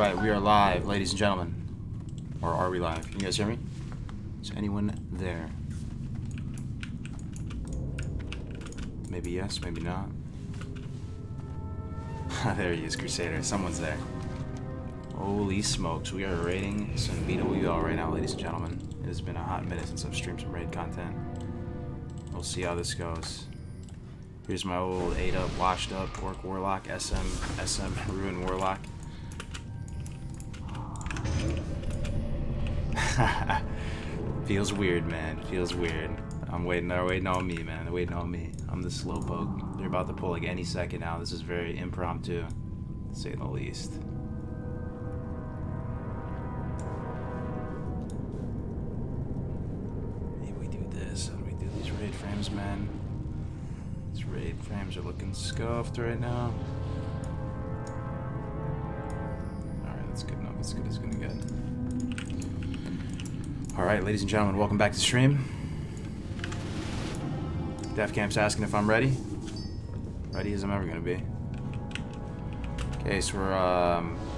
Alright, we are live, ladies and gentlemen. Or are we live? Can you guys hear me? Is anyone there? Maybe yes, maybe not. There he is, Crusader. Someone's there. Holy smokes, we are raiding some BWL right now, ladies and gentlemen. It has been a hot minute since I've streamed some raid content. We'll see how this goes. Here's my old 8-up, washed up Orc Warlock, SM Ruin Warlock. Feels weird, man. Feels weird. They're waiting on me, man. They're waiting on me. I'm the slowpoke. They're about to pull like any second now. This is very impromptu, to say the least. Maybe we do this. How do we do these raid frames, man? These raid frames are looking scuffed right now. Alright, that's good enough. As good as gonna get. Alright, ladies and gentlemen, welcome back to the stream. DefCamp's asking if I'm ready. Ready as I'm ever gonna be. Okay, so we're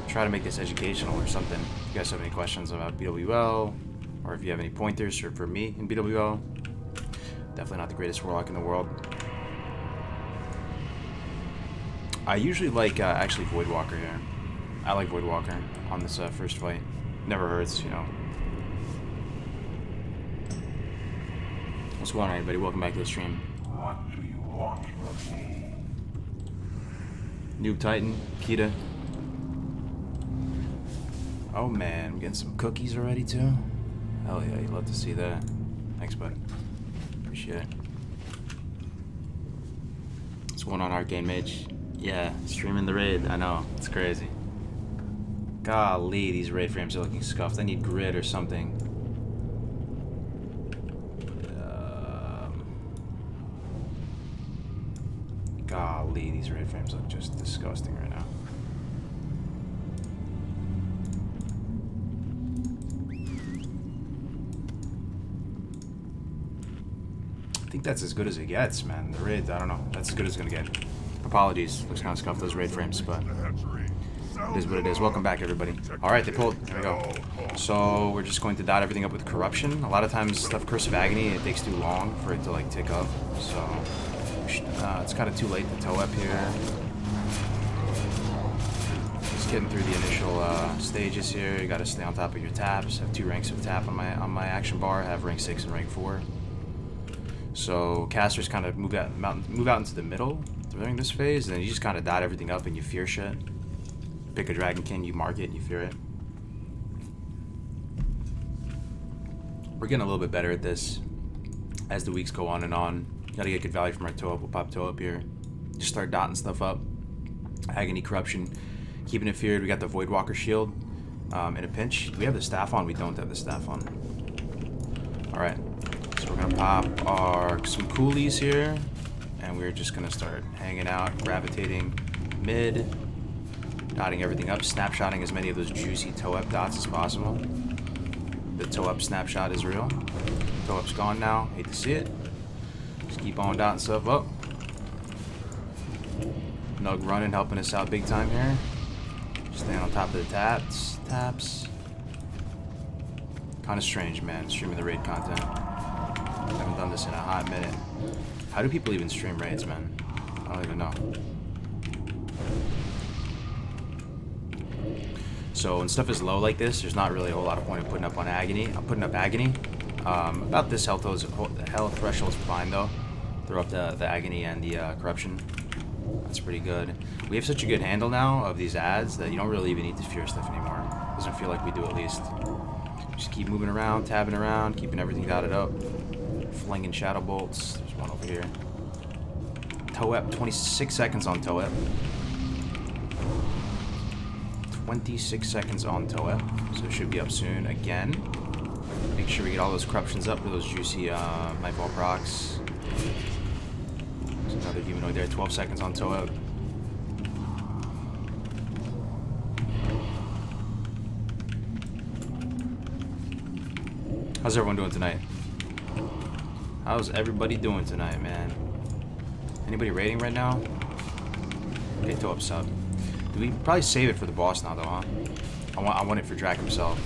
trying to make this educational or something. If you guys have any questions about BWL, or if you have any pointers for me in BWL, definitely not the greatest Warlock in the world. I usually like actually Voidwalker here. I like Voidwalker on this first fight. Never hurts, you know. What's going on, everybody? Welcome back to the stream. What do you want from me? Noob Titan, Kita. Oh man, I'm getting some cookies already too. Hell yeah, you'd love to see that. Thanks, bud. Appreciate it. What's going on, Arcane Mage? Yeah, streaming the raid. I know, it's crazy. Golly, these raid frames are looking scuffed. I need grid or something. Golly, these raid frames look just disgusting right now. I think that's as good as it gets, man. The raid, I don't know. That's as good as it's gonna get. Apologies, looks kind of scuffed, those raid frames, but it is what it is. Welcome back, everybody. Alright, they pulled. There we go. So we're just going to dot everything up with corruption. A lot of times stuff Curse of Agony, it takes too long for it to like tick up. So it's kind of too late to toe up here. Just getting through the initial stages here. You got to stay on top of your taps. I have 2 ranks of tap on my action bar. I have rank 6 and rank 4. So casters kind of move out into the middle during this phase, and then you just kind of dot everything up and you fear shit. Pick a Dragonkin, you mark it, and you fear it. We're getting a little bit better at this as the weeks go on and on. Gotta get good value from our toe up. We'll pop toe up here. Just start dotting stuff up. Agony, corruption, keeping it feared. We got the Voidwalker shield in a pinch. Do we have the staff on? We don't have the staff on. Alright. So we're gonna pop some coolies here. And we're just gonna start hanging out, gravitating mid, dotting everything up, snapshotting as many of those juicy toe up dots as possible. The toe up snapshot is real. Toe up's gone now. Hate to see it. Just keep on dotting stuff up. Nug running, helping us out big time here. Staying on top of the taps. Kind of strange, man, streaming the raid content. I haven't done this in a hot minute. How do people even stream raids, man? I don't even know. So when stuff is low like this, there's not really a whole lot of point in putting up on Agony. I'm putting up Agony. About this health threshold is fine though. Throw up the Agony and the Corruption. That's pretty good. We have such a good handle now of these ads that you don't really even need to fear stuff anymore. Doesn't feel like we do, at least. Just keep moving around, tabbing around, keeping everything dotted up. Flinging Shadow Bolts. There's one over here. Toe-Ep, 26 seconds on Toe-Ep. 26 seconds on Toe-Ep, so it should be up soon again. Make sure we get all those corruptions up for those juicy Nightfall procs. There's another humanoid there, 12 seconds on Toe-Ep. How's everyone doing tonight? How's everybody doing tonight, man? Anybody raiding right now? Okay, Toe-Up sub. Do we probably save it for the boss now, though, huh? I want it for Drac himself.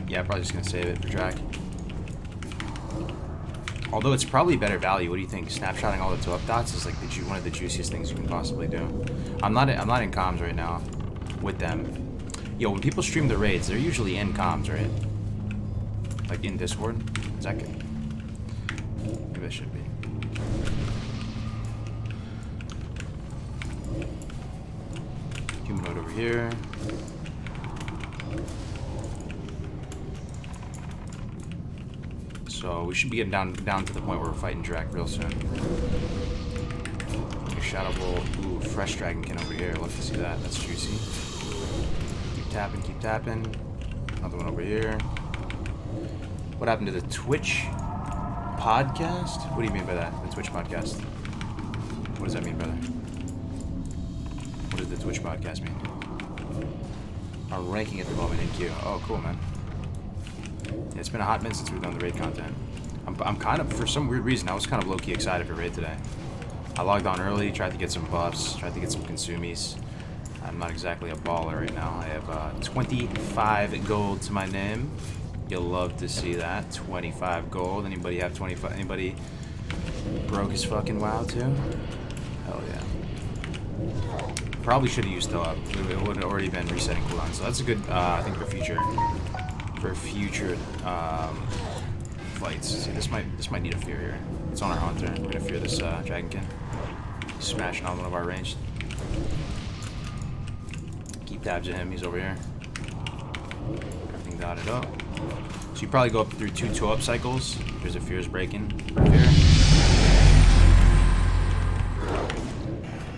Yeah, probably just gonna save it for Drac. Although it's probably better value. What do you think? Snapshotting all the toe up dots is like one of the juiciest things you can possibly do. I'm not in comms right now with them. Yo, when people stream the raids, they're usually in comms, right? Like in Discord. Is that good? Maybe it should be. Humanoid over here. So we should be getting down to the point where we're fighting Drac real soon. Okay, Shadow Bolt. Ooh, fresh Dragonkin over here. Love to see that. That's juicy. Keep tapping, keep tapping. Another one over here. What happened to the Twitch podcast? What do you mean by that? The Twitch podcast? What does that mean, brother? What does the Twitch podcast mean? Our ranking at the moment in queue. Oh, cool, man. Yeah, it's been a hot minute since we've done the raid content. I'm kind of, for some weird reason, I was kind of low-key excited for raid today. I logged on early, tried to get some buffs, tried to get some consumies. I'm not exactly a baller right now. I have 25 gold to my name. You'll love to see that. 25 gold. Anybody have 25? Anybody broke his fucking WoW too? Hell yeah. Probably should have used still up. It would have already been resetting cooldown. So that's a good, I think, for future fights. See, this might need a fear here. It's on our hunter. We're gonna fear this Dragonkin. Smashing on one of our ranged. Keep tabs at him. He's over here. Everything dotted up. So you probably go up through 2 toe up cycles. There's a fear's breaking. Fear.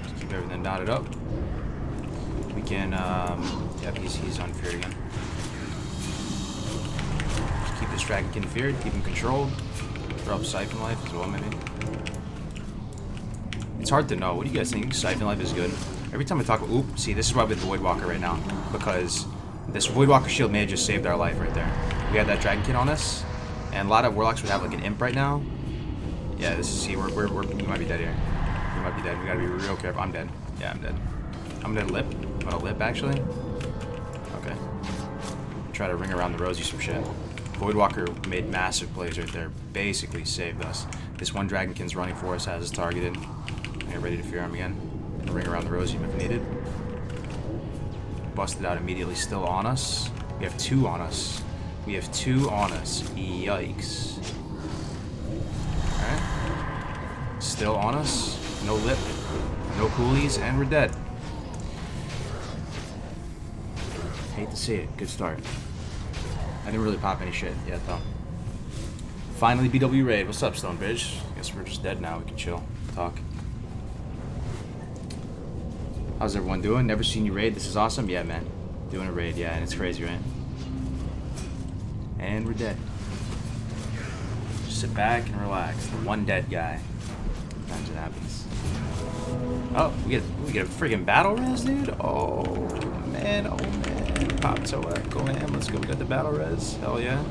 Just keep everything dotted up. We can, yep, he's on fear again. Just keep this Dragonkin feared, keep him controlled. Throw up Siphon Life as well, maybe. It's hard to know. What do you guys think? Siphon Life is good. Every time I talk, oop, see, this is why we have the Voidwalker right now. Because this Voidwalker shield may have just saved our life right there. We had that Dragonkin on us, and a lot of Warlocks would have like an Imp right now. Yeah, this is, see, we might be dead here. We might be dead. We gotta be real careful. I'm dead. Yeah, I'm dead. I'm gonna lip. I'm gonna lip, actually. Okay. Try to ring around the rosy some shit. Voidwalker made massive plays right there. Basically saved us. This one Dragonkin's running for us, has us targeted. Get ready to fear him again. Ring around the rosy if needed. Busted out immediately, still on us. We have 2 on us. We have 2 on us. Yikes. Alright. Still on us. No lip. No coolies, and we're dead. Hate to see it. Good start. I didn't really pop any shit yet, though. Finally, BW raid. What's up, Stonebridge? Guess we're just dead now. We can chill. Talk. How's everyone doing? Never seen you raid. This is awesome. Yeah, man. Doing a raid. Yeah, and it's crazy, right? And we're dead. Just sit back and relax. The one dead guy. Sometimes it happens. Oh, we get a friggin' battle res, dude. Oh man. Oh man. Pop toe up. Go ham. Let's go. We got the battle res. Hell yeah.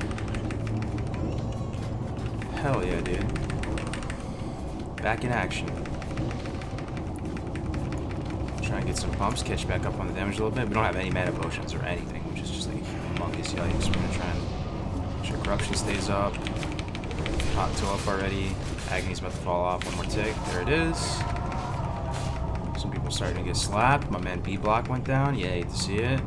Hell yeah, dude. Back in action. Try and get some pumps, catch back up on the damage a little bit. We don't have any mana potions or anything, which is just like humongous yikes. We're gonna try and make sure corruption stays up. Hot toe up already. Agony's about to fall off. One more tick. There it is. Some people starting to get slapped. My man B block went down. Yeah, hate to see it.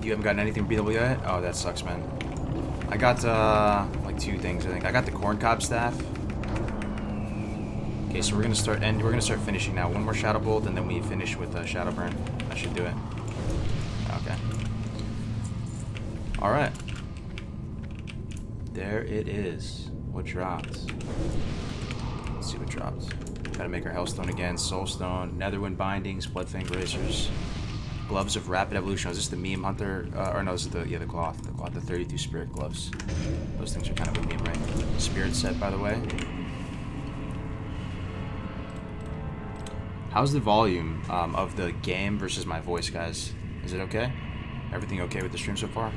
You haven't gotten anything BW yet? Oh, that sucks, man. I got like 2 things, I think. I got the corncob staff. Okay, so we're gonna start finishing now. 1 more Shadow Bolt, and then we finish with Shadow Burn. That should do it. Okay. All right. There it is. What dropped? Let's see what dropped. Gotta make our Hellstone again. Soulstone, Netherwind Bindings, Bloodfang Bracers, Gloves of Rapid Evolution. Is this the Meme Hunter? Or no, this is the cloth. The cloth, the 32 Spirit Gloves. Those things are kind of a meme, right? Spirit set, by the way. How's the volume of the game versus my voice, guys? Is it okay? Everything okay with the stream so far?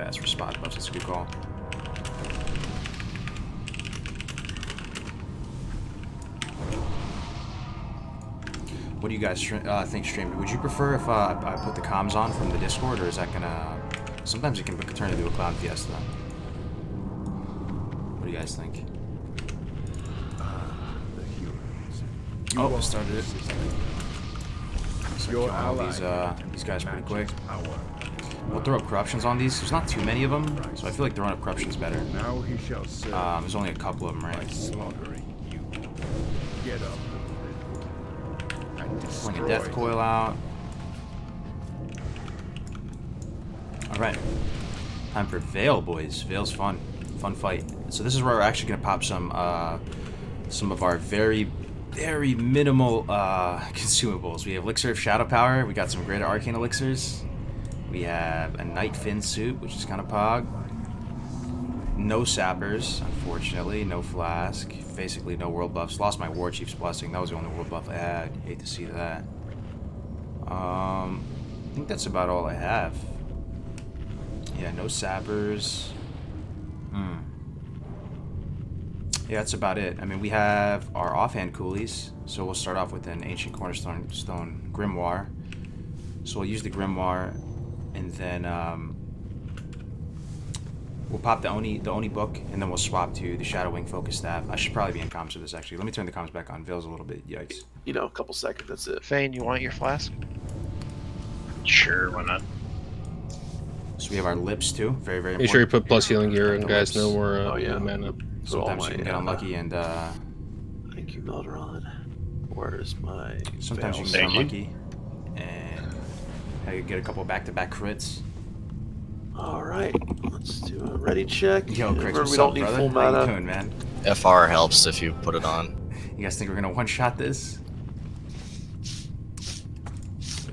ask for spot buffs. That's a good call. What do you guys think streaming? Would you prefer if I put the comms on from the Discord, or is that gonna... Sometimes it can turn into a cloud fiesta. What do you guys think? Oh, it started it. So killing all these guys pretty quick. We'll throw up corruptions on these. There's not too many of them, so I feel like throwing up corruptions better. Now he shall serve. There's only a couple of them, right? Slaughtering you. Get up. Bring a death coil out. Alright. Time for Veil, boys. Veil's fun. Fun fight. So this is where we're actually going to pop some of our very minimal consumables. We have Elixir of Shadow Power. We got some Greater Arcane Elixirs. We have a Night Fin suit, which is kind of pog. No Sappers, unfortunately. No Flask. Basically no world buffs. Lost my War Chief's Blessing. That was the only world buff I had. Hate to see that. I think that's about all I have. Yeah, no Sappers. Yeah, that's about it. I mean, we have our offhand coolies. So we'll start off with an Ancient Cornerstone Grimoire. So we'll use the Grimoire, and then we'll pop the Oni book, and then we'll swap to the Shadowwing Focus Staff. I should probably be in comms for this, actually. Let me turn the comms back on. Veil's a little bit, yikes. You know, a couple seconds, that's it. Fane, you want your flask? Sure, why not? So we have our lips, too. Very, very important. Make sure you put plus healing gear and The guys, lips. no more Oh, yeah. mana. Sometimes you can get unlucky, and Thank you, Melderon. Where's my... sometimes you can get unlucky, and I get a couple back-to-back crits. Alright, let's do a ready check. Yo, Chris, Remember, what's we don't up, need brother? full How you mana. doing, man? FR helps if you put it on. You guys think we're gonna one-shot this?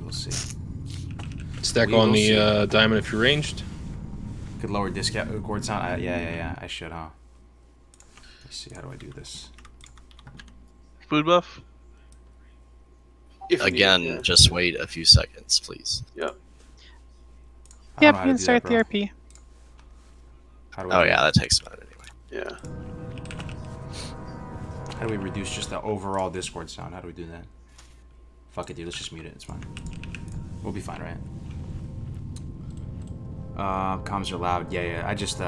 We'll see. Stack We on will the see. diamond if you're ranged. Could lower discount cord sound. Yeah. I should, huh? Let's see. How do I do this? Food buff? If you Again, need, yeah. just wait a few seconds, please. Yep. I don't Yep, know how you to can do start that, the bro. RP. How do I Oh do yeah, that? that takes a minute anyway. Yeah. How do we reduce just the overall Discord sound? How do we do that? Fuck it, dude. Let's just mute it. It's fine. We'll be fine, right? Comms are loud. Yeah. I just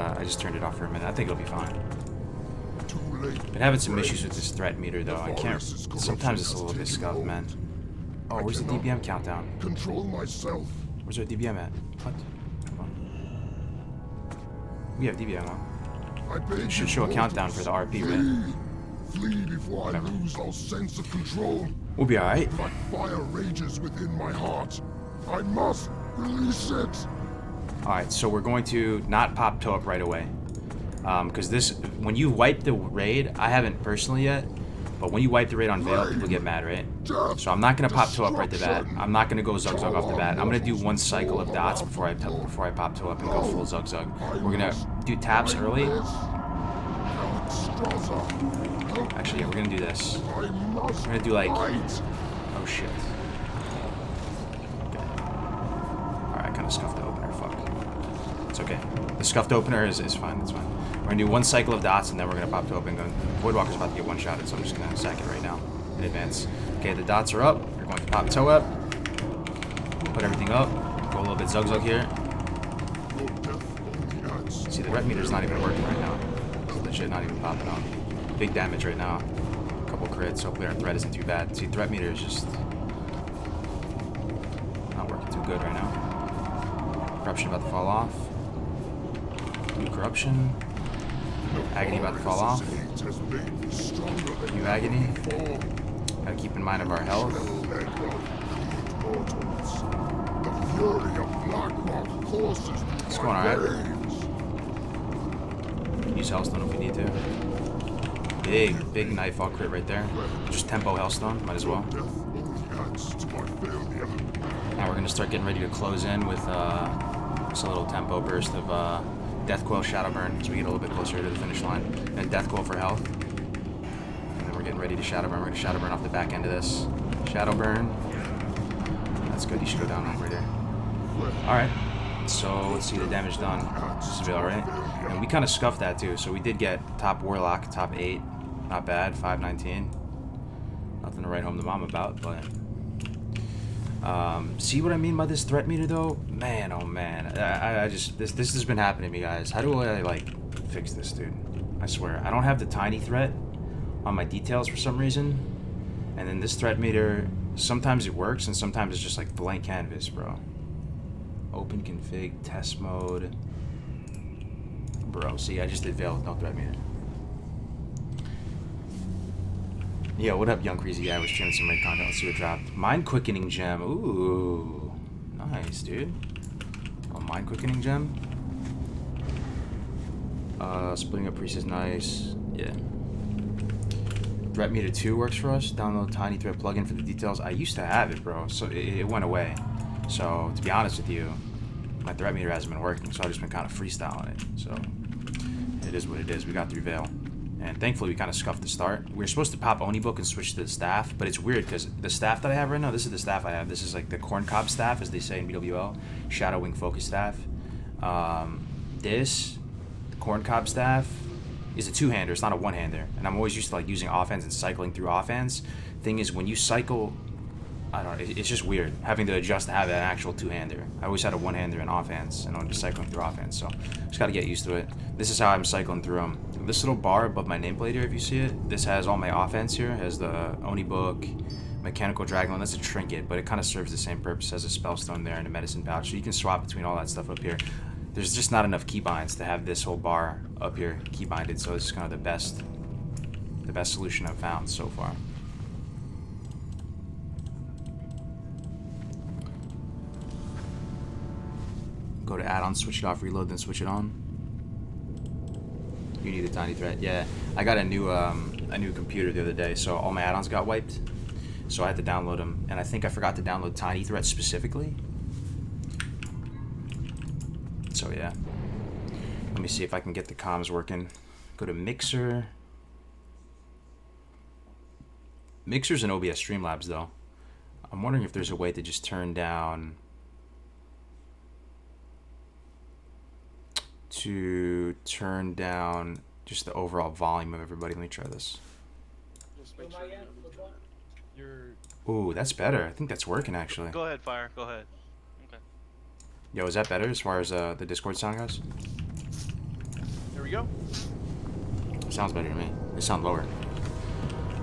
turned it off for a minute. I think it'll be fine. Been having some issues with this threat meter though. I can't. Sometimes it's a little bit scuffed, man. Oh, where's the DBM countdown? Control myself. Where's our DBM at? What? Hold on. We have DBM on. It should show a countdown for the RP, right? Flee before I Whatever. lose all sense of control. We'll be alright. Like fire rages within my heart. I must release it. Alright, so we're going to not pop toe up right away. Because this, when you wipe the raid, I haven't personally yet, but when you wipe the raid on Veil, people get mad, right? So I'm not going to pop toe up right to the bat. I'm not going to go Zug Zug off the bat. I'm going to do one cycle of dots before I pop toe up and go full Zug Zug. We're going to do taps early. Actually, yeah, we're going to do this. We're going to do like... Oh, shit. Okay. Alright, I kind of scuffed the opener. Fuck. It's okay. The scuffed opener is fine. It's fine. We're going to do one cycle of dots, and then we're going to pop toe up and go... Voidwalker's about to get one-shotted, so I'm just going to sack it right now in advance. Okay, the dots are up. We're going to pop toe up. Put everything up. Go a little bit Zug Zug here. See, the rep meter's not even working right now. It's legit not even popping up. Big damage right now. A couple crits. Hopefully our threat isn't too bad. See, threat meter is just not working too good right now. Corruption about to fall off. New corruption. Agony about to fall off. New agony. Gotta keep in mind of our health. It's going alright. Use Hellstone if we need to. Big Nightfall crit right there. Just tempo Hellstone, might as well. Now we're gonna start getting ready to close in with just a little tempo burst of Death Coil Shadow Burn as we get a little bit closer to the finish line. And Death Coil for health. And then we're getting ready to Shadow Burn. We're gonna Shadow Burn off the back end of this. Shadow Burn. That's good. You should go down right there. Alright. So let's see the damage done. This is alright. And we kind of scuffed that too. So we did get top Warlock, top 8. Not bad, 519. Nothing to write home to mom about, but... see what I mean by this threat meter though? Man, oh man. I just... This has been happening to me, guys. How do I, like, fix this, dude? I swear. I don't have the tiny threat on my details for some reason. And then this threat meter, sometimes it works and sometimes it's just like blank canvas, bro. Open config, test mode. Bro, see, I just did Veil with no threat meter. Yeah, what up, young crazy guy? I was streaming some raid content. Let's see what dropped. Mind quickening gem. Ooh, nice, dude. Oh, mind quickening gem. Splitting up priest is nice. Yeah. Threat meter 2 works for us. Download tiny threat plugin for the details. I used to have it, bro. So it went away. So to be honest with you, my threat meter hasn't been working. So I've just been kind of freestyling it. So it is what it is. We got through Veil. And thankfully, we kind of scuffed the start. We were supposed to pop Oni Book and switch to the staff, but it's weird because the staff that I have right now, this is the staff I have. This is like the corncob staff, as they say in BWL, Shadow Wing Focus staff. This corncob staff is a two-hander. It's not a one-hander. And I'm always used to like using offense and cycling through offense. Thing is, when you cycle, I don't know, it's just weird having to adjust to have an actual two-hander. I always had a one-hander in offense, and I'm just cycling through offense, so just got to get used to it. This is how I'm cycling through them. This little bar above my nameplate here, if you see it, this has all my offense here. It has the Oni Book, Mechanical Dragon. That's a trinket, but it kind of serves the same purpose as a Spellstone there and a Medicine Pouch. So you can swap between all that stuff up here. There's just not enough keybinds to have this whole bar up here keybinded, so this is kind of the best solution I've found so far. Go to add-on, switch it off, reload, then switch it on. You need a tiny threat. Yeah, I got a new computer the other day, so all my add-ons got wiped. So I had to download them, and I think I forgot to download tiny threat specifically. So yeah, let me see if I can get the comms working. Go to Mixer. Mixer's in OBS Streamlabs though. I'm wondering if there's a way to just turn down just the overall volume of everybody. Let me try this. Ooh, that's better. I think that's working actually. Go ahead, Fire. Go ahead. Okay. Yo, is that better as far as the Discord sound goes? Here we go. Sounds better to me. They sound lower.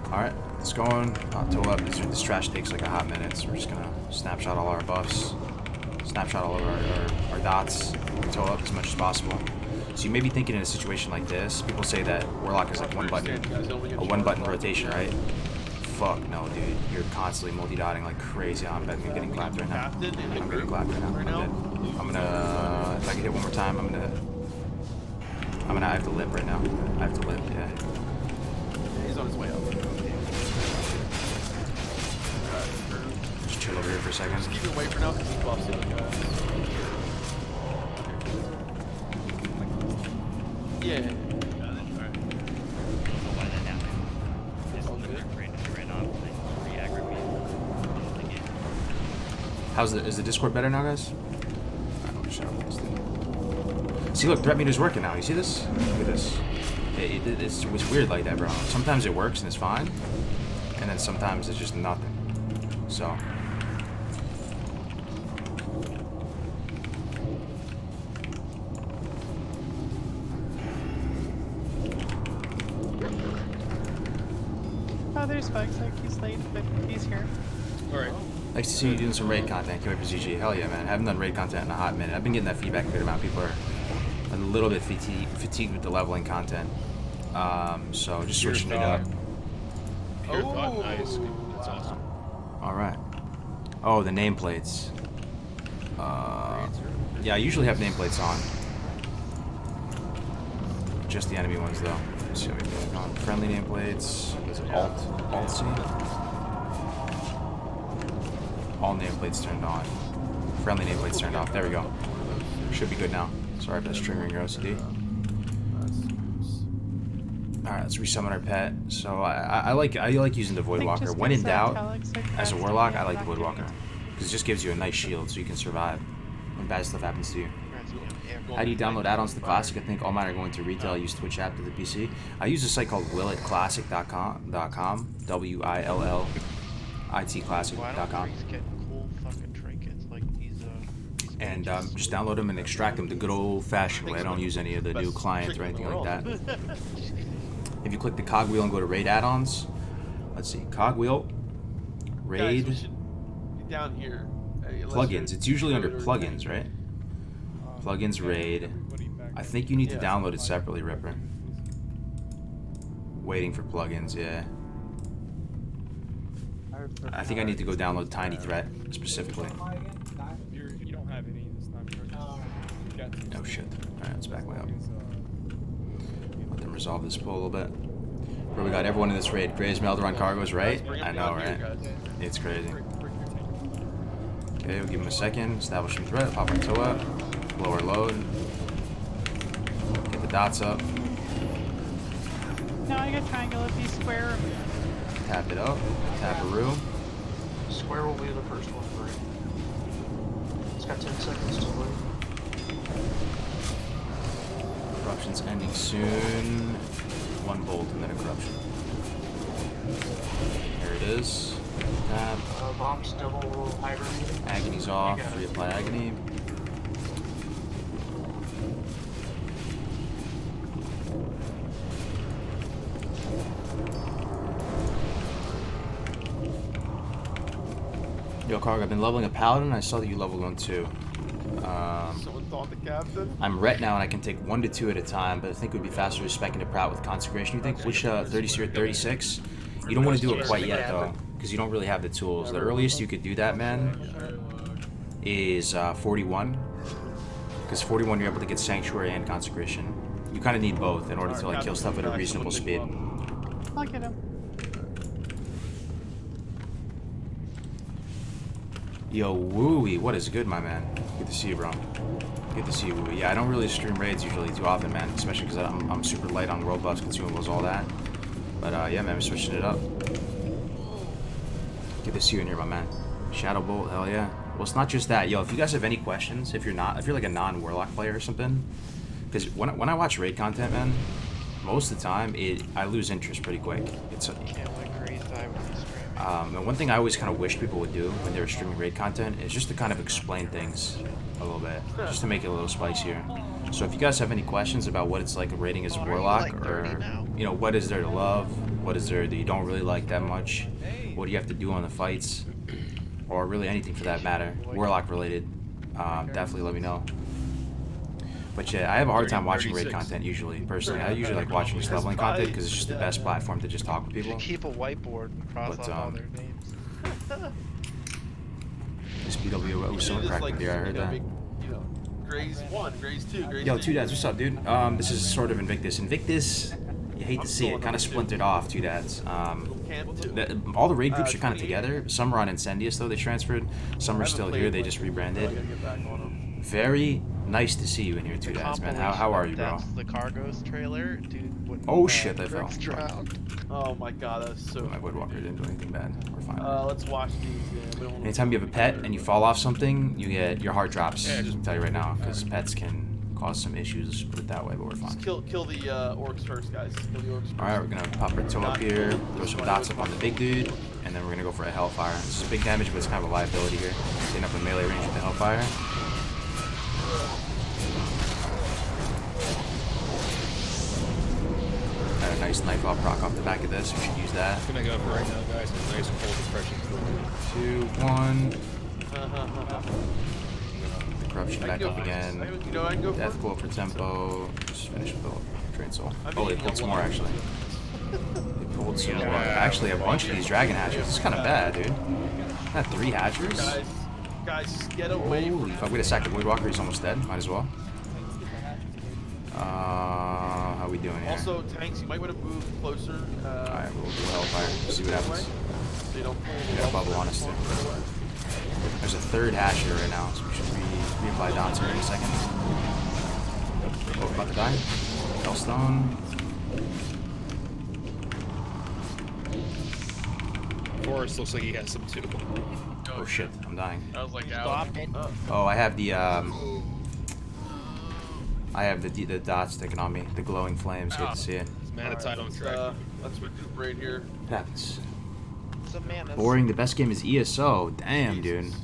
Alright, it's going. Toe up. This trash takes like a hot minute, so we're just gonna snapshot all our buffs. Snapshot all of our dots. Toe up as much as possible. So you may be thinking in a situation like this, people say that Warlock is like a one button rotation, right? Fuck no, dude. You're constantly multi-dotting like crazy. I'm getting clapped right now. I'm getting clapped right now. I'm dead. I'm gonna, if I can hit one more time, I have to limp right now. I have to limp, yeah. He's on his way up. Just chill over here for a second. Just keep it away for now because he's buffs it, guys. Yeah. Is the Discord better now, guys? See, look, threat meter's working now. You see this? Look at this. It's weird like that, bro. Sometimes it works and it's fine, and then sometimes it's just nothing. So. Oh, there's Bugs. He's late, but he's here. Alright. Nice to see you doing some raid content. Can't wait for ZG. Hell yeah, man. I haven't done raid content in a hot minute. I've been getting that feedback a good amount. People are a little bit fatigued with the leveling content. So just switching it up. Pure thought, nice. That's awesome. Alright. Oh, the nameplates. Yeah, I usually have nameplates on. Just the enemy ones, though. Let's see what we have on. Friendly nameplates. Is it Alt-C? All nameplates turned on. Friendly nameplates turned off. There we go. Should be good now. Sorry if that's triggering your OCD. Alright, let's resummon our pet. So I like using the Voidwalker. When in doubt, as a Warlock, I like the Voidwalker. Because it just gives you a nice shield so you can survive. when bad stuff happens to you. Congrats, How do you download add-ons to Classic? I think all mine are going to retail. I use Twitch app to the PC. I use a site called willitclassic.com. WILLITClassic.com. Cool fucking trinkets like these. And just download them and extract them the good old-fashioned way. I don't use any of the new clients or anything like that. If you click the cogwheel and go to raid add-ons, let's see, cogwheel, raid, Guys, we should be down here. Unless plugins. you're- It's usually under you're- plugins, right? Plugins, raid. I think you need to Yeah. download it separately, Ripper. Waiting for plugins, yeah. I think I need to go download Tiny Threat specifically. You don't have any this time. Oh shit. Alright, let's back way up. Let them resolve this pull a little bit. Where we got everyone in this raid. Graves, Melderon, Cargos, right? Guys, bring 'em I know, down here, right? guys. It's crazy. Okay, we'll give him a second. Establish some threat. Pop our toe up. Lower load. Get the dots up. No, I got triangle if you square. Tap it up. Tap a roo. Square will be the first one, right? It's got 10 seconds to wait. Corruption's ending soon. One bolt and then a corruption. There it is. Tap. Bombs double hibernating. Agony's off. Reapply agony. Yo, Karg, I've been leveling a paladin. I saw that you leveled one too. Someone thought the captain. I'm ret now and I can take 1 to 2 at a time, but I think it would be faster to spec into Prout with consecration. You think? Which 30 or 36? You don't want to do it quite yet though, because you don't really have the tools. The earliest you could do that, man, is 41. Because 41 you're able to get sanctuary and consecration. You kind of need both in order to like kill stuff at a reasonable speed. I'll get him. Yo, Wooey, what is good, my man? Good to see you, bro. Good to see you, Wooey. Yeah, I don't really stream raids usually too often, man. Especially because I'm super light on world buffs, consumables, all that. But yeah, man, we're switching it up. Good to see you in here, my man. Shadow Bolt, hell yeah. Well, it's not just that. Yo, if you guys have any questions, if you're like a non-Warlock player or something, because when I watch raid content, man, most of the time I lose interest pretty quick. It's Can't let Grace die when you stream. and one thing I always kind of wish people would do when they were streaming raid content is just to kind of explain things a little bit, just to make it a little spicier. So if you guys have any questions about what it's like raiding as a Warlock, or you know, what is there to love, what is there that you don't really like that much, what do you have to do on the fights, or really anything for that matter, Warlock related, definitely let me know. But yeah, I have a hard time watching raid content usually, personally. I usually like watching just leveling content because it's just the best platform to just talk with people. Keep a whiteboard and cross But, off all their names. This BW, oh, so cracked here, I heard that. Grays 1, Grays 2, Grays Yo, 2. Two Dads, what's up, dude? This is sort of Invictus. Invictus, you hate to see it, kind of splintered off, Two Dads. Camp 2. All the raid groups are kind of together. Some are on Incendius, though, they transferred. Some are still here, they just rebranded. Very nice to see you in here, Two Dads, man. How are you, bro? That's the Cargos trailer, dude. When, Oh, shit, I fell. Brooks drowned. Oh my god, that's so. My Woodwalker didn't do anything bad. We're fine. Let's watch these. Yeah, we don't Anytime you have a pet and you fall off something, your heart drops. I'll tell you right now, because pets can cause some issues, put it that way, but we're fine. Just kill the orcs first, guys. Kill the orcs first. Alright, we're gonna pop our toe up here, throw some dots up on the big dude, and then we're gonna go for a Hellfire. This is big damage, but it's kind of a liability here. Getting up in melee range with the Hellfire. Got a nice knife off proc off the back of this, we should use that. I'm gonna go for right now, guys. A nice cold depression. 2, 1. The corruption I back can up go again. first. I can go Death first. Quote for tempo. Just finish with the Drain Soul. I Oh, mean, they pulled some more actually. They pulled some more. Yeah. Actually, a bunch of these Dragon Hatchers. It's kind of bad, dude. Not 3 Hatchers. Guys, get away Holy from fuck, we had a sack of Woodwalker, he's almost dead. Might as well. How we doing here? Also, tanks, you might want to move closer. Alright, we'll do Hellfire. See what happens. So you don't pull We got a bubble on us too. There's a 3rd Hatcher right now, so we should reapply dots here in a second. Both about to die. Hellstone. Forrest looks like he has some too. Oh shit, I'm dying. I was like, Stop it. Oh, I have the the dots sticking on me, the glowing flames. Good to see it. It's Manatide on track. Let's recuperate here. What happens? It's a man. That's Boring. The best game is ESO. Damn, dude. Jesus.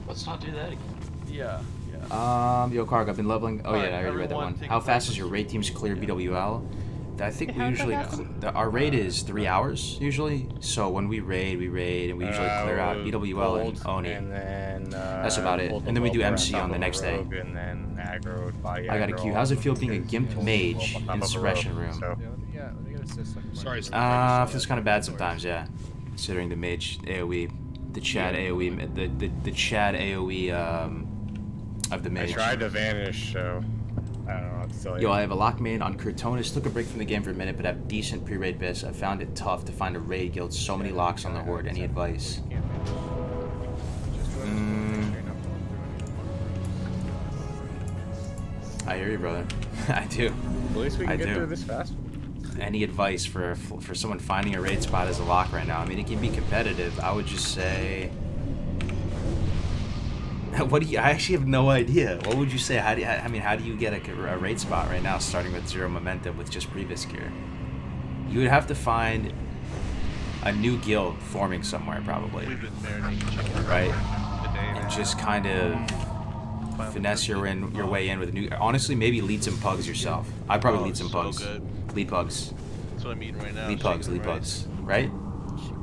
Let's not do that again. Yeah. Yo, Karg, I've been leveling. Oh yeah, Alright, I already read that everyone one. take How a fast break. does your raid teams clear BWL? I think we How'd that usually happen? our raid is 3 hours usually. So when we raid, and we usually clear out BWL and Oni. And then, That's about it. hold the And then we do rope MC top on the of a next day. rogue And then aggro, body I got a aggro queue. How's it feel on being a because gimp hold mage on top in of a suppression rope, room? So. Let me get assist. Sorry. Feels kind of bad sometimes, yeah. Considering the mage AOE, the Chad AOE, the Chad AOE of the I mage. tried to vanish, so I don't know. It's still Yo, I have a lock main on Kurtonis. Took a break from the game for a minute, but have decent pre-raid bits. I found it tough to find a raid guild. So many locks on the horde. Any advice? I hear you, brother. I do. At least we can I get do. through this fast. Any advice for someone finding a raid spot as a lock right now? I mean, it can be competitive. I would just say. What do you? I actually have no idea. What would you say? How do you get a raid spot right now, starting with 0 momentum with just previous gear? You would have to find a new guild forming somewhere, probably, We've been marinating chicken right? for a day And now. just kind of finesse your way in with a new. Honestly, maybe lead some pugs yourself. I'd probably lead some so pugs. good. Lead pugs. That's what I'm eating right now. Lead pugs. chicken Lead and rice. pugs. Right?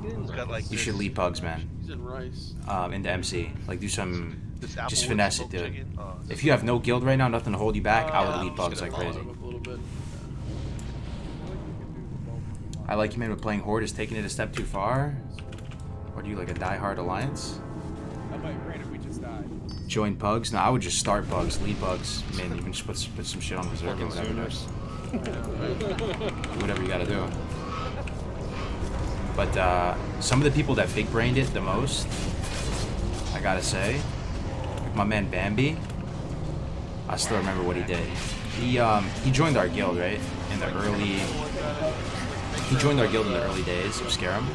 It's got like You this, should lead pugs, man. He's in rice. Into MC. Like do some. this apple Just with finesse it, smoked dude. chicken. Oh, If you have no guild right now, nothing to hold you back, I would I'm lead just pugs gonna like crazy. follow him up a little bit. I like you, man, with playing Horde is taking it a step too far. Or do you like a die-hard alliance? How about granted we just died? Join pugs? No, I would just start pugs, lead pugs. I mean, you can just put some shit on reserve or whatever. Consumers. Whatever you gotta do. But some of the people that big brained it the most, I gotta say, like my man Bambi. I still remember what he did. He joined our guild, right? In the early. He joined our guild in the early days of Scarum.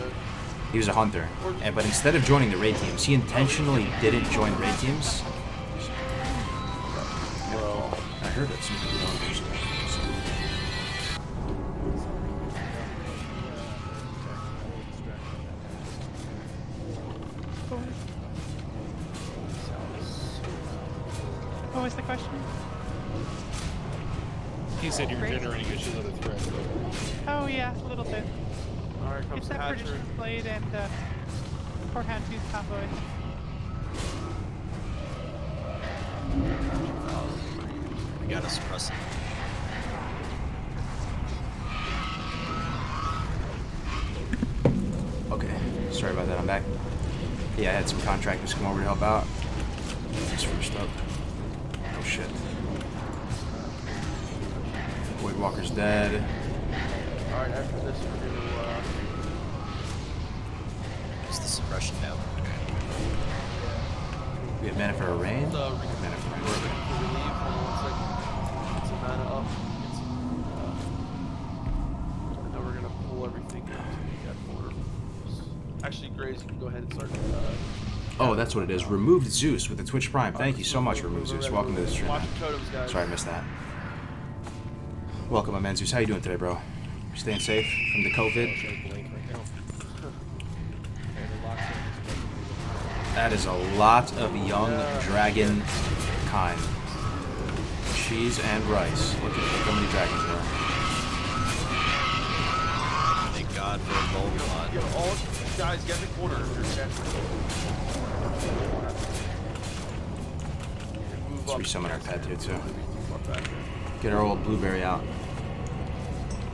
He was a hunter, but instead of joining the raid teams, he intentionally didn't join raid teams. Bro, I heard it. Some people don't understand. What was the question? He said you're generating issues on the thread. Oh yeah, a little bit. Alright, comes It's the that hatchery. British blade and forehand tooth convoy. We gotta suppress it. Okay, sorry about that. I'm back. Yeah, I had some contractors come over to help out. Just finished up. Oh shit. Void Walker's dead. Alright, after this, we're gonna, Use the suppression now. We have mana for a rain. Mana Mana for rain. relieve. Hold on 1 second. Get some mana up. Get some, and then we're gonna pull everything into the corner. Actually, Grace, you can go ahead and start. Oh, that's what it is. Removed Zeus with the Twitch Prime. Thank you so much, Removed Zeus. Welcome to the stream. Watch your totems, guys. Sorry I missed that. Welcome, my man Zeus. How you doing today, bro? Staying safe from the COVID? Blink right now. That is a lot of young dragon kind. Cheese and rice. Look how many dragons there are. Thank God for a gold mod. Yo, all guys, get in the corner. Let's resummon our pet here too. Get our old blueberry out.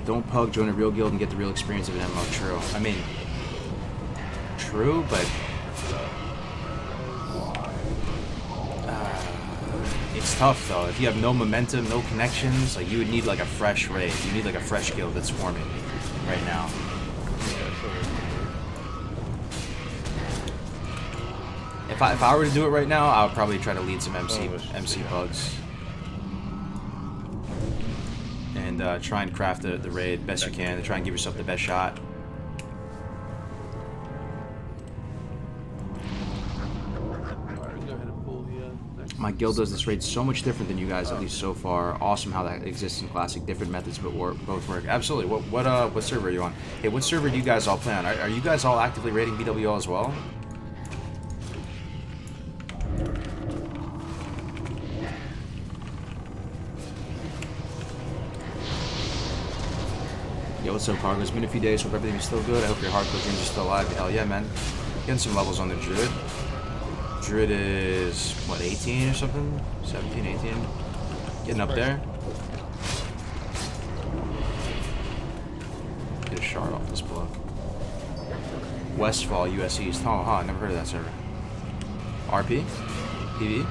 Don't pug, join a real guild and get the real experience of an MMO. True. I mean, true, but it's tough though. If you have no momentum, no connections, like you would need like a fresh raid. You need like a fresh guild that's forming right now. If I were to do it right now, I would probably try to lead some MC bugs. And try and craft the raid best you can, and try and give yourself the best shot. My guild does this raid so much different than you guys, at least so far. Awesome how that exists in Classic. Different methods, but both work. Absolutely. What server are you on? Hey, what server do you guys all play on? Are you guys all actively raiding BWL as well? Yo, what's up, Cargo? It's been a few days. Hope everything's still good. I hope your hardcore dreams are still alive. Hell yeah, man. Getting some levels on the Druid. Druid is, what, 18 or something? 17, 18? Getting up there. Get a shard off this block. Westfall, US East. Oh, huh, never heard of that server. RP? PV?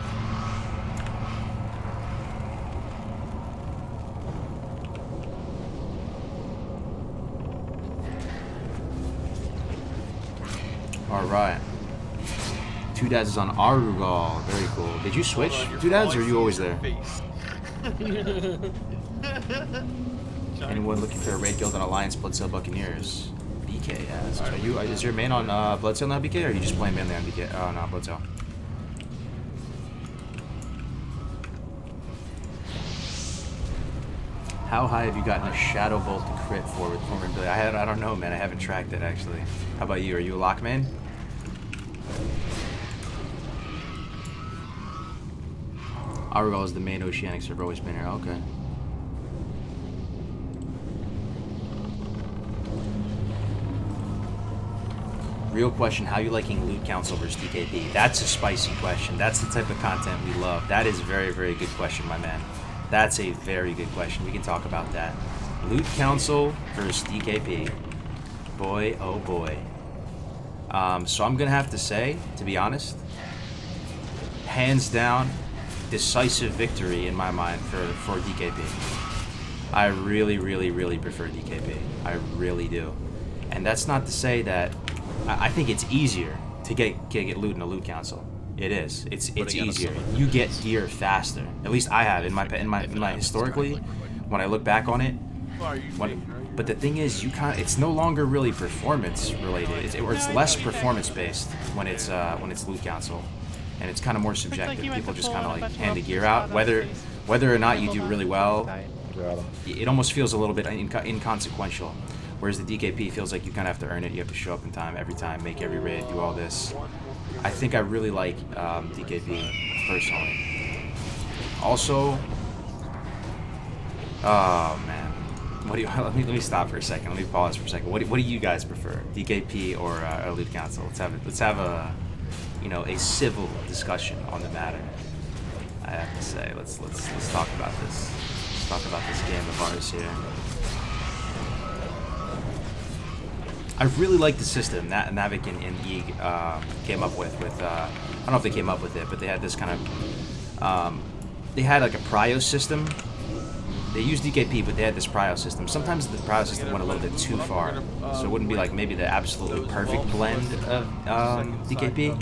Alright. Two Dads is on Arugal. Very cool. Did you switch, Two Dads, or are you always there? Anyone looking for a raid guild on Alliance Bloodsail Buccaneers? BK asks. Are you? Is your main on Bloodsail now, BK, or are you just playing mainly on BK? Oh no, Bloodsail. How high have you gotten a Shadow Bolt to crit for with former ability? I don't know, man. I haven't tracked it actually. How about you? Are you a lock main? Arugal is the main Oceanic server, always been here. Okay. Real question, how you liking Loot Council versus DKP? That's a spicy question. That's the type of content we love. That is a very, very good question, my man. That's a very good question. We can talk about that. Loot Council versus DKP. Boy, oh boy. So I'm going to have to say, to be honest, hands down, decisive victory in my mind for DKP. I really, really, really prefer DKP. I really do. And that's not to say that I think it's easier to get loot in a Loot Council. It is. It's easier. You get gear faster. At least I have in my historically, when I look back on it. But the thing is, it's no longer really performance related. It's less performance based when it's Loot Council, and it's kind of more subjective. People just kind of like hand the gear out, whether or not you do really well. It almost feels a little bit inconsequential. Whereas the DKP feels like you kind of have to earn it. You have to show up in time every time, make every raid, do all this. I think I really like DKP personally. Also, oh man, what do you? Let me stop for a second. Let me pause for a second. What do you guys prefer, DKP or a Loot Council? Let's have a a civil discussion on the matter. I have to say, let's talk about this. Let's talk about this game of ours here. I really like the system that Navic and Eeg came up with. I don't know if they came up with it, but they had this kind of they had like a prio system. They used DKP, but they had this prio system. Sometimes the prio system went a little bit too far, so it wouldn't be like maybe the absolutely perfect blend of DKP.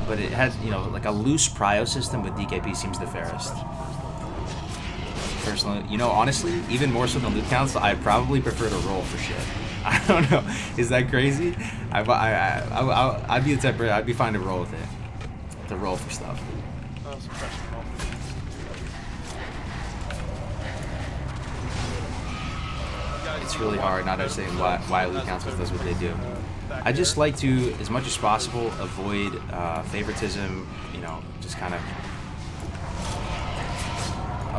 But it had like a loose prio system with DKP seems the fairest. Personally, honestly, even more so than Loot Council, I probably prefer to roll for shit. I don't know. Is that crazy? I'd be the type of, I'd be fine to roll with it. To roll for stuff. It's really hard not understanding why Loot Council does what they do. I just like to, as much as possible, avoid favoritism. Just kind of.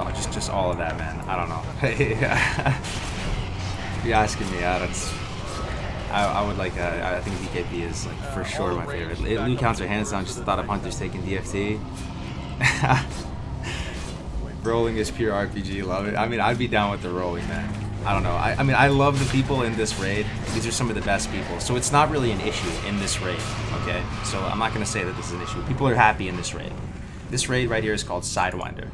Oh, just all of that, man. I don't know. If you're asking me, I would like. I think DKP is like for sure my favorite. Loot Council hands down. Just the thought of Hunters taking DFT. Rolling is pure RPG. Love it. I mean, I'd be down with the rolling, man. I don't know. I mean, I love the people in this raid. These are some of the best people. So it's not really an issue in this raid. Okay. So I'm not gonna say that this is an issue. People are happy in this raid. This raid right here is called Sidewinder.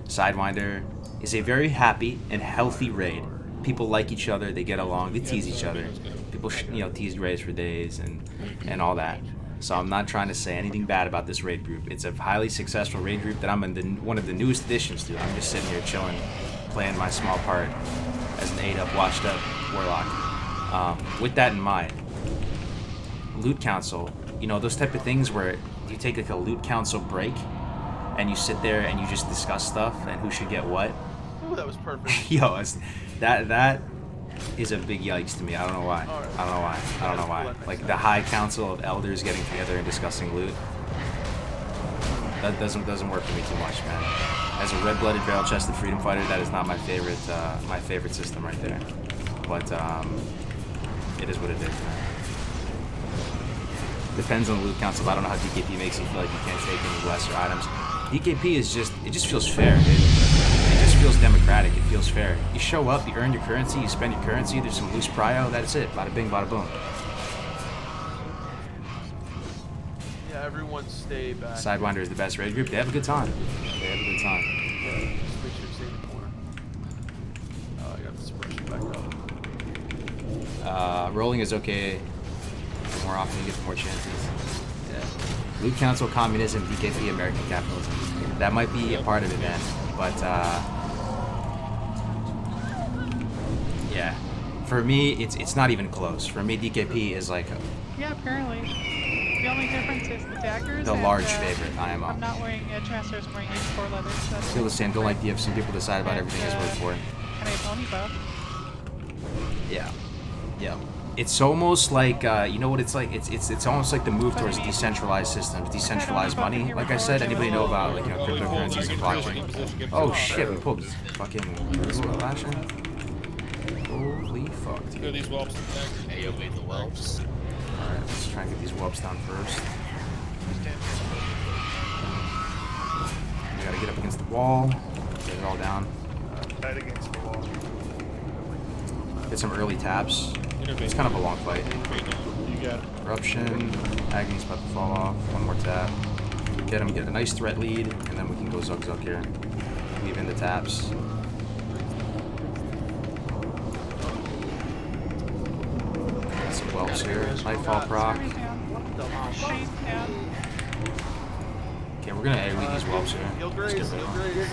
Sidewinder is a very happy and healthy raid. People like each other, they get along, they tease each other. People, tease raids for days and all that. So I'm not trying to say anything bad about this raid group. It's a highly successful raid group that I'm in one of the newest additions to. I'm just sitting here chilling, playing my small part as an 8-up, washed-up Warlock. With that in mind, Loot Council, those type of things where you take like a Loot Council break, and you sit there and you just discuss stuff and who should get what. Ooh, that was perfect. Yo, that is a big yikes to me. I don't know why. I don't know why. Like the High Council of Elders getting together and discussing loot. That doesn't work for me too much, man. As a red-blooded, barrel-chested freedom fighter, that is not my favorite system right there. But it is what it is, man. Depends on the loot council. I don't know how DKP makes you feel like you can't take any lesser items. DKP is it just feels fair, dude. It just feels democratic. It feels fair. You show up, you earn your currency, you spend your currency, there's some loose prio, that's it. Bada bing, bada boom. Yeah, everyone stay back. Sidewinder is the best raid group. They have a good time. They have a good time. Yeah, just make sure you stay in the corner. Oh, I got the suppression back up. Rolling is okay. The more often you get, the more chances. Yeah. Loot council, communism, DKP, American capitalism. That might be a part of it, man. But yeah, for me, it's not even close. For me, DKP is like Yeah, apparently. The only difference is the daggers. the and, large favorite. IMO. I'm not wearing a transfers, I'm wearing H4 leather. So that's Still the same. Don't like the if some people decide about And, everything is worth for it. And a pony buff. Yeah. Yeah. It's almost like you know what it's like. It's almost like the move towards decentralized systems, decentralized money. Like I said, anybody know about like cryptocurrencies and blockchain? Oh shit, we pulled fucking flashing. Holy fuck, Go dude. these whelps and daggers. Hey, obey the whelps. Alright, let's try and get these whelps down first. We gotta get up against the wall, get it all down. Tight against the wall. Get some early taps. It's kind of a long fight. You got it. Corruption. Agony's about to fall off. One more tap. Get him, get a nice threat lead, and then we can go zug here. Leave in the taps. Got some whelps here. Nightfall proc. She's down. Okay, we're gonna AoE these whelps here. Heal Let's Grace, get rid heal of them. Grace.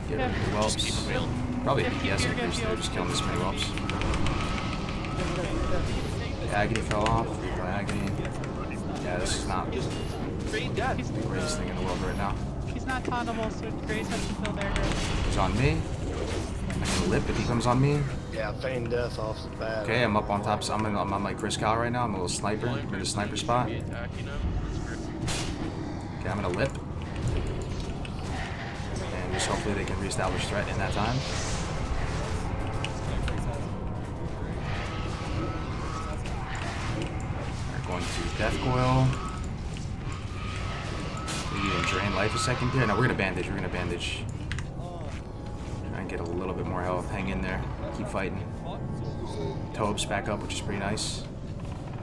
Get rid of the whelps. Probably a BS increase there, just killing this many whelps. Agony fell off. Agony. Yeah, this is not the greatest thing in the world right now. He's not tauntable, so Grace has to kill dagger. He's on me. I can lip if he comes on me. Yeah, feign death off the bat. Okay, I'm up on top. So I'm on like Chris Kyle right now. I'm a little sniper. I'm in the sniper spot. Okay, I'm gonna lip. And just hopefully they can reestablish threat in that time. We're going to Death Coil. We even drain life a second here. No, we're gonna bandage. We're gonna bandage. Try and get a little bit more health. Hang in there. Keep fighting. Tobes back up, which is pretty nice.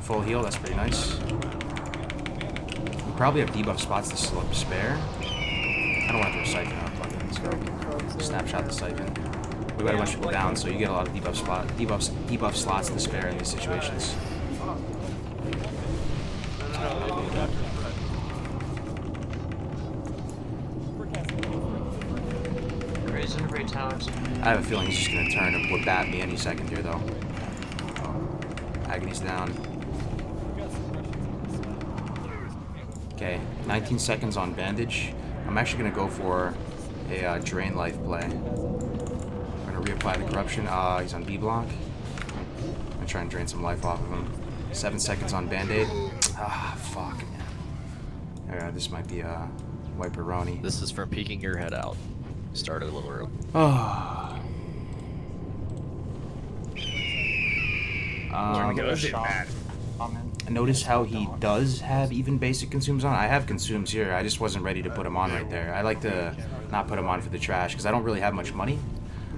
Full heal, that's pretty nice. We probably have debuff spots to spare. I don't want to throw Siphon out. Fuck it, let's go. Snapshot the Siphon. We got a bunch of people down, so you get a lot of debuff slots to spare in these situations. Raise and every towers. I have a feeling he's just gonna turn and whip at me any second here, though. Agony's down. Okay, 19 seconds on bandage. I'm actually gonna go for a drain life play. I'm gonna reapply the corruption. He's on B block. I'm gonna try and drain some life off of him. 7 seconds on band-aid. Fuck, man. This might be a wiperoni. This is from peeking your head out. Started a little early. Notice how he does have even basic consumes on. I have consumes here. I just wasn't ready to put him on right there. I like to not put him on for the trash because I don't really have much money.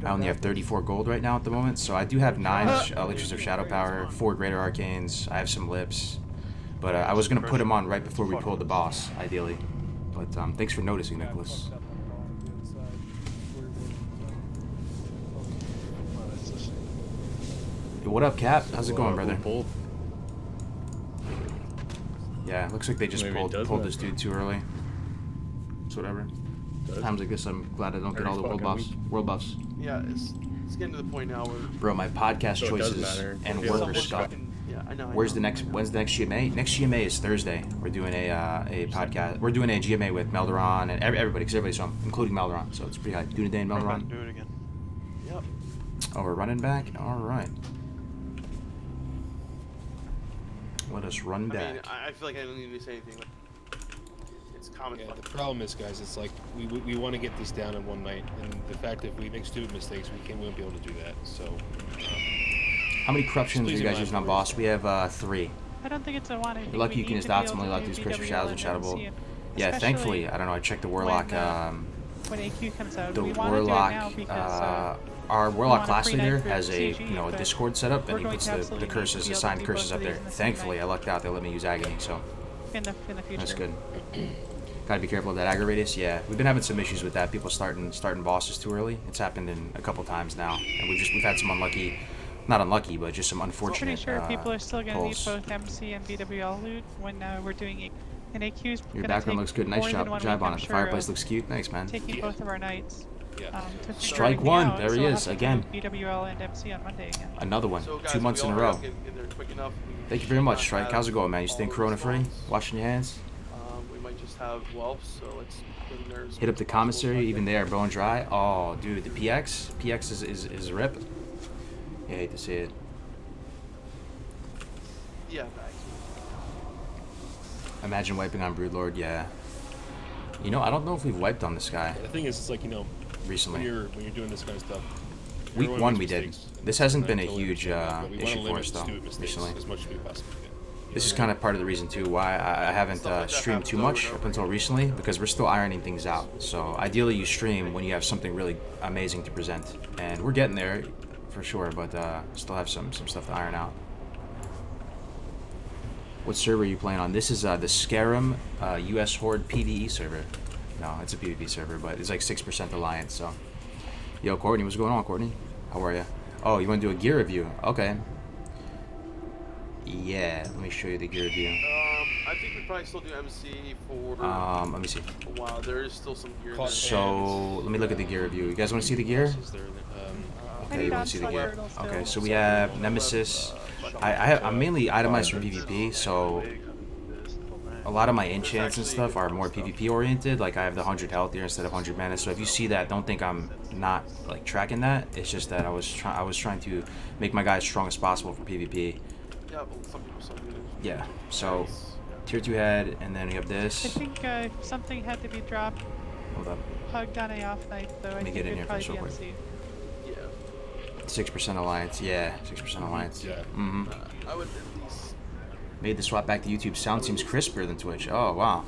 I only have 34 gold right now at the moment, so I do have 9 elixirs of shadow power, 4 greater arcanes. I have some lips, but I was gonna put him on right before we pulled the boss, ideally. But thanks for noticing, Nicholas. Yo, what up, Cap? How's it going, brother? Yeah, looks like they just pulled this dude too early. It's whatever. Times like this, I'm glad I don't get all the world buffs. Yeah, it's getting to the point now where... Bro, my podcast choices and worker stuff. Yeah. I know. When's the next GMA? Next GMA is Thursday. We're doing a podcast. We're doing a GMA with Melderon and everybody, because everybody's on, including Melderon. So it's pretty high. Doing a day in Melderon. Do it again. Yep. Oh, we're running back? Alright. Let us run back. I mean, I feel like I don't need to say anything. Like, it's common. Yeah, the problem is, guys, it's like we want to get this down in one night, and the fact that if we make stupid mistakes, we won't be able to do that. So. How many corruptions are you Please guys remind using on me. boss? We have 3. I don't think it's a one. I think You're lucky we you can need use to dots. be I'm only able allowed to use do Curse for Shadows and BWL Shadowbolt. MC, Yeah, especially thankfully, I don't know, I checked the Warlock, when AQ comes out. the we want to do it Warlock, now because our Warlock want a class free leader night for has a, CG, you know, a but Discord set up, and we're he going puts to the absolutely curses, need to be able assigned to do curses both up of there. these in the same Thankfully, night. I lucked out, they let me use Agony, so in the future. that's good. Gotta be careful of that aggro radius. Yeah, we've been having some issues with that. People starting bosses too early. It's happened in a couple times now, and we've had some unlucky, not unlucky, but just some I'm unfortunate. pretty sure people are still going to need pulls. both MC and BWL loot when we're doing an AQ's. Your gonna background take looks good. Nice more than job, one job week, on I'm it. The sure, fireplace of looks cute. Thanks, man. Taking both of our nights. Yeah. To figure Strike everything one. out, There so he we'll is, have to again. do BWL and MC on Monday again. Another one. So, guys, 2 months we in a all row. have to get there quick enough. Thank you very much, Strike. How's it going, man? You staying corona free? Washing your hands? We might just have whelps, so let's get in there. Hit up the commissary, even there, bone dry. Oh, dude, the PX is a rip. Yeah, I hate to see it. Yeah, back. Imagine wiping on Broodlord, yeah. You know, I don't know if we've wiped on this guy The thing is, it's like, you know, recently. when you're doing this kind of stuff. Week everyone 1 makes we did. mistakes. This hasn't And been I a totally huge understand that, but we wanna issue for limit us though, stupid mistakes recently. as much as we possibly can. This is kind of part of the reason too why I haven't Stuff like that streamed too happens much over up and until recently, because we're still ironing things out. So ideally you stream when you have something really amazing to present, and we're getting there for sure, but still have some stuff to iron out. What server are you playing on? This is the Scarum US Horde PvE server. No, it's a PvP server, but it's like 6% Alliance. So, yo, Courtney, what's going on, Courtney? How are you? Oh, you want to do a gear review? Okay. Yeah, let me show you the gear review. I think we probably still do MC for Let me see. a while. There is still some gear. Caught there. So let me look at the gear review. You guys want to see the gear? Is there, Okay, you want to see the gear? Okay, so we have Nemesis. I'm mainly itemized for PvP, so a lot of my enchants and stuff are more PvP oriented. Like I have the 100 health here instead of 100 mana. So if you see that, don't think I'm not like tracking that. It's just that I was trying to make my guy as strong as possible for PvP. Yeah, but some people still do it. Yeah. So tier 2 head, and then we have I this. think something had to be dropped. Hold up. Hugged on a off night though. I me think get in it'd here probably first be real quick. MC. Yeah. 6% Alliance. Yeah, 6% Alliance. Yeah. Mm-hmm. I would at least. Made the swap back to YouTube. Sound seems crisper than Twitch. Oh wow.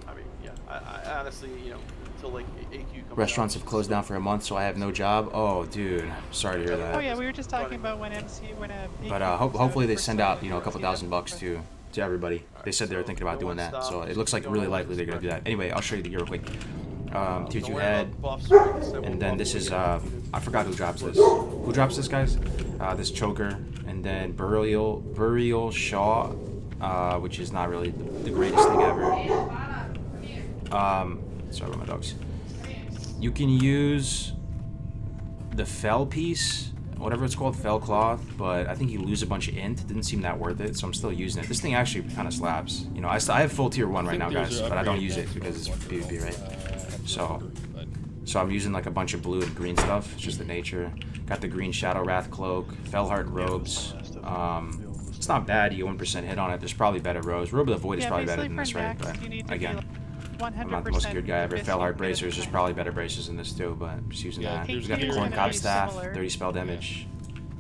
I mean, yeah. I honestly, you know, until like AQ comes Restaurants out, have closed down for a month, so I have no job. Oh, dude, sorry to hear that. Oh yeah, we were just talking about when MC when a. But hopefully they send out, you know, a couple $1,000 to everybody. They said they were thinking about doing that, so it looks like really likely they're gonna do that. Anyway, I'll show you the gear real quick. Tier 2 head, and then this is I forgot who drops this. Who drops this, guys? This choker, and then burial shaw, which is not really the greatest thing ever. Sorry about my dogs. You can use the fell piece, whatever it's called, fell cloth, but I think you lose a bunch of int. It didn't seem that worth it, so I'm still using it. This thing actually kind of slaps. You know, I have full tier 1 right now, guys, but I don't use it because it's PvP, right? So I'm using like a bunch of blue and green stuff. It's just the nature. Got the green Shadow Wrath cloak, Fellheart robes. It's not bad. You get 1% hit on it. There's probably better robes. Robe of the Void is probably better than this, right? But again, I'm not the most geared guy ever. Fellheart bracers. There's probably better bracers than this too, but I'm just using that. there's Got the gear corn and cob axe. staff, 30 spell damage.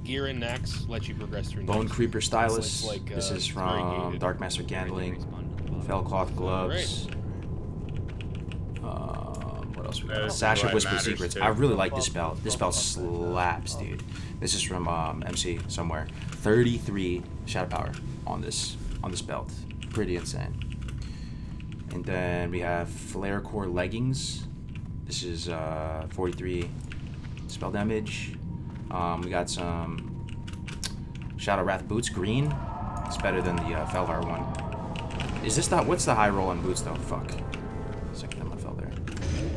Gear and Nax let you progress through. Bone Nax. Creeper Stylus. It's like, This is it's very from gated. Dark Master Gandling. Fellcloth gloves. What else we got? Sash of Whispered Secrets. I really like this belt. This belt slaps, dude. This is from MC somewhere. 33 shadow power on this belt. Pretty insane. And then we have Flare Core leggings. This is 43 spell damage. We got some Shadow Wrath boots, green. It's better than the Fellheart one. Is this not? What's the high roll on boots though? Fuck. Second time I fell there.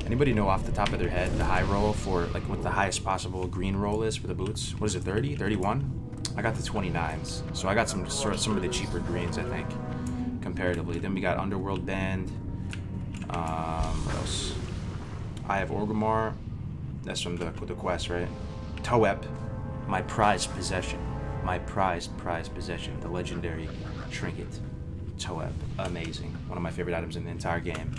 Anybody know off the top of their head the high roll for like what the highest possible green roll is for the boots? What is it? 30? 31? I got the 29s, so I got some of the cheaper greens, I think, comparatively. Then we got Underworld Band. What else? I have Orgrimmar. That's from the quest, right? Toep, my prized possession. My prized possession. The legendary trinket. Toep, amazing. One of my favorite items in the entire game.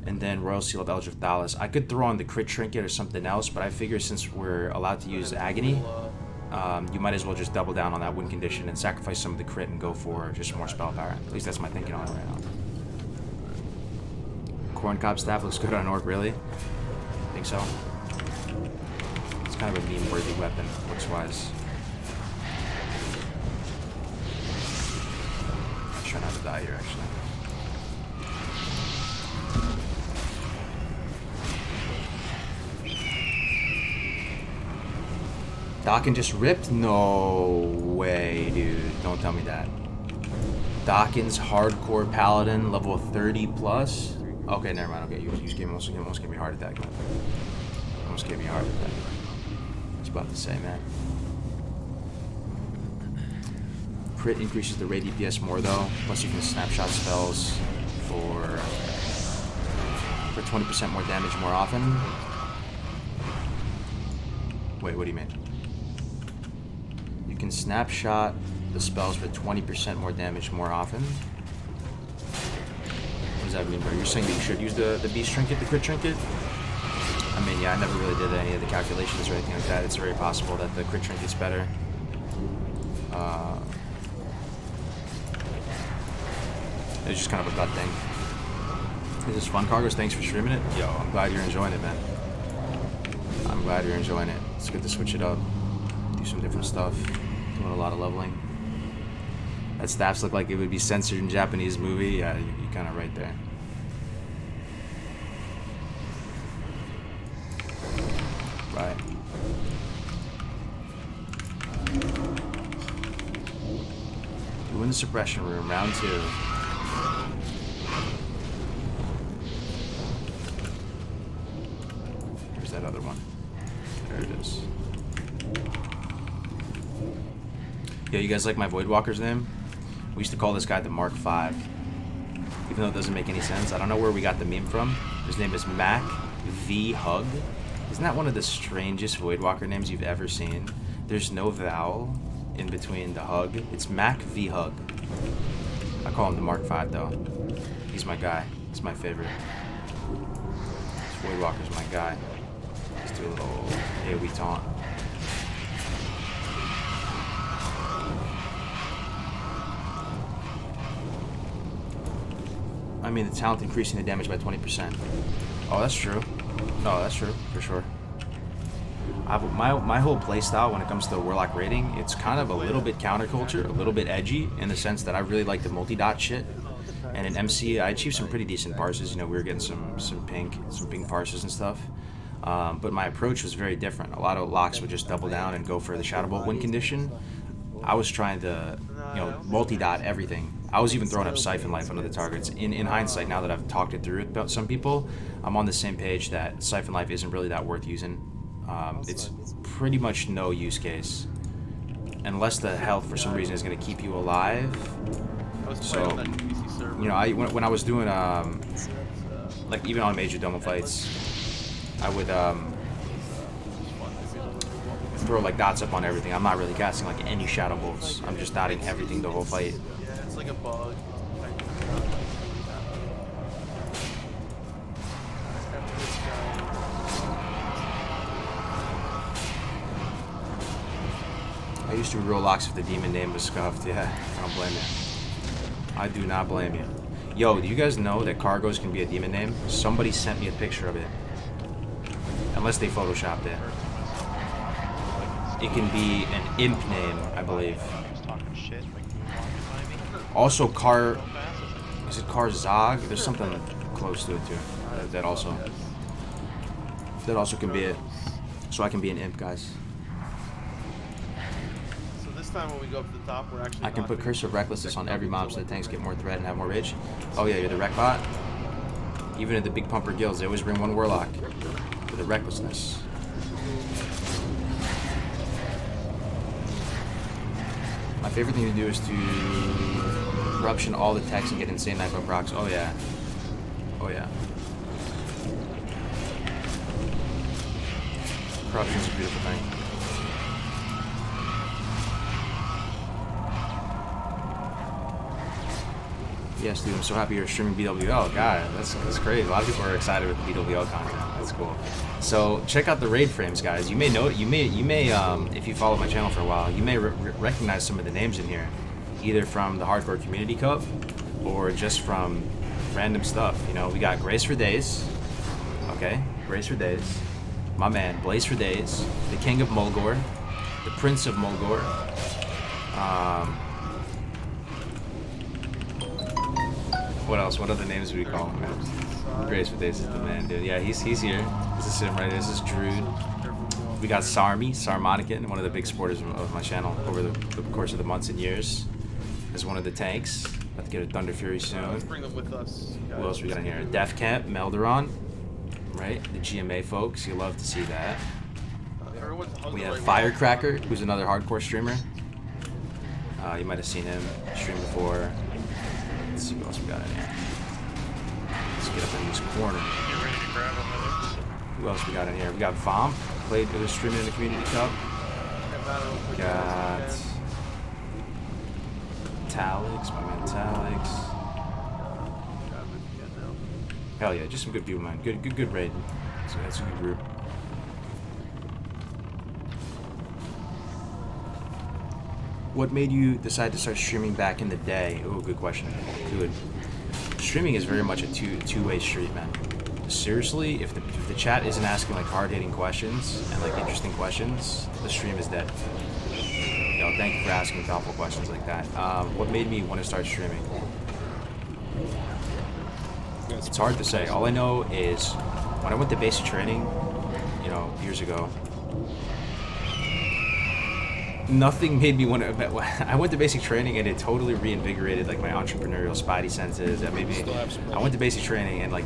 And then Royal Seal of Eldritch Thalas. I could throw on the crit trinket or something else, but I figure since we're allowed to use Agony, you might as well just double down on that win condition and sacrifice some of the crit and go for just more spell power. At least that's my thinking on it right now. Corncob staff looks good on Orc, really? I think so. It's kind of a meme-worthy weapon, looks-wise. I'm trying not to die here, actually. Dokken just ripped? No way, dude. Don't tell me that. Dokken's hardcore paladin, level 30 plus. Okay, never mind. Okay, you almost gave me a heart attack, man. Almost gave me a heart attack. I was about to say, man. Crit increases the raid DPS more though. Plus you can snapshot spells for 20% more damage more often. Wait, what do you mean? You can snapshot the spells for 20% more damage more often. What does that mean, bro? You're saying that you should use the beast trinket, the crit trinket? I mean, yeah, I never really did any of the calculations or anything like that. It's very possible that the crit trinket's better. It's just kind of a gut thing. Is this fun, Cargos? Thanks for streaming it. Yo, I'm glad you're enjoying it, man. I'm glad you're enjoying it. It's good to switch it up. Do some different stuff. Doing a lot of leveling. That staffs look like it would be censored in Japanese movie. Yeah, you're kind of right there. Right. We're in the suppression room, round 2. Where's that other one? There it is. Yo, you guys like my Voidwalker's name? We used to call this guy the Mark V. Even though it doesn't make any sense. I don't know where we got the meme from. His name is Mac V Hug. Isn't that one of the strangest Voidwalker names you've ever seen? There's no vowel in between the hug. It's Mac V Hug. I call him the Mark V though. He's my guy. He's my favorite. This Voidwalker's my guy. Let's do a little AoE taunt. I mean, the talent increasing the damage by 20%. Oh, that's true. No, that's true, for sure. My whole playstyle when it comes to Warlock raiding, it's kind of a little bit counterculture, a little bit edgy, in the sense that I really like the multi-dot shit. And in MC, I achieved some pretty decent parses. You know, we were getting some pink parses and stuff. But my approach was very different. A lot of locks would just double down and go for the Shadow Bolt win condition. I was trying to, you know, multi-dot everything. I was even throwing up Siphon Life under the targets. In hindsight, now that I've talked it through with some people, I'm on the same page that Siphon Life isn't really that worth using. It's pretty much no use case. Unless the health, for some reason, is going to keep you alive. So, you know, when I was doing, like, even on major Doma fights, I would, throw, like, dots up on everything. I'm not really casting, like, any Shadow Bolts. I'm just dotting everything the whole fight. Yeah, it's like a bug. I used to roll locks if the demon name was scuffed. Yeah, I don't blame you. I do not blame you. Yo, do you guys know that Cargos can be a demon name? Somebody sent me a picture of it. Unless they photoshopped it. It can be an imp name, I believe. Also, is it Karzog? There's something close to it too. That also can be it. So I can be an imp, guys. So this time when we go up to the top, we're actually. I can put Curse of Recklessness on every mob so the tanks get more threat and have more rage. Oh yeah, you're the Wreck Bot. Even in the big pumper guilds, they always bring one Warlock for the Recklessness. My favorite thing to do is to corruption all the techs and get insane knife procs. Oh yeah. Oh yeah. Corruption's a beautiful thing. Yes, dude, I'm so happy you're streaming BWL. God, that's crazy. A lot of people are excited with the BWL content. That's cool. So check out the raid frames, guys. You may know, you may, if you follow my channel for a while, you may recognize some of the names in here, either from the Hardcore Community Cup or just from random stuff. You know, we got Grace for Days. Okay, Grace for Days. My man, Blaze for Days. The King of Mulgore. The Prince of Mulgore. What else? What other names do we call him, man? Grace for Days is the man, dude. Yeah, he's here. This is him right here. This is Druid. We got Sarmonican, one of the big supporters of my channel over the course of the months and years. As one of the tanks. About to get a Thunder Fury soon. Let's bring them with us, guys. Who else we got in here? Def Camp, Melderon. Right? The GMA folks. You love to see that. We have Firecracker, who's another hardcore streamer. You might have seen him stream before. Let's see what else we got in here. Let's get up in this corner. You ready to grab him? Who else we got in here? We got Vomp, played with streaming in the Community Cup. We got Talix, my man Talix. Hell yeah, just some good people, man. Good raid. So that's a good group. What made you decide to start streaming back in the day? Oh, good question. Good. Streaming is very much a two-way street, man. Seriously, if the chat isn't asking like hard-hitting questions and like interesting questions, the stream is dead. You know, thank you for asking thoughtful questions like that. What made me want to start streaming? It's hard to say. All I know is when I went to basic training, you know, years ago, nothing made me want to. I went to basic training and it totally reinvigorated like my entrepreneurial spidey senses. And maybe I went to basic training and like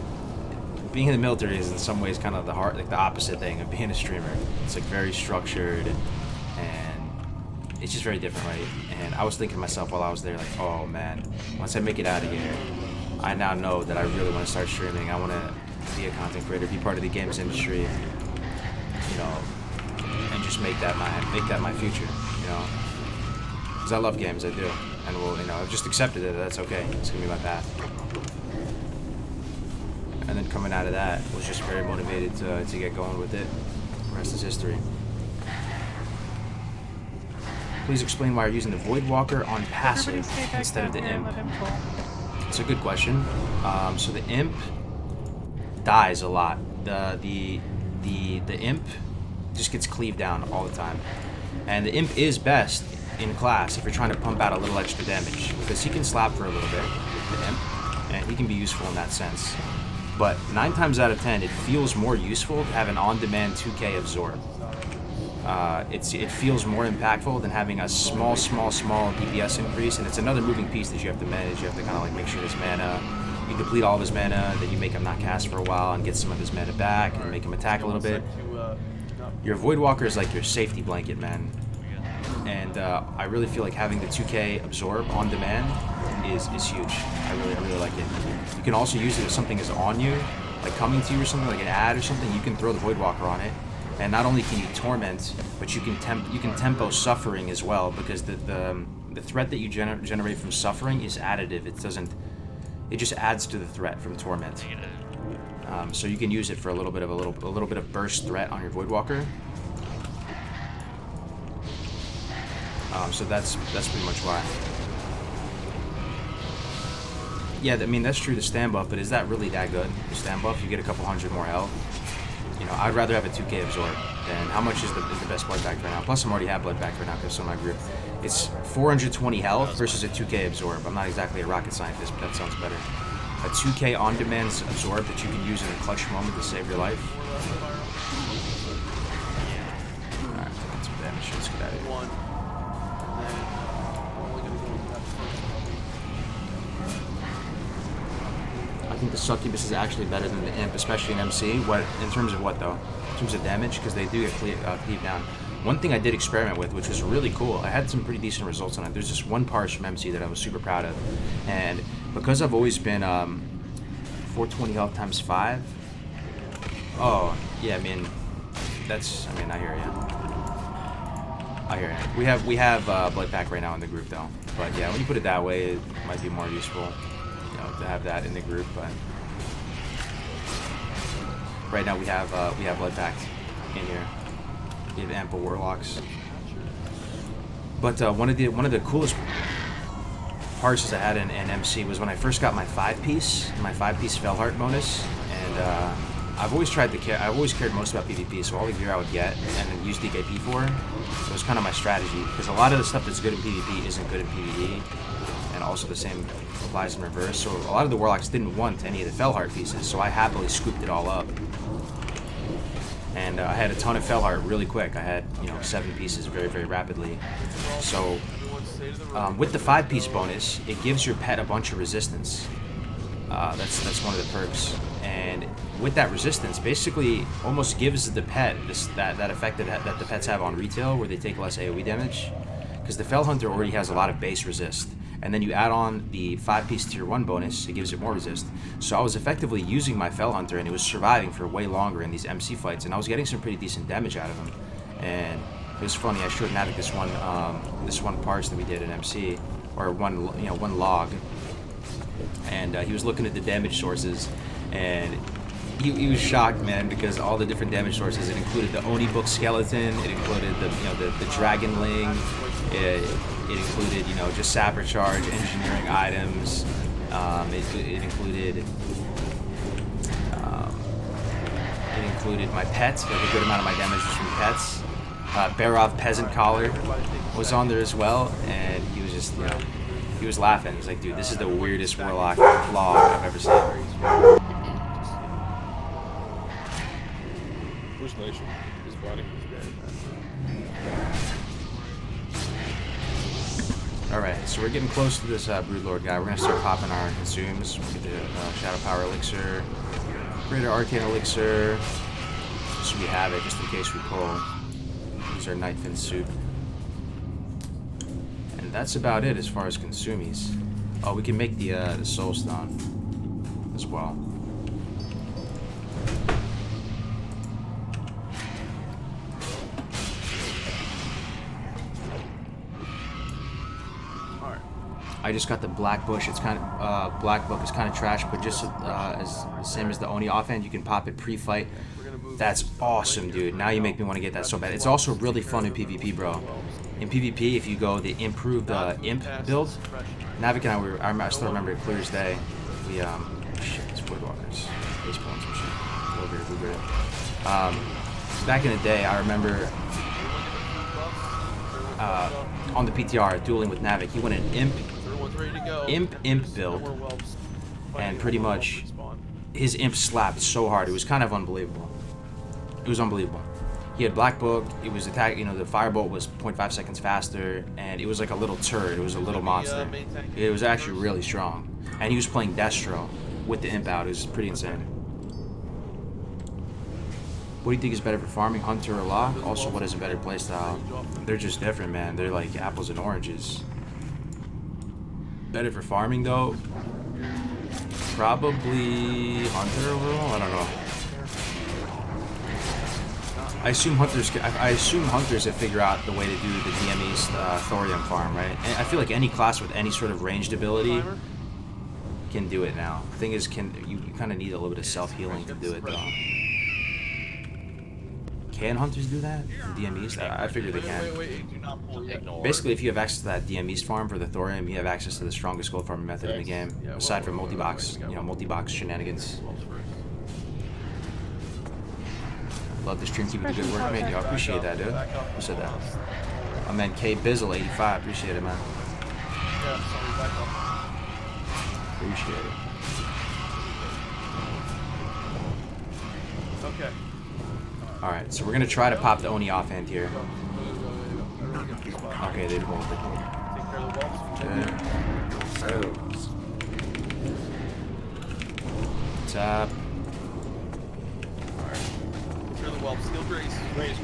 being in the military is in some ways kind of the opposite thing of being a streamer. It's like very structured and it's just very different, right? And I was thinking to myself while I was there, like, oh man, once I make it out of here, I now know that I really want to start streaming. I want to be a content creator, be part of the games industry, you know, and just make that my future, you know, because I love games, I do, and well, you know, I've just accepted it. That's okay. It's gonna be my path. And then coming out of that, was just very motivated to get going with it. The rest is history. Please explain why you're using the Voidwalker on passive instead of the Imp. It's a good question. So the Imp dies a lot. The Imp just gets cleaved down all the time. And the Imp is best in class if you're trying to pump out a little extra damage, because he can slap for a little bit, the Imp, and he can be useful in that sense. But 9 times out of 10, it feels more useful to have an on-demand 2k absorb. It feels more impactful than having a small DPS increase, and it's another moving piece that you have to manage. You have to kind of like make sure his mana, you deplete all of his mana, then you make him not cast for a while and get some of his mana back and make him attack a little bit. Your Voidwalker is like your safety blanket, man. And I really feel like having the 2k absorb on demand is huge. I really like it. You can also use it if something is on you, like coming to you or something, like an ad or something. You can throw the Voidwalker on it, and not only can you torment, but you can tempo suffering as well, because the threat that you generate from suffering is additive. It just adds to the threat from torment. So you can use it for a little bit of burst threat on your Voidwalker. So that's pretty much why. Yeah, I mean, that's true, the stand buff, but is that really that good? The stand buff, you get a couple hundred more health. You know, I'd rather have a 2k absorb than how much is the best blood pack right now. Plus, I'm already have blood pack right now because of my group. It's 420 health versus a 2k absorb. I'm not exactly a rocket scientist, but that sounds better. A 2k on-demand absorb that you can use in a clutch moment to save your life. Alright, that's some damage. Let's get out of here. I think the Succubus is actually better than the Imp, especially in MC. What in terms of what though? In terms of damage, because they do get cleaved down. One thing I did experiment with, which was really cool, I had some pretty decent results on it. There's just one parse from MC that I was super proud of. And because I've always been 420 health times 5. Oh, yeah, I mean, that's, I mean, I hear you. I hear you. We have Blood Pack right now in the group, though. But yeah, when you put it that way, it might be more useful, you know, to have that in the group. But right now we have Blood Pack in here. We have ample Warlocks. But one of the coolest parses I had in MC was when I first got my 5-piece Felheart bonus, and I've always tried to I've always cared most about PvP, so all the gear I would get and then use DKP for, it was kind of my strategy, because a lot of the stuff that's good in PvP isn't good in PvE, and also the same applies in reverse. So a lot of the Warlocks didn't want any of the Felheart pieces, so I happily scooped it all up. And I had a ton of Felheart really quick. I had, you know, 7 pieces very, very rapidly. So with the 5-piece bonus, it gives your pet a bunch of resistance. That's one of the perks. And with that resistance, basically almost gives the pet that effect that the pets have on retail, where they take less AoE damage. Because the Fel Hunter already has a lot of base resist. And then you add on the 5-piece tier 1 bonus, it gives it more resist. So I was effectively using my Fel Hunter, and it was surviving for way longer in these MC fights, and I was getting some pretty decent damage out of him. And it was funny, I showed Navik this one parse that we did in MC, or one log, and he was looking at the damage sources, and he was shocked, man, because all the different damage sources, it included the Oni book skeleton, it included the dragonling, it included, you know, just sapper charge, engineering items. It included my pets. Like a good amount of my damage was from pets. Barov peasant collar was on there as well, and he was just, you know, he was laughing. He's like, dude, this is the weirdest Warlock log I've ever seen. Where's Nation? His body. Alright, so we're getting close to this Broodlord guy. We're going to start popping our consumes. We'll get the Shadow Power Elixir, Greater Arcane Elixir, just so we have it, just in case we pull. Use our Nightfin Soup. And that's about it as far as consumies. Oh, we can make the Soulstone as well. I just got the Black Bush. It's kind of Black Book is kind of trash, but just as the same as the Oni offhand, you can pop it pre-fight. That's awesome, dude. Now you make me want to get that so bad. It's also really fun in PvP, bro. In PvP, if you go the improved Imp build, Navik and I still remember it clear as day. We shit, it's Woodwalkers, baseball and some shit. Back in the day, I remember on the PTR dueling with Navik, he went an Imp build, and pretty much his Imp slapped so hard, it was kind of unbelievable. It was unbelievable. He had Black Book, it was attack, you know, the Firebolt was 0.5 seconds faster, and it was like a little turd, it was a little monster. It was actually really strong. And he was playing Destro with the Imp out, it was pretty insane. What do you think is better for farming, Hunter or Law? Also, what is a better playstyle? They're just different, man. They're like apples and oranges. Better for farming, though? Probably Hunter overall? I don't know. I assume hunters that figure out the way to do the DM East thorium farm, right? And I feel like any class with any sort of ranged ability can do it now. The thing is, you kind of need a little bit of self-healing to do it, though. Can hunters do that in DM East? I figure they can. Basically, if you have access to that DM East farm for the thorium, you have access to the strongest gold farming method in the game, aside from multi-box, multi-box shenanigans. Love the stream, keep it good work, man. Yo, I appreciate that, dude. Who said that? My man K Bizzle 85, appreciate it, man. Appreciate it. Okay. Alright, so we're gonna try to pop the Oni offhand here. Okay, they pulled. Tap. Really well. Steel Grace. Grace.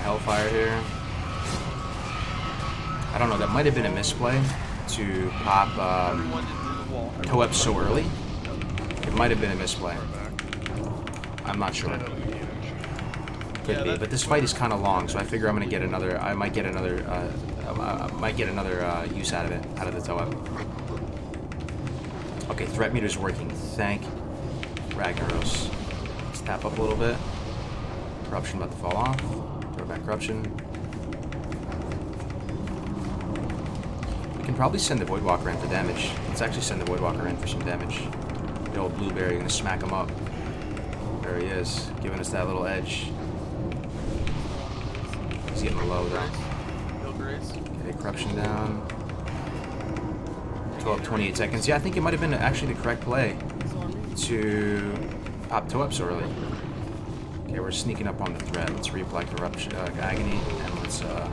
Hellfire here. I don't know, that might have been a misplay to pop toe up so early. It might have been a misplay. I'm not sure. Could be, but this fight is kind of long, so I figure I'm gonna get another. I might get another use out of it, out of the toe up. Okay, threat meter's working. Thank Ragnaros. Let's tap up a little bit. Corruption about to fall off. Throw back corruption. We can probably send the Voidwalker in for damage. Let's actually send the Voidwalker in for some damage. The old Blueberry, gonna smack him up. There he is, giving us that little edge. He's getting low though. Okay, corruption down. 28 seconds. Yeah, I think it might have been actually the correct play to pop toe up so early. Okay, we're sneaking up on the threat. Let's reapply corruption, agony, and let's add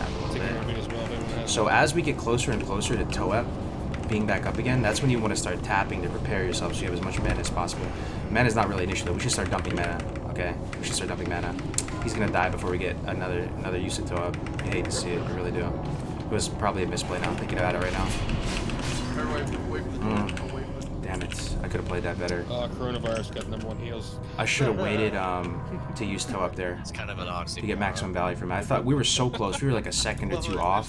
a little bit. So as we get closer and closer to toe up being back up again, that's when you want to start tapping to prepare yourself so you have as much mana as possible. Mana is not really an issue though. We should start dumping mana. Okay, we should start dumping mana. He's gonna die before we get another use of toe up. I hate to see it. I really do. It was probably a misplay now. I'm thinking about it right now. Damn it. I could have played that better. Coronavirus got #1 heals. I should have waited to use toe up there. It's kind of an oxymoron. To get maximum value from it. I thought we were so close. We were like a second or two off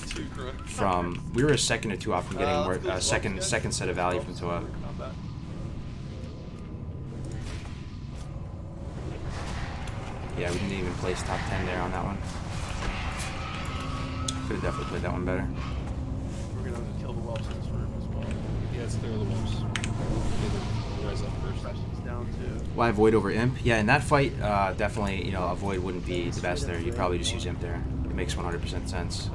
from. We were a second or two off from getting more second set of value from toe up. Yeah, we didn't even place top 10 there on that one. Could have definitely played that one better. We're gonna have to kill the whelps in this room as well. Yeah, it's clear the wolves. Rise up first. Down to. Why Void over Imp? Yeah, in that fight, definitely, you know, a Void wouldn't be the best there. You'd probably just use Imp there. It makes 100% sense.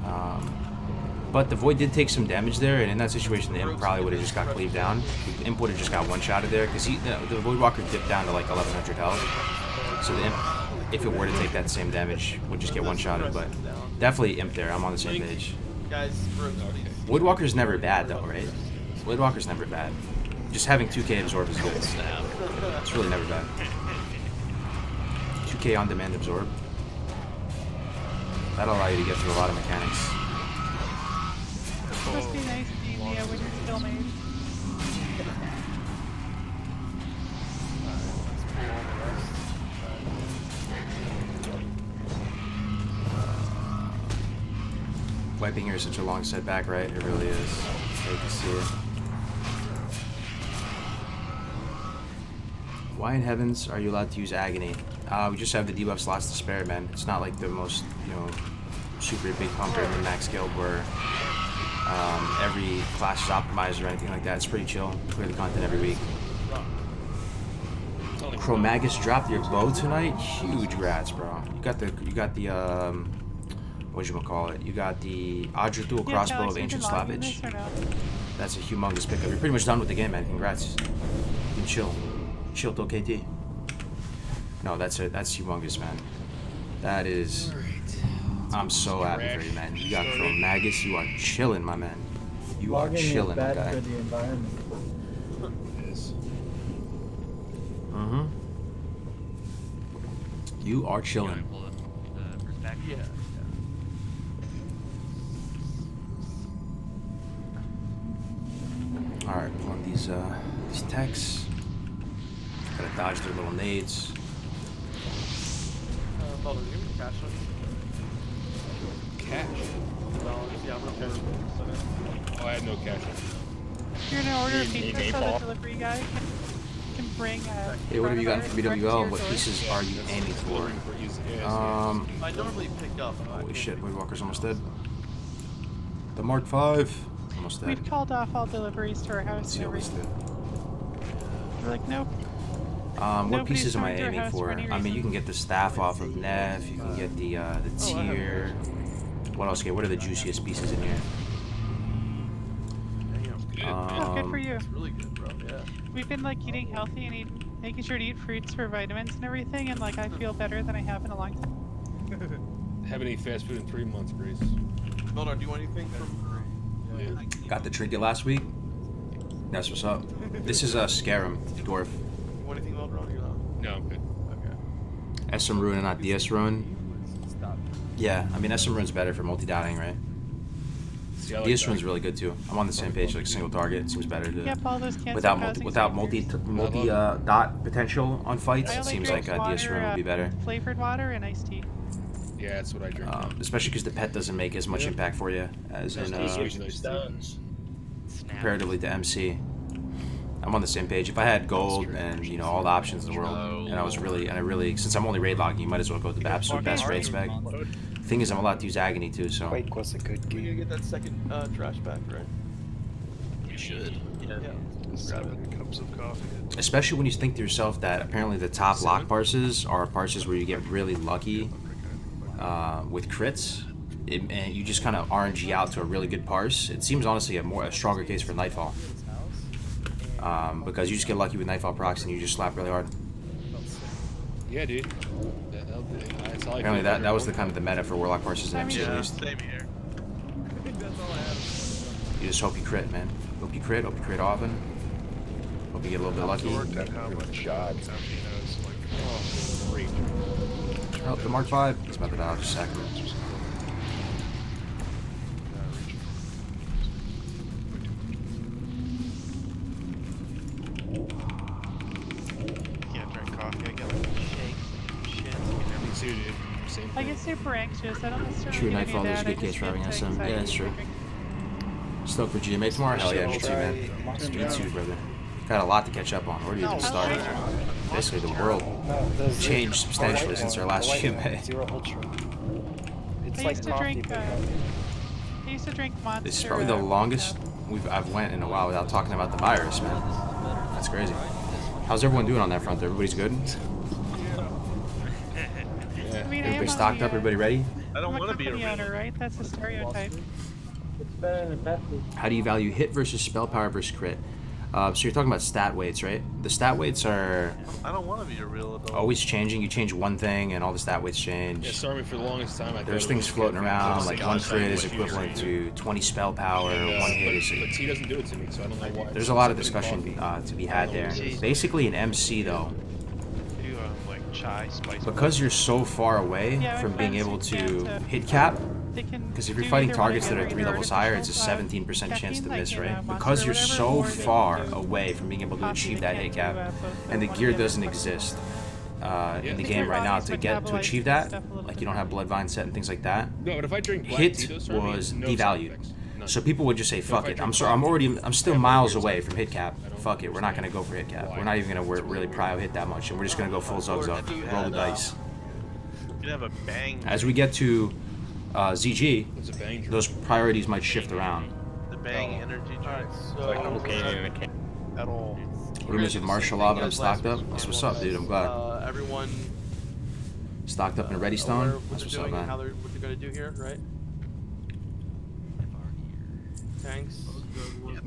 But the Void did take some damage there, and in that situation, the Imp probably would have just got cleaved down. The Imp would have just got one-shotted there, because the Voidwalker dipped down to like 1100 health. So the Imp, if it were to take that same damage, would just get one-shotted, but definitely Imp there. I'm on the same page. Guys, Voidwalker's never bad, though, right? Voidwalker's never bad. Just having 2k absorb is good. It's really never bad. 2k on-demand absorb. That'll allow you to get through a lot of mechanics. It must be nice being Mia when you're still made. Wiping here is such a long setback, right? It really is. I hate to see it. Why in heavens are you allowed to use agony? We just have the debuff slots to spare, man. It's not like the most, you know, super big pumper in the max guild where every class is optimized or anything like that. It's pretty chill. Clear the content every week. Chromagus dropped your bow tonight. Huge rats, bro. You got the whatchamacallit? You got the Adjutul crossbow of Ancient Slavage. That's a humongous pickup. You're pretty much done with the game, man. Congrats. You can chill. Chill to KT. No, that's humongous, man. That is. I'm so happy for you, man. You got Chromagus. You are chilling, my man. You are chilling, my guy. for the environment. Mm-hmm. You are chilling. Yeah. All right, pull on these techs. Gotta dodge their little nades. Baldur, give me cash. Cash? Yeah, I'm gonna Oh, I had no cash. If you're gonna order a pizza, so the delivery guy can bring Hey, what have you got for BWL? What pieces are you aiming for? I normally pick up. Holy shit, Voidwalker's almost dead. The Mark V, almost dead. We've called off all deliveries to our house. Let's see how we do. We're like, nope. What pieces am I aiming for? I mean, you can get the staff off of Nev. You can get the tier. What else? Okay, what are the juiciest pieces in here? Good for you. It's really good, bro. Yeah. We've been like eating healthy and making sure to eat fruits for vitamins and everything, and like I feel better than I have in a long time. Haven't eaten fast food in 3 months, Grace. Baldur, do you want anything from? Yeah. Got the trinket last week. That's what's up. This is a Scarum dwarf. Want anything, Baldur? No, I'm good. Okay. SM rune and not DS rune. Yeah, I mean SM rune's better for multi-dotting, right? See, I like DS that. rune's really good too. I'm on the same page, like single target. It seems better to Yep, all those cancer without causing spiders. multi dot potential on fights. I It only seems drink like DS rune would be better. Flavored water and iced tea. Yeah, that's what I drink. Especially because the pet doesn't make as much Yeah. impact for you as in Stones. comparatively to MC. I'm on the same page. If I had gold and all the options in the world, and I really since I'm only raid logging, you might as well go with the absolute best raid spec. Thing is, I'm allowed to use agony too, so. Quake was a good We're gonna game. get that second trash back, right? You should. Yeah. 7 cups of coffee. Especially when you think to yourself that apparently the top lock parses are parses where you get really lucky with crits, and you just kind of RNG out to a really good parse. It seems honestly a stronger case for Nightfall, because you just get lucky with Nightfall procs and you just slap really hard. Yeah, dude. That's all I Apparently feel that was the kind of the meta for Warlock parses in MC at Yeah, least. same here. I think that's all I have. You just hope you crit, man. Hope you crit often. Hope you get a little bit lucky. Worked out how much Shots. Alpino's like. Oh, great. Oh, the Mark 5. He's about to die. I'll just sack him. Can't drink coffee. I get like shakes. Shit. Me too, dude. Same I thing. get super anxious. I don't necessarily True, get Nightfall any is a of that. good case for having I just SM. get Yeah, that's true. anxiety. Stoked for GMA tomorrow? Hell yeah, me too, man. Me too, brother. Got a lot to catch up on. Where do you even start? Basically, the world changed substantially since our last GMA. Zero Ultra. It's I like used to coffee, drink. but I used to drink Monster. This is probably the longest I've went in a while without talking about the virus, man. That's crazy. How's everyone doing on that front? Everybody's good? I mean, I am Everybody stocked up? Everybody ready? I don't I'm a want to be a company owner, reader. right? That's a stereotype. How do you value hit versus spell power versus crit? So you're talking about stat weights, right? The stat weights are I don't want to be a real adult. always changing. You change one thing and all the stat weights Yeah, change. Stormy for the longest time. I There's thought it things was floating good. around, It's like like one awesome crit is with equivalent user. to 20 spell power, Yeah, one hit but is... T doesn't do it to me, so I don't know why. There's a lot of discussion to be had there. Basically in MC though, Do like chai spice. because you're so far away Yeah, from my being friends able who to can't, hit cap, They can because if you're do fighting either one targets that together, are 3 either levels higher, it's a artificial, 17% chance to caffeine, miss, like, right? Monster Because or you're whatever, so or they can far do away from being able to coffee, achieve they that can't hit do, cap, both and the one gear together. doesn't exist in the Like game your right now body's to achieve metabolizing that, stuff a little like bit you don't have Bloodvine set and things like that. No, but if I drink black Hit tea, though, Stormy, was no side devalued. effects. None. So people would just say, fuck if I it. drink I'm sorry, I'm coffee, still I have miles no away side from hit cap. I don't Fuck it, we're not gonna go for hit cap. why. We're not even gonna really prio hit that much, and we're just gonna go full zug zug, roll the dice. You can have a bang. As we get to ZG, It's a bang drink. those priorities might shift around. The bang energy drink. So At all. Rumors with martial law, but I'm stocked up. That's what's up, dude. I'm glad. Everyone Stocked up in Ready aware Stone. of what That's they're what's up, doing and how man. what they're gonna do here, right? Thanks.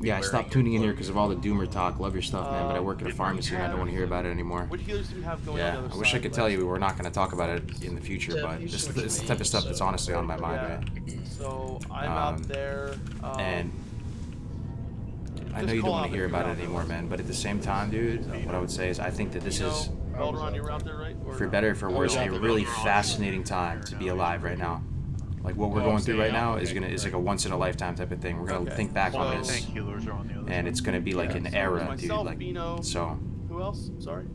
Yeah, I stopped tuning in here because of all the doomer talk. Love your stuff, man, but I work at a pharmacy and I don't want to hear about it anymore. What healers do we have going on Yeah, the other I wish I side, could like- tell you we're not going to talk about it in the future, but this is the type of stuff that's honestly on my mind, Yeah. right? So I'm out there. And I know just you don't call want out to hear if you're about it out there. anymore, man, but at the same time, dude, what I would say is I think that this You know, is, Valderon, you're out there, right? Or for no? better or for worse, out a there. really fascinating time to be alive right now. Like what we're going through right now is like a once in a lifetime type of thing. We're gonna Okay. think back on Well, this, Tank healers are on the other and it's gonna be like an era, dude. myself, Like Bino, so. Who else? Sorry.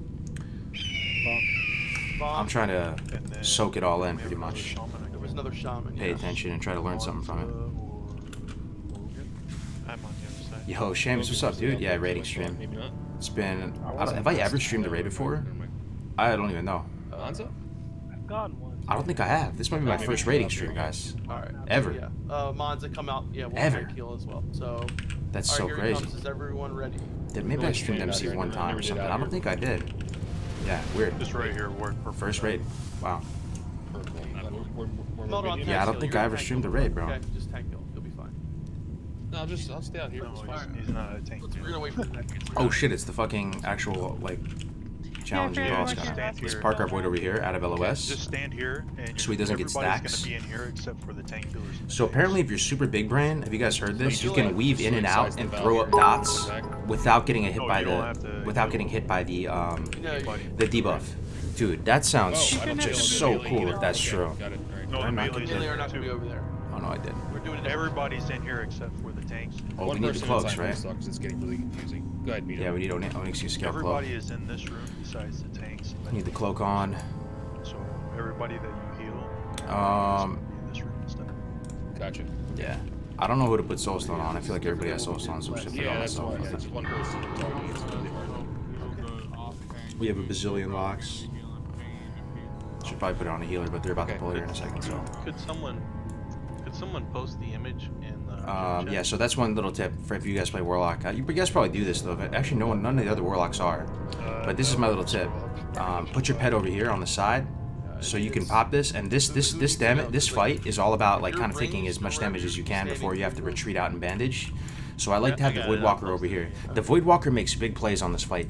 I'm trying to soak it all in, pretty much. There was another shaman. Pay yeah. attention and try to learn something from it. I'm on the other side. Yo, Shamus, what's up, dude? Yeah, rating stream. Maybe not. It's been. Have I ever streamed a raid before? I don't even know. Hanzo? I've gone one. I don't think I have. This might be my first rating stream, guys. All right. Ever. Yeah. Monza come out. Yeah. We'll Ever. heal as well. So. That's all so right, here crazy. It comes. Is everyone ready? Maybe I streamed MC one time or something. I don't think I did. Yeah, weird. This right here worked for First raid. Wow. We're Hold on, Yeah, I don't tank think heal. I You're ever tank streamed a heal. raid, bro. Okay, just tank heal. You'll be fine. No, I'll stay out here. No, he's not a tank. We're gonna wait for that. Oh shit, it's the fucking actual, like, challenging Yeah, boss pretty much, guy. yeah. This Parker Void over here out of Just LOS. stand here, and So he doesn't get everybody's stacks. gonna be in here except for the tank healers. So apparently if you're super big brain, have you guys heard this? You can weave in and out and throw up dots without getting hit by the You know, the debuff. Dude, that sounds just so cool if that's true. Got it. All right. No, I'm the not melee's gonna- in Melee are here not going to be too. over there. Oh no, I didn't. We're doing it. Everybody's in here except for the tanks. Oh, One we need the person cloaks, at a time right? sucks. It's getting really confusing. Go ahead, Mito. Yeah, we need Onyx scale cloak. Everybody is in this room besides the tanks. and Need the cloak on. So everybody that you heal is Um, gonna be in this room instead. Gotcha. yeah. I don't know who to put soulstone on. I feel like everybody has soulstone, so we should put it on Yeah, that's myself. why. Yeah, it's one person talking. It's really hard. We have a bazillion locks. Should probably put it on a healer, but they're about to Okay. pull it here in a second, so. Could someone post the image in the Yeah, so that's one little tip for if you guys play Warlock. You guys probably do this though, but actually none of the other Warlocks are. But this is my little tip. Put your pet over here on the side, so you can pop this. And this fight is all about like kind of taking as much damage as you can before you have to retreat out and bandage. So I like to have the Voidwalker over here. The Voidwalker makes big plays on this fight.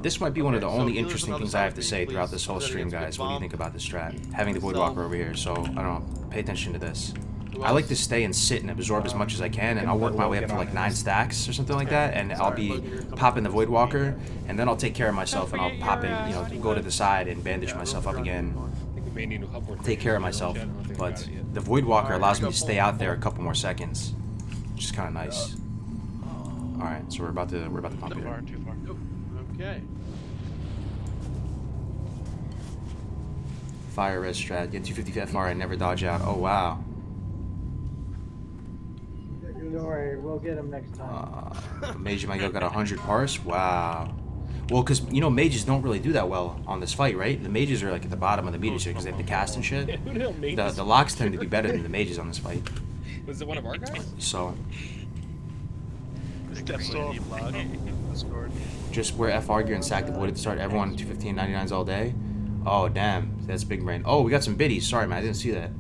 This might be one of the only interesting things I have to say throughout this whole stream, guys. What do you think about this strat? Having the Voidwalker over here, so I don't know. Pay attention to this. I like to stay and sit and absorb as much as I can, and I'll work my way up to like 9 stacks or something like that, and I'll be popping the Voidwalker, and then I'll take care of myself, and I'll pop it, you know, go to the side and bandage myself up again, I think we may need a couple more take care of myself. But the Voidwalker allows me to stay out there a couple more seconds, which is kind of nice. All right, so we're about to pump Too here. far, too far. Okay. Fire res strat, get 250 FR and never dodge out. Oh wow. Don't worry, we'll get him next time. Mage might got 100 parse. Wow. Well, because you know mages don't really do that well on this fight, right? The mages are like at the bottom of the meters here because they have to cast and shit. Who the hell made this? The locks tend to be better than the mages on this fight. Was it one of our guys? So It's definitely a deep log. Discord. just wear FR gear and sack the void at the start. Everyone 215 99s all day. Oh damn, that's big brain. Oh, we got some biddies. Sorry man, I didn't see that.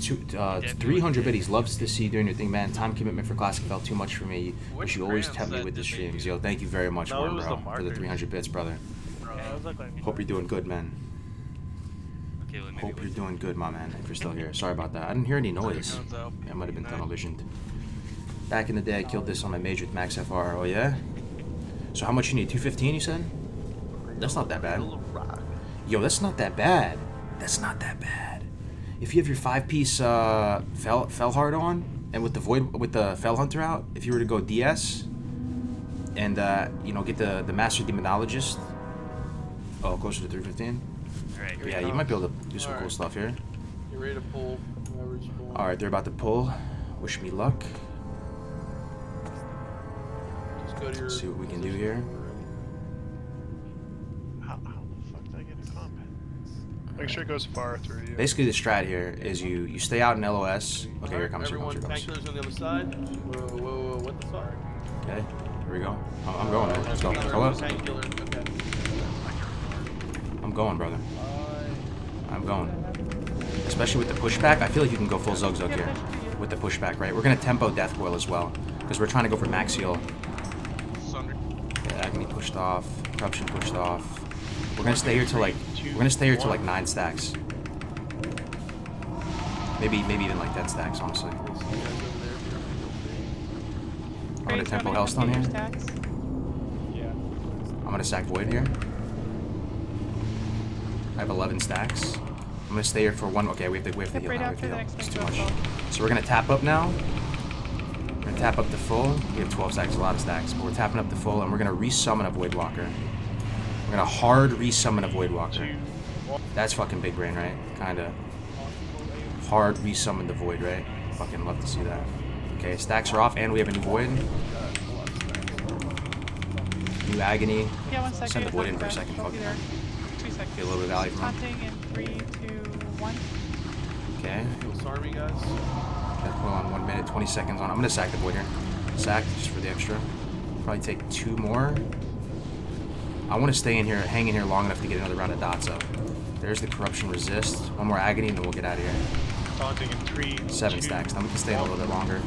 300 biddies. Loves to see you doing your thing, man. Time commitment for Classic felt too much for me. Wish you always kept me with the streams. Yo, thank you very much, Warren, bro, for the 300 bits, brother. Hope you're doing good, man. Hope you're doing good, my man, if you're still here. Sorry about that. I didn't hear any noise. Yeah, it might have been tunnel visioned. Back in the day, I killed this on my mage with max FR. Oh, yeah? So how much you need? 215, you said? That's not that bad. Yo, that's not that bad. That's not that bad. If you have your 5-piece Fellheart on, and with the Fell Hunter out, if you were to go DS, and you know, get the Master Demonologist, oh, closer to 315. Alright, Yeah, you might be able to do some cool stuff here. You're ready to pull. Whoever's pulling. All right, they're about to pull. Wish me luck. Just go to your See what we can do here. How the fuck did I get in combat? Make sure it goes far through you. Basically, the strat here is you stay out in LOS. Okay, here it comes. Here it comes. Everyone, Here it tank comes. killers on the other side. Whoa, what the fuck? Okay, here we go. I'm going, man. Let's go. Go up. Tank killer. Okay. I'm going, brother. I'm going. Especially with the pushback, I feel like you can go full Zug here with the pushback, right? We're gonna tempo Death Coil as well because we're trying to go for max heal. Yeah, Agony pushed off. Corruption pushed off. We're gonna stay here till like 9 stacks. Maybe even like 10 stacks, honestly. I'm gonna tempo Hellstone here. I'm gonna sack Void here. I have 11 stacks. I'm gonna stay here for one. Okay, we have to heal now. We have to heal. It's too much. So we're gonna tap up now. We're gonna tap up to full. We have 12 stacks, a lot of stacks, but we're tapping up to full, and we're gonna resummon a Voidwalker. We're gonna hard resummon a Voidwalker. That's fucking big brain, right? Kinda. Hard resummon the Void, right? Fucking love to see that. Okay, stacks are off, and we have a new Void. New Agony. Yeah, 1 second. Send the Void in for a second. Fuck. 2 seconds. Get a little bit of value from him. Hunting in 3, 2, 1. Okay. Sorry, guys. Death Coil on 1 minute, 20 seconds on. I'm gonna sack the Void here. Sack just for the extra. Probably take 2 more. I want to stay in here, hang in here long enough to get another round of dots up. There's the Corruption Resist. 1 more Agony, and then we'll get out of here. Taunting in 3, 7 stacks. Now we can stay a little bit longer.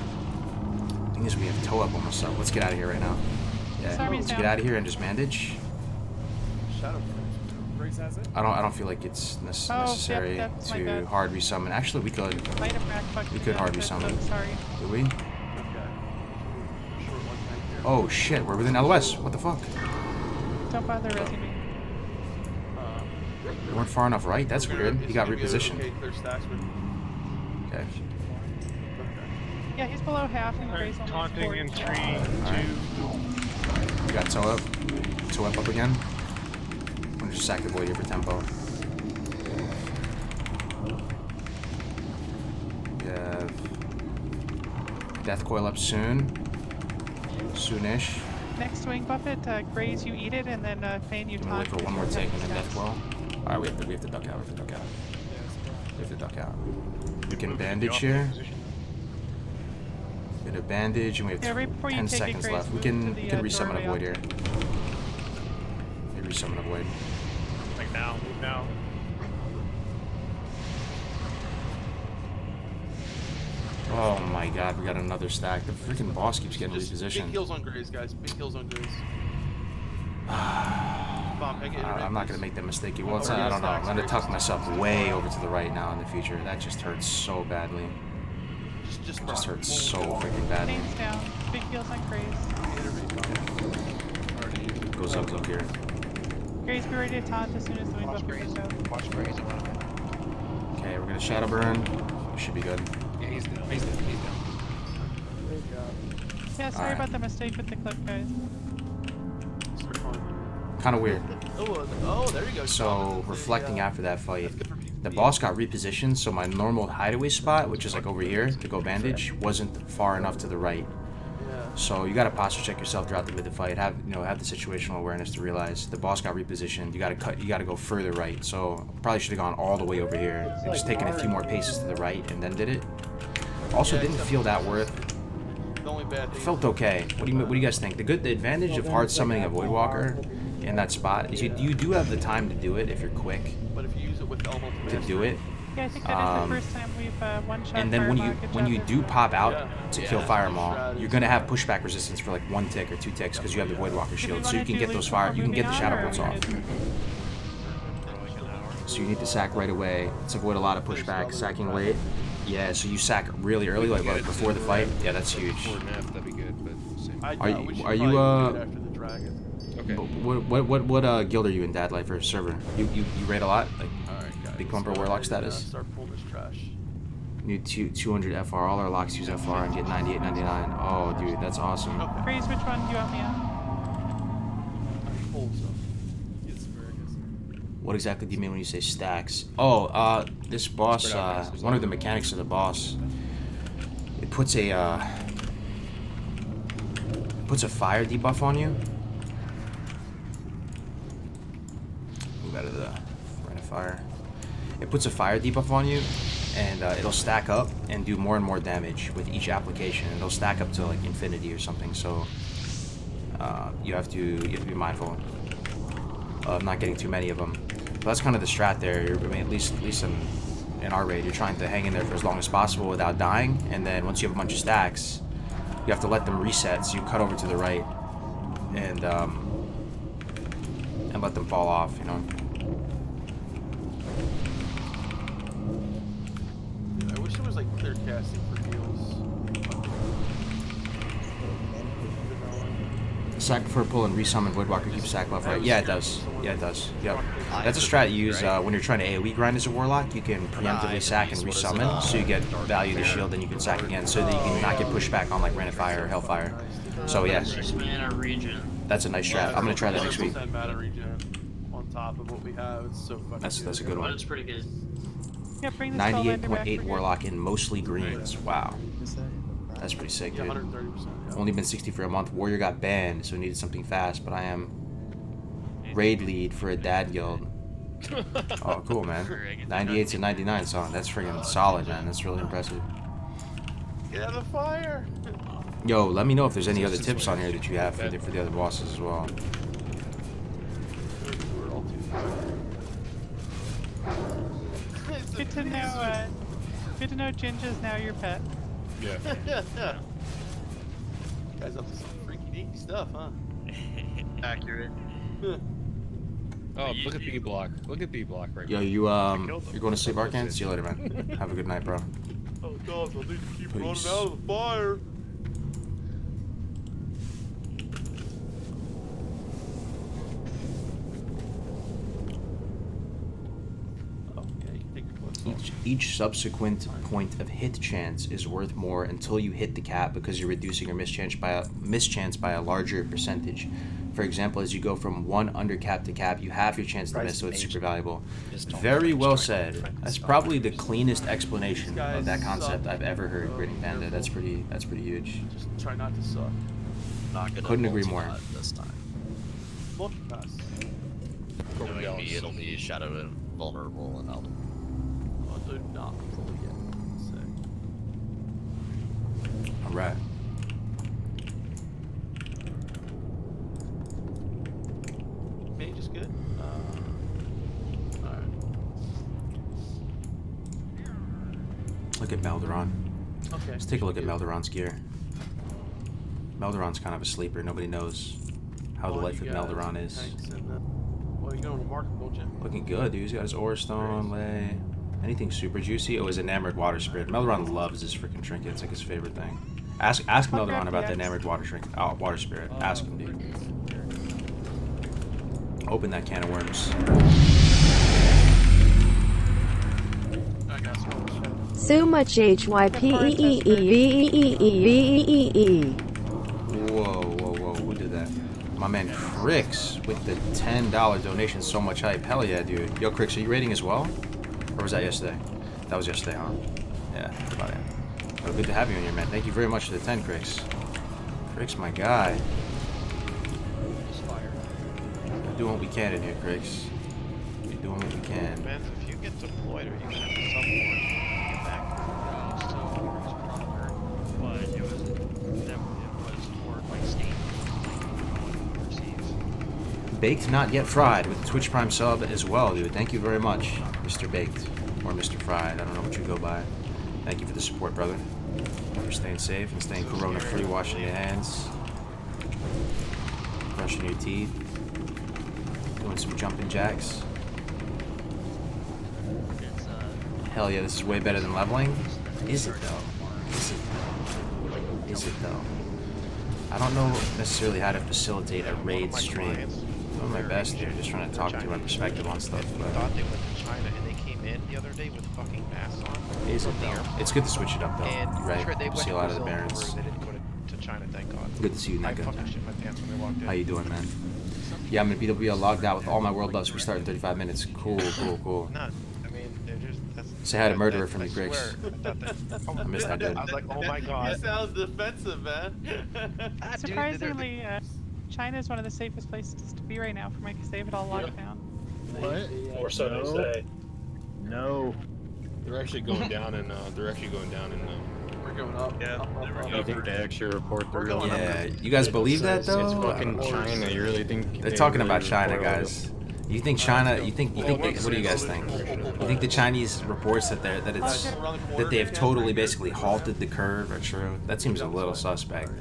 The thing is, we have toe up almost up. Let's get out of here right now. Yeah, let's get out of here and just bandage. Shadow. I don't feel like it's necessary to hard resummon. Actually, we could hard resummon. Sorry. Do we? Oh shit, we're within LOS. What the fuck? Don't bother resing me. They weren't far enough right? That's We're weird. gonna- He got it's gonna be repositioned. Okay, clear stacks, but Okay. Yeah, he's below half and Gray's almost Taunting 4. in 3, 2. We got toe up. Toe up again. I'm gonna just sack the void here for tempo. We have Death Coil up soon. Soonish. Next swing buffet, Gray's you eat it, and then Fane you I'm gonna wait taunt. for one more take and then Death Coil. Alright, we have to duck out. We have to duck out. We have to duck out. We can bandage here. Get a bandage, and we have Yeah, right before you 10 take it, seconds Grace, left. We move can to the, resummon a doorway void here. We resummon a void. Like now, move now. Oh my god, we got another stack. The freaking boss keeps getting just big repositioned. heals on Grays, guys. Big heals on Grays. Bomb, pick it, I'm not gonna make that mistake. Well, it's, I don't know. I'm gonna tuck myself way over to the right now in the future. That just hurts so badly. Just hurts so freaking badly. Fane's down. Big heals on Gray's. Goes up here. Gray's be ready to taunt as soon as the wing buffet goes out. Watch Grace. Okay, we're gonna shadow burn. We should be good. Yeah, he's down. He's down. He's down. Yeah, sorry Alright. about the mistake with the clip, guys. Kind of weird. Oh, there you go. So, reflecting after that fight, That's good for the boss got repositioned, so my normal hideaway spot, which is like over here to go bandage, wasn't far enough to the right. Yeah. So you gotta posture check yourself throughout the fight. Have the situational awareness to realize the boss got repositioned. You gotta go further right. So probably should have gone all the way over here and just taken a few more paces to the right and then did it. Also, didn't feel that worth. The only bad thing Felt okay. What do you guys think? The advantage of hard summoning a Voidwalker in that spot is you do have the time to do it if you're quick but if you use it with elemental to do it. Yeah, I think that is the first time we've one-shot And then when you do pop out to kill Fire Maul, strategy. you're gonna have pushback resistance for like 1 tick or 2 ticks because you have the Voidwalker shield, so you can get those you can get the Shadow Bolts off. So you need to sack right away to avoid a lot of pushback. Sacking late, yeah. So you sack really early, like before the fight. Yeah, that's huge. Before and after, that'd be good, but same. Are you after the dragon? Okay. What guild are you in, Dad Life or server? You raid a lot, like Alright, guys. Big Pumper Warlock status. Start pulling this trash. Need 200 FR. All our locks use FR and get 98.99. Oh, dude, that's awesome. Grace, which one do you want me on? Pull some. What exactly do you mean when you say stacks? Oh, this boss, one of the mechanics of the boss, it puts a fire debuff on you. Move out of the line of fire. It puts a fire debuff on you, and it'll stack up and do more and more damage with each application. And it'll stack up to like infinity or something. So you have to be mindful of not getting too many of them. So that's kind of the strat there. I mean, at least in our raid, you're trying to hang in there for as long as possible without dying, and then once you have a bunch of stacks, you have to let them reset. So you cut over to the right and let them fall off. You know. I wish there was like clear casting for heals. Sack for pull and resummon Voidwalker keeps sack left right. Yeah, it does. Yeah, it does. Yep. That's a strat you use when you're trying to AoE grind as a Warlock. You can preemptively sack and resummon, so you get value to shield, then you can sack again, so that you can not get pushed back on like Rain of Fire or Hellfire. So yeah, that's a nice strat. I'm gonna try that next week. Mana regen on top of what we have. It's so fucking That's a good one. That's pretty good. Yeah, bring the Spellbinder back 98.8 for Warlock in mostly greens. Wow. That's pretty sick, Yeah, dude. 130%. Yeah. Only been 60 for a month. Warrior got banned, so needed something fast, but I am raid lead for a dad guild. Oh, cool, man. 98 to 99 song. That's freaking solid, man. That's really impressive. Get out of the fire! Yo, let me know if there's any other tips on here that you have for the other bosses as well. Good to know. Good to know. Ginger's now your pet. Yeah. Guys up to some freaky deaky stuff, huh? Accurate. Oh, look at B block. Look at B block right Yo, now. you're going to sleep, Arcan? See you later, man. Have a good night, bro. Oh, dogs, I'll need to keep running Peace. out of the fire. Each subsequent point of hit chance is worth more until you hit the cap because you're reducing your mischance by a larger percentage. For example, as you go from 1 under cap to cap, you have your chance to miss, so it's super valuable. Very well said. That's probably the cleanest explanation of that concept I've ever heard, Grading Panda. That's pretty huge. Just try not to suck. Not gonna Couldn't agree more. multi-bot this time. Multipass. Knowing me, it'll be Shadow and Vulnerable, and I'll... Oh, dude, not fully yet. Sick. Alright. Mage is good. Alright. Look at Melderon. Okay. Let's take a look at Melderon's gear. Melderon's kind of a sleeper. Nobody knows how the life of Melderon is. Well, you know remarkable, Jim. Looking good, dude. He's got his Ore Stone, Lay. Anything super juicy? Oh, his Enamored Water Spirit. Melderon loves his freaking trinket. It's like his favorite thing. Ask Melderon about the Enamored Water Spirit. Ask him, dude. Open that can of worms. So much HYPEEEEEEEEEE. Whoa. Who did that? My man Crix with the $10 donation. So much hype. Hell yeah, dude. Yo, Crix, are you raiding as well? Or was that yesterday? That was yesterday, huh? Yeah, think about it. Well, good to have you in here, man. Thank you very much for the 10, Crix. Crix, my guy. We're doing what we can in here, Crix. We're doing what we can. Man, if you get deployed, are you gonna have to support get back? But it was for like Steam. Baked Not Yet Fried with the Twitch Prime sub as well, dude. Thank you very much, Mr. Baked. Or Mr. Fried. I don't know what you go by. Thank you for the support, brother. For staying safe and staying corona-free, washing your hands, brushing your teeth, doing some jumping jacks. Hell yeah, this is way better than leveling. Is it though? Is it though? I don't know necessarily how to facilitate a raid stream. I'm doing my best here, just trying to talk to my perspective on stuff. I thought they went to China and they came in the other day with fucking masks on. Is it though? It's good to switch it up though. And You're right. they You went see a to lot of the Brazil barons. first, they didn't go to China, thank God. Good to see you, I Neka. fucking shit my pants when they walked in. How you doing, man? Yeah, I'm in BWL logged out with all my world buffs. We start in 35 minutes. Cool. No, I mean, they're just... Say hi to Murderer from me, Griggs. I missed that, dude. I was like, oh my God. You sound defensive, man. Surprisingly, China is one of the safest places to be right now for me because they have it all locked down. What? Or so they say. No. They're actually going down and We're going up. Yeah. Up. You think they actually report the real Yeah, you guys believe that though? It's fucking China. You really think They're talking about China, guys. You think China? You think? What do you guys think? You think the Chinese reports that they have totally basically halted the curve are true? That seems a little suspect.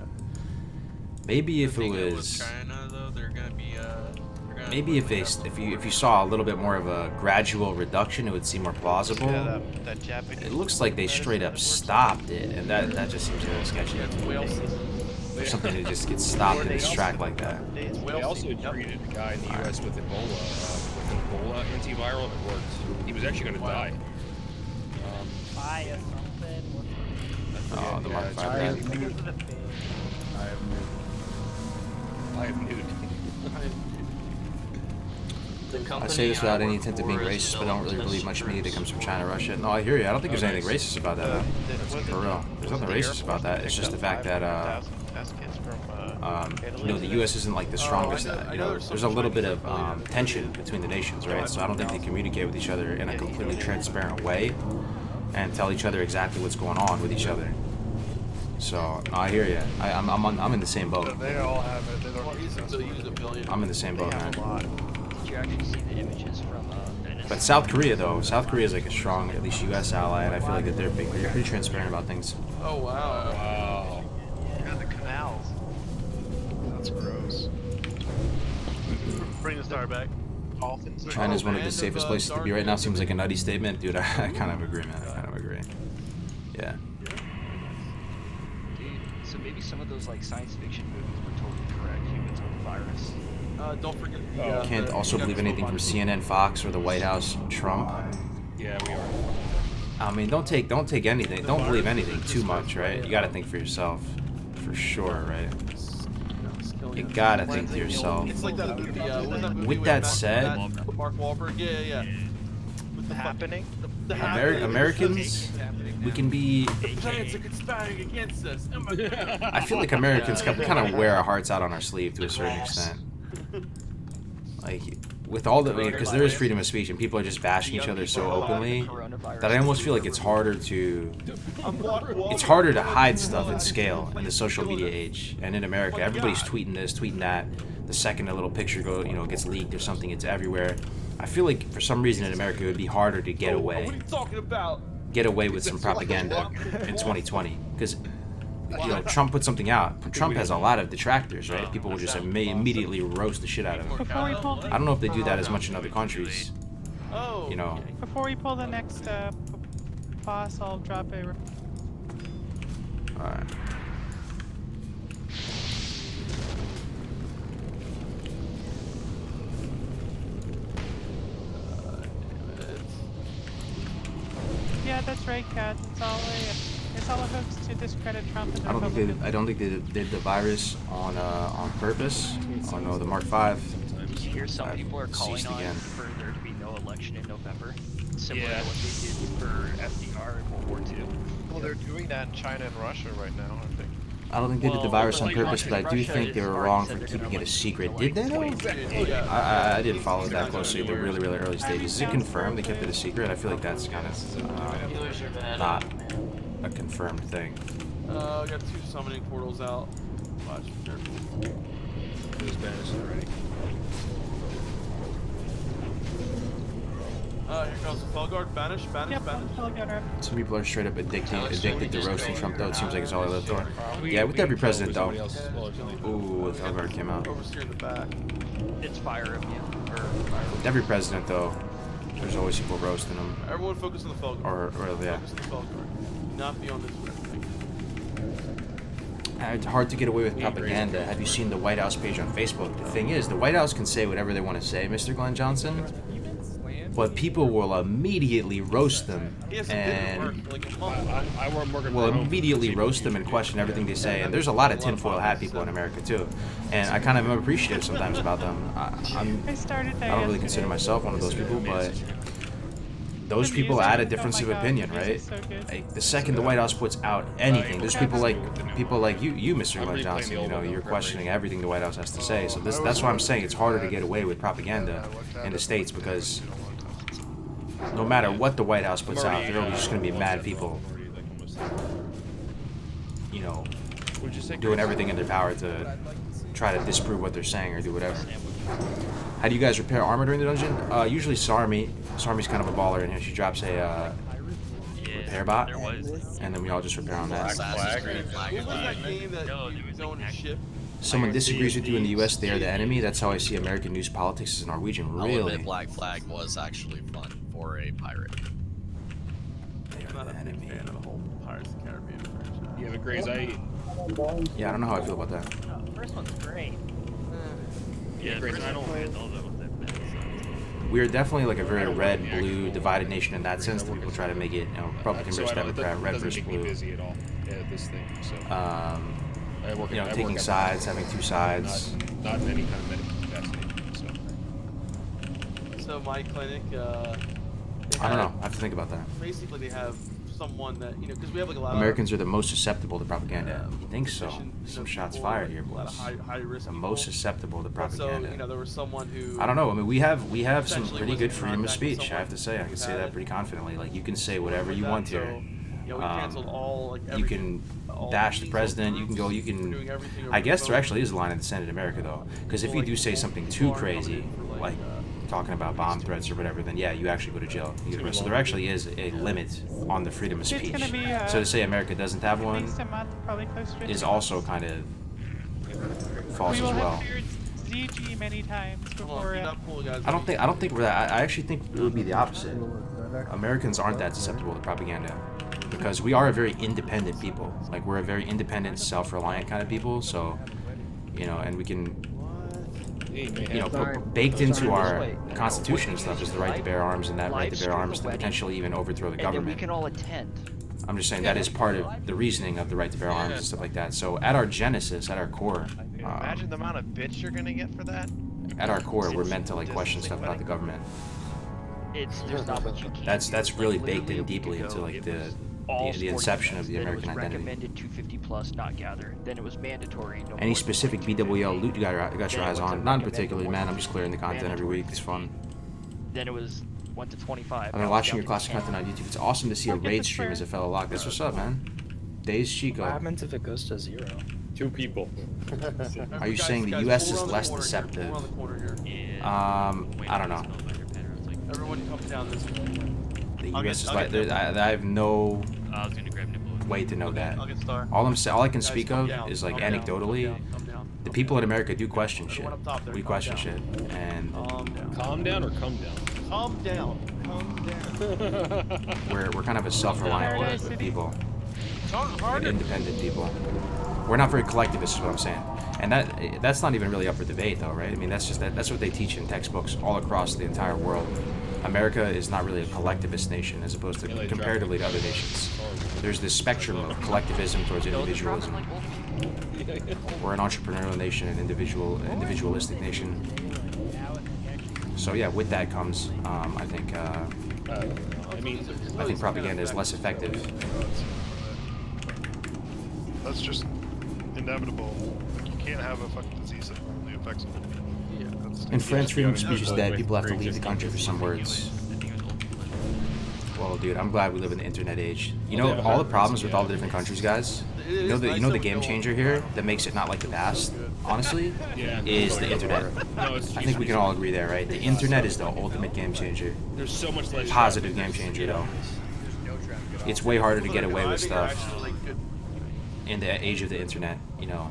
Maybe if it was. China, though, they're gonna be. Maybe if you saw a little bit more of a gradual reduction, it would seem more plausible. It looks like they straight up stopped it, and that just seems a little sketchy. For something to just get stopped in its track like that. They also treated a guy in the U.S. with Ebola antiviral, and it worked. He was actually going to die. Oh, the Mark 5 guy. I have nude. I say this without any intent of being racist, but I don't really believe much media that comes from China or Russia. No, I hear you. I don't think there's anything racist about that. For real. There's nothing racist about that. It's just the fact that, the U.S. isn't like the strongest. There's a little bit of tension between the nations, right? So I don't think they communicate with each other in a completely transparent way and tell each other exactly what's going on with each other. So I hear you. I'm in the same boat. They all have it. I'm in the same boat, man. Did you actually see the images from But South Korea, though, South Korea is like a strong, at least U.S. ally, and I feel like that they're pretty transparent about things. Oh wow! Wow. Yeah, the canals. That's gross. Bring the star back. Dolphins. China's one of the safest places to be right now. Seems like a nutty statement, dude. I kind of agree, man. I kind of agree. Yeah. Dude, so maybe some of those like science fiction movies were totally correct. Humans are the virus. Don't forget Can't also believe anything from CNN, Fox, or the White House, Trump. Yeah, we are. I mean, don't take anything. Don't believe anything too much, right? You gotta think for yourself, for sure, right? You gotta think to yourself. It's like that movie. What was that movie With with that Matt- said, Mark Wahlberg. Yeah. With the Happening. Americans, we can be. The plans are conspiring against us. Oh my God. I feel like Americans kind of wear our hearts out on our sleeve to a certain extent. Like, with all the, because there is freedom of speech and people are just bashing each other so openly that I almost feel like it's harder to hide stuff at scale in the social media age. And in America, everybody's tweeting this, tweeting that. The second a little picture gets leaked or something, it's everywhere. I feel like for some reason in America it would be harder to get away with some propaganda in 2020 because Trump put something out. Trump has a lot of detractors, right? People will just immediately roast the shit out of him. I don't know if they do that as much in other countries. Before we pull the next boss, I'll drop a. Alright. Yeah, that's right, Kat. It's all a hoax to discredit Trump and the Republicans. I don't think they did the virus on purpose. Oh no, the Mark V. You hear some people are calling ceased on again. for there to be no election in November, similar to what they did for FDR in World War II. Well, they're doing that in China and Russia right now, I think. I don't think they did the virus on purpose, but I do think they were wrong for keeping it a secret. Did they though? I didn't follow that closely in the really, really early stages. Is it confirmed they kept it a secret? I feel like that's kind of not a confirmed thing. We got 2 summoning portals out. Watch, be careful. It was banished already. Here comes the Felguard. Banish. Some people are straight up addicted to roasting Trump, though. It seems like it's all I live for. Yeah, with every president, though. Ooh, the Felguard came out. Overseer in the back. It's fire of you. With every president, though, there's always people roasting him. Everyone focus on the Felguard. Or yeah. Focus on the Felguard. Not be on this one. It's hard to get away with propaganda. Have you seen the White House page on Facebook? The thing is, the White House can say whatever they want to say, Mr. Glenn Johnson, but people will immediately roast them and immediately roast them and question everything they say. And there's a lot of tinfoil hat people in America too, and I kind of am appreciative sometimes about them. I don't really consider myself one of those people, but those people add a difference of opinion, right? Like, the second the White House puts out anything, there's people like you, Mr. Glenn Johnson. You're questioning everything the White House has to say. So that's why I'm saying it's harder to get away with propaganda in the States, because no matter what the White House puts out, there are just going to be mad people, doing everything in their power to try to disprove what they're saying or do whatever. How do you guys repair armor during the dungeon? Usually Sarmi. Sarmi's kind of a baller in here. She drops a repair bot, and then we all just repair on that. Someone disagrees with you in the U.S., they are the enemy. That's how I see American news politics as a Norwegian. Really? Black Flag was actually fun for a pirate. They are the enemy. Pirates of the Caribbean franchise. Yeah, but Grays, Yeah, I don't know how I feel about that. The first one's great. Yeah, Grays, I don't know that what that meant. We are definitely like a very red-blue divided nation in that sense. That people try to make it, Republican versus Democrat, red versus blue. Busy at all. Yeah, this thing. So. Taking sides, having two sides. Not in any kind of medical capacity. So my clinic, I don't know. I have to think about that. Basically, they have someone that because we have like a lot. Americans are the most susceptible to propaganda. You think so? Some shots fired here, boys. High risk. The most susceptible to propaganda. So there was someone who. I don't know. I mean, we have some pretty good freedom of speech. I have to say, I can say that pretty confidently. Like, you can say whatever you want here. We canceled all you can bash the president. You can go. You can. I guess there actually is a line in the Senate in America though, because if you do say something too crazy, like talking about bomb threats or whatever, then yeah, you actually go to jail. So there actually is a limit on the freedom of speech. So to say America doesn't have one is also kind of false as well. ZG many times before. I don't think we're that. I actually think it would be the opposite. Americans aren't that susceptible to propaganda because we are a very independent people. Like, we're a very independent, self-reliant kind of people. So, and we can man. you know, Sorry. baked into Sorry. our This way. constitution and stuff is the right to bear arms, and that right to bear arms to potentially even overthrow the And then we government. can all attend. I'm just saying that is part of the reasoning of the right to bear arms and stuff like that. So at our genesis, at our core, Imagine the amount of bits you're gonna get for that. at our core, we're meant to like question stuff about the government. There's not much you can That's do. really Literally baked in a week deeply ago, into like it the was all sporting inception of events. the Then American it was identity. recommended 250 plus, not gather. Then it was mandatory. No Any more specific than 250. BWL loot you got your Then eyes it went to on? None recommended particularly, man. I'm just clearing the content every mandatory week. It's fun. 50. Then it was went to 25. I've now been it's watching down your to classic 10. content on YouTube. It's awesome to see a Look at raid the stream square. as a fellow lock. That's what's up, man. Days Chico. What happens if it goes to 0? 2 people. Are you Guys, saying the guys, U.S. we're is around the less corner here. deceptive? We're around the corner here. I don't know. Everyone come down this way. The I'll U.S. get- is I'll like get I have no I was gonna grab nipple. way to know that. I'll get star. All I can Guys, speak come of down, is like come down, anecdotally, come down. the people in America do question shit. Everyone up top there, We calm question down. shit, and Calm down. Calm down or come down? Calm down. Calm down. we're kind of a self-reliant Paradise City. people, Talk and harder. independent people. We're not very collectivist, is what I'm saying. And that's not even really up for debate, though, right? I mean, that's what they teach in textbooks all across the entire world. America is not really a collectivist nation as opposed to comparatively to other nations. There's this spectrum of collectivism towards individualism. We're an entrepreneurial nation, an individualistic nation. So yeah, with that comes, I think propaganda is less effective. That's just inevitable. Like, you can't have a fucking disease that only affects one people. In France, freedom of speech is dead. People have to leave the country for some words. Well, dude, I'm glad we live in the internet age. You know, all the problems with all the different countries, guys. You know the game changer here that makes it not like the past, honestly, is the internet. I think we can all agree there, right? The internet is the ultimate game changer. There's so much less Positive game changer, though. It's way harder to get away with stuff in the age of the internet, you know.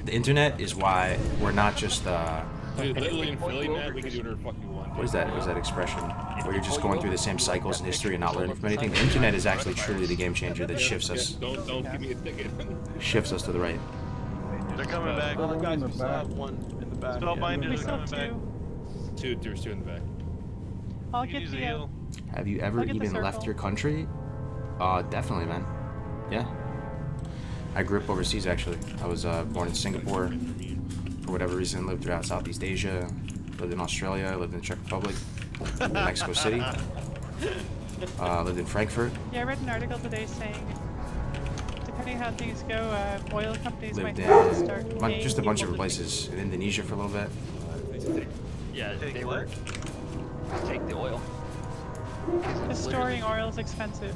The internet is why we're not just Dude, literally in Philly, man, we can do whatever the fuck we want. what is that expression where you're just going through the same cycles in history and not learning from anything? The internet is actually truly the game changer that shifts us Don't give me a ticket. shifts us to the right. They're coming back. Guys, we still have one in the back. Spellbinders We are still coming have back. two. There's 2 in the back. I'll You can get use a the. heal. Have you ever Look at the even left circle. your country? Definitely, man. Yeah. I grew up overseas, actually. I was born in Singapore. For whatever reason, lived throughout Southeast Asia. Lived in Australia. Lived in the Czech Republic. Lived in Mexico City. Lived in Frankfurt. Yeah, I read an article today saying, depending how things go, oil companies might Lived have to start in paying just a bunch of people to- places. In Indonesia for a little bit. Yeah, Take they what? were take the oil. Because storing oil is expensive.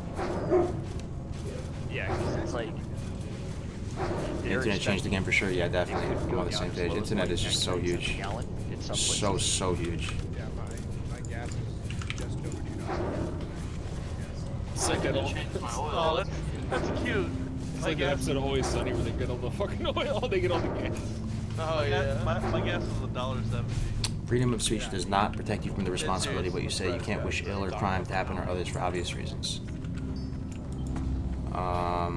Yeah, because it's like. The internet changed the game for sure. Yeah, definitely. I'm on the same page. Internet is just so huge. So huge. Yeah, my gas is just over $2. It's like that old, Oh, that's cute. it's like that episode of Always Sunny where they get all the fucking oil, they get all the gas. Oh yeah. My gas is $1.70. Freedom of speech does not protect you from the responsibility of what you say. You can't wish ill or crime to happen or others for obvious reasons.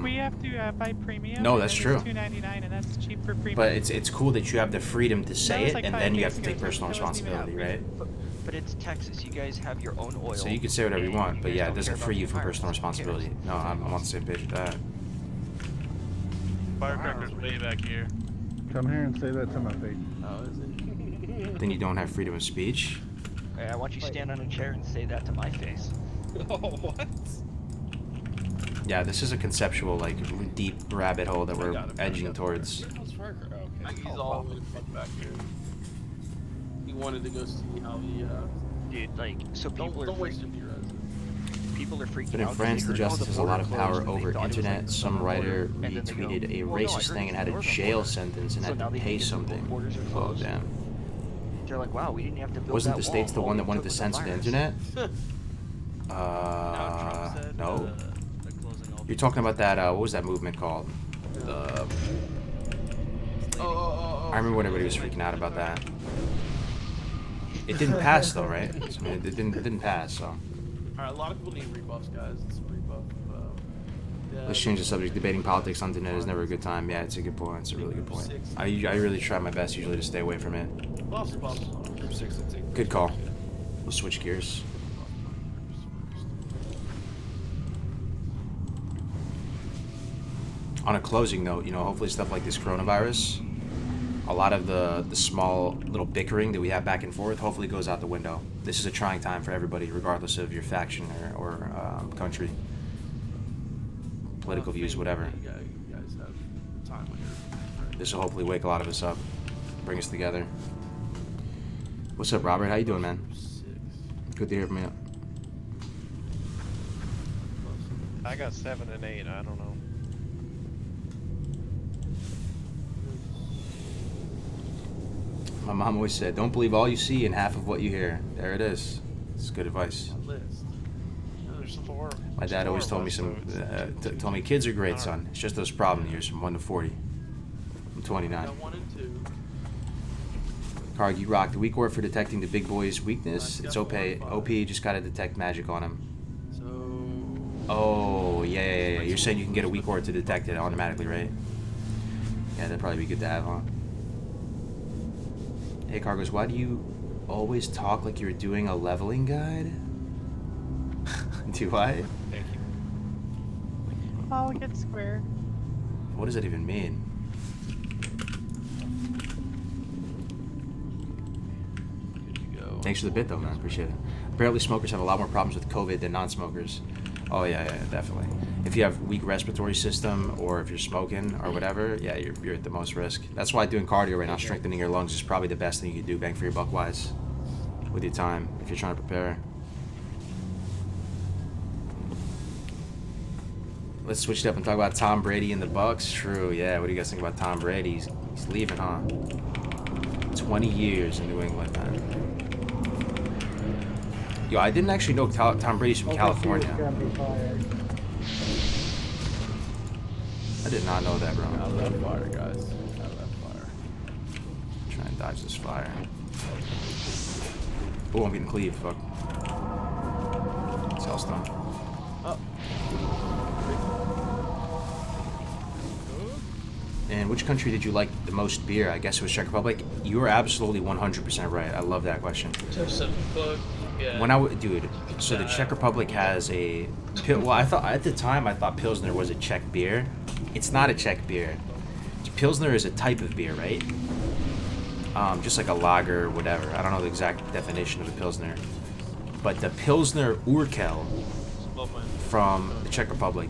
We have to buy premium. No, and that's then true. It's $2.99, and that's cheap for premium. But it's cool that you have the freedom to say was it, like and 5 then you have days to take ago, personal so it wasn't even responsibility, right? But it's Texas. You guys have your own oil. So you can say whatever you and want, but guys yeah, it don't doesn't care free about you the from environment. personal Who cares? responsibility. No, I'm on the same page with that. Firecrackers way back here. Come here and say that to my face. Oh, is it? Then you don't have freedom of speech. Hey, I want you to stand on a chair and say that to my face. Oh, what? Yeah, this is a conceptual, like, deep rabbit hole that we're edging towards. He's all the way back here. He wanted to go see how the. Dude, like, so people Don't waste your tears. people are freaking But in out. France, the because they heard, justice "Oh, has a lot of border power closed," and they over thought it was, internet. like, Some the writer border, and then they go, retweeted a "Well, no, I racist heard thing and it's had a the jail border." sentence and So had now to they pay think the something. borders are Oh, closed. damn. They're like, wow, we didn't have to build Wasn't that the States the wall. one All that we wanted took to was censor the virus." internet? No. You're talking about that, what was that movement called? The... I remember when everybody was freaking out about that. It didn't pass though, right? I mean, it didn't pass, so... Alright, a lot of people need rebuffs, guys. It's rebuff. Let's change the subject. Debating politics on the internet is never a good time. Yeah, it's a good point. It's a really good point. I really try my best usually to stay away from it. Good call. We'll switch gears. On a closing note, you know, hopefully stuff like this coronavirus, a lot of the small little bickering that we have back and forth hopefully goes out the window. This is a trying time for everybody, regardless of your faction or country, political views, whatever. This will hopefully wake a lot of us up, bring us together. What's up, Robert? How you doing, man? Good to hear from you. I got 7 and 8. I don't know. My mom always said, don't believe all you see and half of what you hear. There it is. It's good advice. My dad always told me told me kids are great, son. It's just those problem years from 1 to 40. I'm 29. Karg, you rock. The weak word for detecting the big boy's weakness. It's OP. OP, just gotta detect magic on him. Oh, yeah. You're saying you can get a weak word to detect it automatically, right? Yeah, that'd probably be good to have, huh? Hey, Cargos, why do you always talk like you're doing a leveling guide? Do I? Thank you. Oh, get square. What does that even mean? Thanks for the bit, though, man. Appreciate it. Apparently, smokers have a lot more problems with COVID than non-smokers. Oh, yeah, definitely. If you have weak respiratory system or if you're smoking or whatever, yeah, you're at the most risk. That's why doing cardio right now, strengthening your lungs, is probably the best thing you can do, bang for your buck wise, with your time, if you're trying to prepare. Let's switch it up and talk about Tom Brady and the Bucks. True, yeah. What do you guys think about Tom Brady? He's leaving, huh? 20 years in New England, man. Yo, I didn't actually know Tom Brady's from California. I did not know that, bro. Out of that fire, guys. Out of that fire. Try and dodge this fire. Oh, I'm getting cleaved. Fuck. Cellstone. Oh. And which country did you like the most beer? I guess it was Czech Republic. You were absolutely 100% right. I love that question. Yeah. When dude, so the Czech Republic has a, well, I thought at the time I thought Pilsner was a Czech beer. It's not a Czech beer. Pilsner is a type of beer, right? Just like a lager or whatever. I don't know the exact definition of a Pilsner. But the Pilsner Urquell from the Czech Republic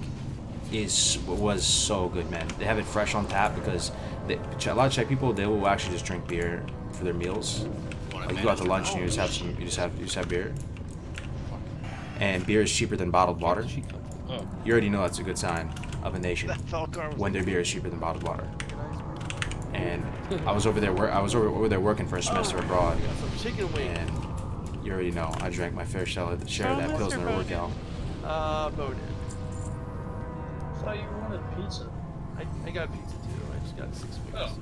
was so good, man. They have it fresh on tap because a lot of Czech people, they will actually just drink beer for their meals. Like you go out to lunch and you just have beer. And beer is cheaper than bottled water. You already know that's a good sign of a nation when their beer is cheaper than bottled water. And I was over there working for a semester abroad. And you already know I drank my fair share of that Pilsner Urquell. Bowden. I thought you wanted pizza. I got pizza too. I just got 6 weeks. Oh.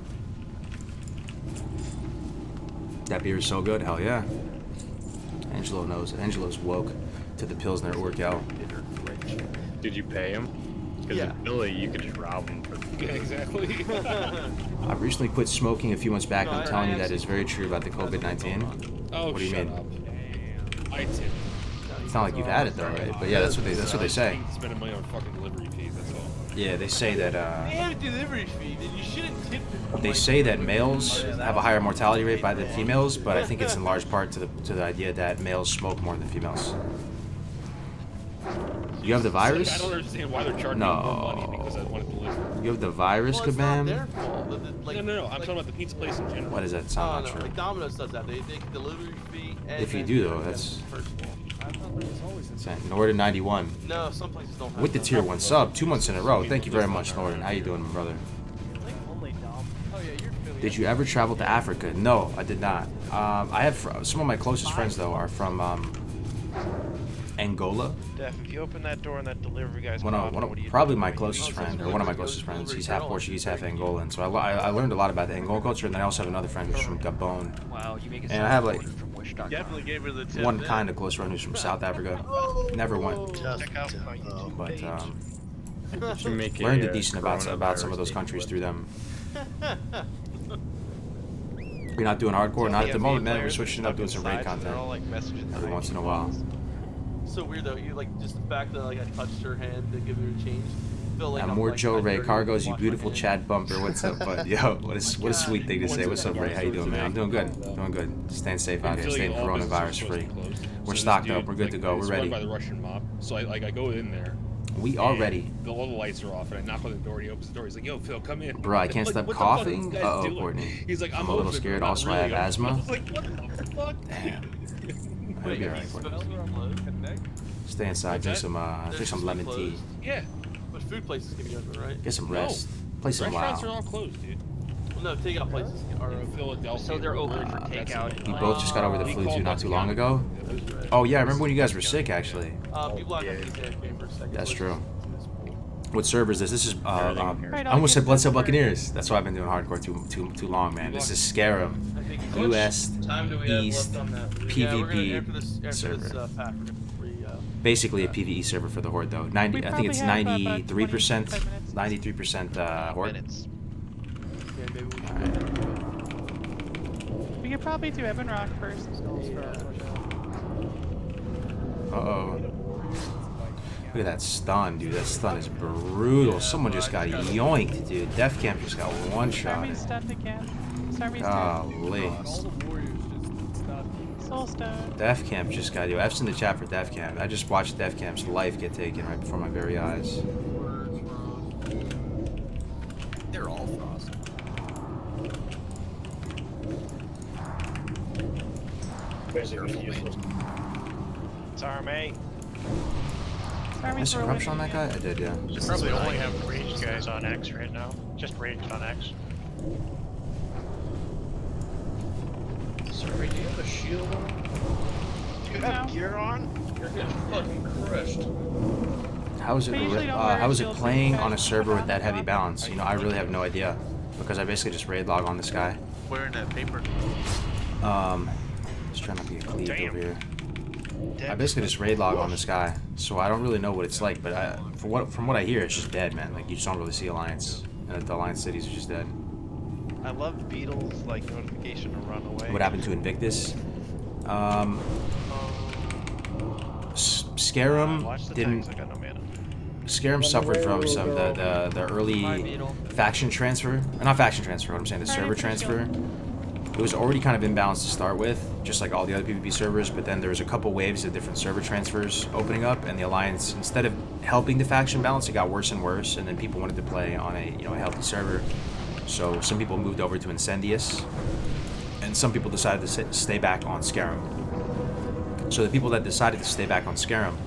That beer is so good, hell yeah. Angelo knows. Angelo's woke to the Pilsner Urquell. Did you pay him? Because in Philly, you could just rob him for the Yeah, exactly. I recently quit smoking a few months back, and I'm telling you that is very true about the COVID-19. Oh, what do you mean? Up. I tip. It's not like you've had it though, right? But yeah, that's what they say. Spending money on fucking delivery fees, that's all. Yeah, they say that They have a delivery fee, then you shouldn't tip them. they say that males have a higher mortality rate by than females, but I think it's in large part to the idea that males smoke more than females. You have the virus? I don't understand why they're charging more money because I want to deliver. You have the virus, Kabam? No. I'm talking about the pizza place in general. What does that sound no, true? like Domino's does that. They get delivery fee. And If you do though, that's first of all. I thought there was always Norton 91. No, some places don't have With the that. tier 1 sub, 2 months in a row. Thank you very much, Norton. How you doing, my brother? Did you ever travel to Africa? No, I did not. I have some of my closest friends though are from Angola. Def, if you open that door and that delivery guy's probably my closest friend, or one of my closest friends. He's half Portuguese, half Angolan. So I learned a lot about the Angolan culture, and then I also have another friend who's from Gabon. Wow, you make it and I have like Definitely gave her the tip. one kind of close friend who's from South Africa. Never went, but Should make Learned a a decent about some of coronavirus those dating countries web. through them. We're not doing hardcore, not at the moment, man. We're switching up, doing some raid content every once in a while. So weird though. You like just the fact that like I touched her hand to give her a change. Feel like And I'm, more like, Joe I Ray dirty Cargos, you wash my beautiful hand. Chad Bumper. What's up, bud? Yo, what a sweet thing to say. What's up, Ray? How you doing, man? I'm doing good. Doing good. Staying safe out here. Staying coronavirus free. We're stocked up. We're good to go. We're ready. By the Russian mob. So I go in there. We are ready. All the lights are off, and I knock on the door. And he opens the door. He's like, "Yo, Phil, come in." Bro, I can't I'm stop like, "What the fuck is coughing. this guy doing?" Courtney. He's like, I'm a little open, scared. but not Also, I have really." asthma. I was like, "What the fuck?" Damn. I'll Wait, be alright, Courtney. Stay inside. Drink some lemon tea. Yeah. But food places can be open, right? Get some rest. Play some Restaurants WoW. are all closed, dude. Well, no, takeout places are In open. Philadelphia. So they're open for takeout. We both just got over the He flu called too not us too long down. ago. Oh yeah, I remember when you guys were sick actually. People out there for a second. That's so true. it's- What server is this? This is Right, I almost said Blood Cell Buccaneers. That's why I've been doing hardcore too long, man. This is Scarum, US Time do we have East left on that? Yeah, we're gonna, PvP after this server. pack, we're gonna Basically a PvE server for the Horde though. 90, I think it's probably have about 93%, 25 93% Horde. Minutes. yeah, maybe we should We could probably do Ebon Rock first. Uh-oh. Look at that stun, dude. That stun is brutal. Someone just got yoinked, dude. Def Camp just got one shot. Starmie's stunned again. Starmie's Golly. Soul Stone. Def Camp just got you. F's in the chat for Def Camp. I just watched Def Camp's life get taken right before my very eyes. They're all frozen. Sorry, mate. Did I see corruption on that guy? I did, yeah. You probably only have ranged guys on X right now. Just ranged on X. Sorry, do you have a shield on? Do you have gear on? You're getting fucking crushed. How is it? I usually don't wear How is it shields playing because on a server I'm with that heavy on balance? You know, I really have no idea because I basically just raid log on this guy. Wearing that paper. Just trying not to get cleaved over here. I basically just raid log on this guy, so I don't really know what it's like. But from what I hear, it's just dead, man. Like you just don't really see Alliance, and the Alliance cities are just dead. I love Beetle's like notification to run away. What happened to Invictus? Scarum didn't. Scarum suffered from some the early faction transfer, not faction transfer. What I'm saying, the server transfer. It was already kind of imbalanced to start with, just like all the other PvP servers. But then there was a couple waves of different server transfers opening up, and the Alliance, instead of helping the faction balance, it got worse and worse. And then people wanted to play on a a healthy server. So some people moved over to Incendius, and some people decided to stay back on Scarum. So the people that decided to stay back on Scarum,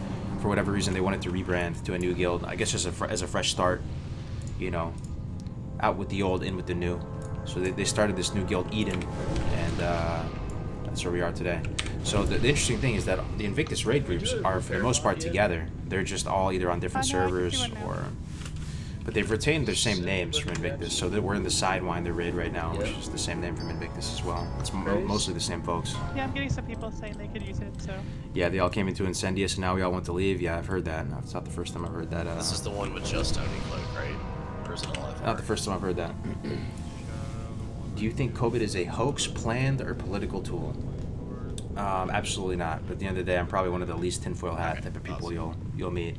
for whatever reason, they wanted to rebrand to a new guild. I guess just as a fresh start, out with the old, in with the new. So they started this new guild, Eden, and that's where we are today. So the interesting thing is that the Invictus raid groups are, for the most part, together. They're just all either on different servers or... But they've retained their same names from Invictus, so we're in the Sidewinder raid right now, which is the same name from Invictus as well. It's mostly the same folks. Yeah, I'm getting some people saying they could use it, so... Yeah, they all came into Incendius, and now we all want to leave. Yeah, I've heard that. It's not the first time I've heard that. This is the one with just owning Cloak, right? Or is it all I've Not the first time I've heard that. Do you think COVID is a hoax, planned, or political tool? Absolutely not. But at the end of the day, I'm probably one of the least tinfoil hat type of people you'll meet.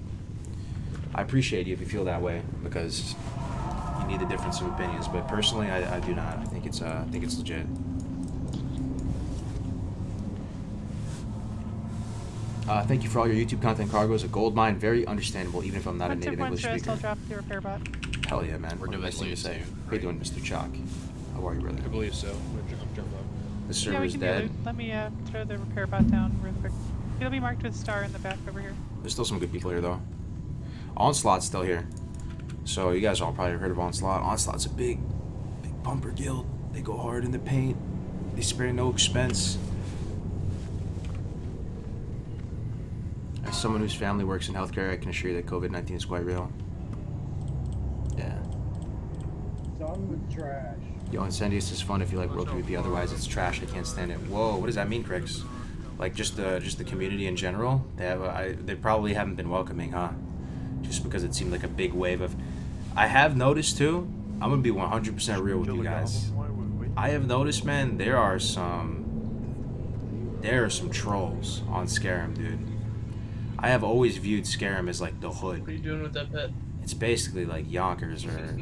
I appreciate you if you feel that way, because you need a difference of opinions. But personally, I do not. I think it's legit. Thank you for all your YouTube content, Cargos. A gold mine, very understandable, even if I'm not a native English speaker. I'll drop the repair bot. Hell yeah, man. What a nice thing to say. How you doing, Mr. Chalk? How are you, brother? I believe so. I'm jumping up. The server's dead. Let me throw the repair bot down real quick. It'll be marked with star in the back over here. There's still some good people here, though. Onslaught's still here. So you guys all probably heard of Onslaught. Onslaught's a big bumper guild. They go hard in the paint. They spare no expense. As someone whose family works in healthcare, I can assure you that COVID-19 is quite real. Yeah. Done with trash. Yo, Incendius is fun if you like World PvP. Otherwise, it's trash. I can't stand it. Whoa, what does that mean, Crix? Like just the community in general? They probably haven't been welcoming, huh? just because it seemed like a big wave of. I have noticed too. I'm gonna be 100% real with you guys. I have noticed, man, there are some trolls on Skyrim, dude. I have always viewed Skyrim as like the hood. What are you doing with that pet? It's basically like Yonkers or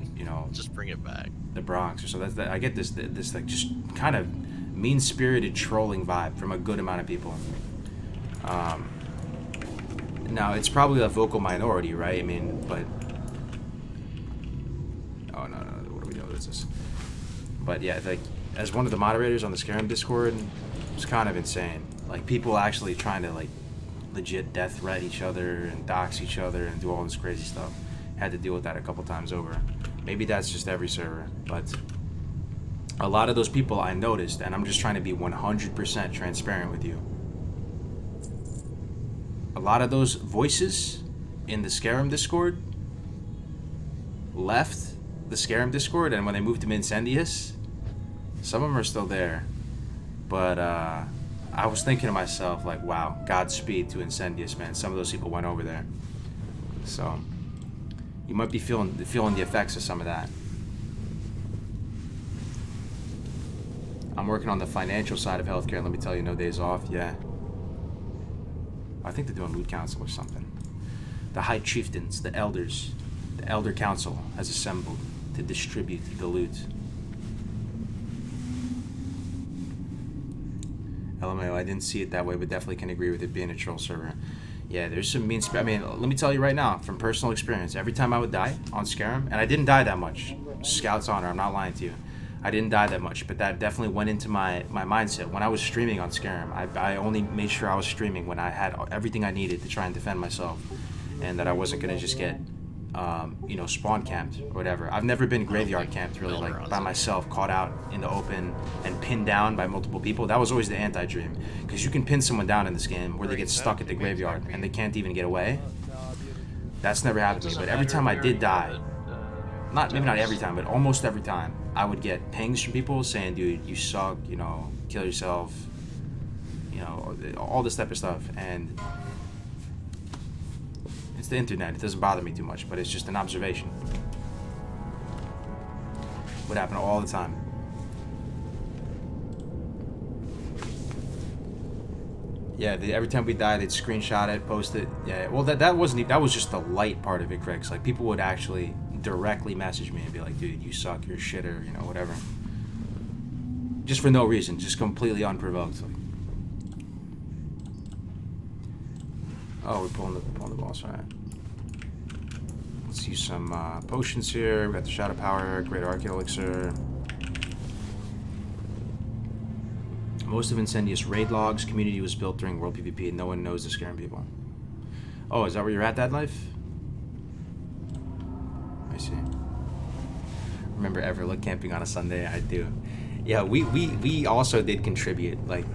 just bring it back. The Bronx or so. That's that. I get this like just kind of mean-spirited trolling vibe from a good amount of people. Now it's probably a vocal minority, right? I mean, but oh no, what do we know? What is this? But yeah, like as one of the moderators on the Skyrim Discord, it's kind of insane. Like people actually trying to like legit death threat each other and dox each other and do all this crazy stuff. Had to deal with that a couple times over. Maybe that's just every server, but a lot of those people I noticed, and I'm just trying to be 100% transparent with you. A lot of those voices in the Skyrim Discord left the Skyrim Discord, and when they moved to Incendius, some of them are still there. But I was thinking to myself, like, wow, Godspeed to Incendius, man. Some of those people went over there. So you might be feeling the effects of some of that. I'm working on the financial side of healthcare. Let me tell you, no days off. Yeah. I think they're doing loot council or something. The high chieftains, the elders, the elder council has assembled to distribute the loot. LMAO, I didn't see it that way, but definitely can agree with it being a troll server. Yeah, there's some mean I mean, let me tell you right now, from personal experience, every time I would die on Skyrim, and I didn't die that much. Scout's honor, I'm not lying to you. I didn't die that much, but that definitely went into my mindset. When I was streaming on Skyrim, I only made sure I was streaming when I had everything I needed to try and defend myself, and that I wasn't going to just get, spawn camped or whatever. I've never been graveyard camped, really, like, by myself, caught out in the open and pinned down by multiple people. That was always the anti-dream, because you can pin someone down in this game where they get stuck at the graveyard and they can't even get away. That's never happened to me, but every time I did die, maybe not every time, but almost every time, I would get pings from people saying, dude, you suck, kill yourself, all this type of stuff. And it's the internet. It doesn't bother me too much, but it's just an observation. Would happen all the time. Yeah, every time we die, they'd screenshot it, post it. Yeah, well, that was just the light part of it, Craigs. Like, people would actually directly message me and be like, dude, you suck, you're a shitter, whatever. Just for no reason, just completely unprovoked. Like, oh, we're pulling the boss, alright. Let's use some potions here. We got the Shadow Power, Great Arc Elixir. Most of Incendius raid logs. Community was built during World PvP. No one knows the Skyrim people. Oh, is that where you're at, Dad Life? I see. Remember Everlook camping on a Sunday? I do. Yeah, we also did contribute, like,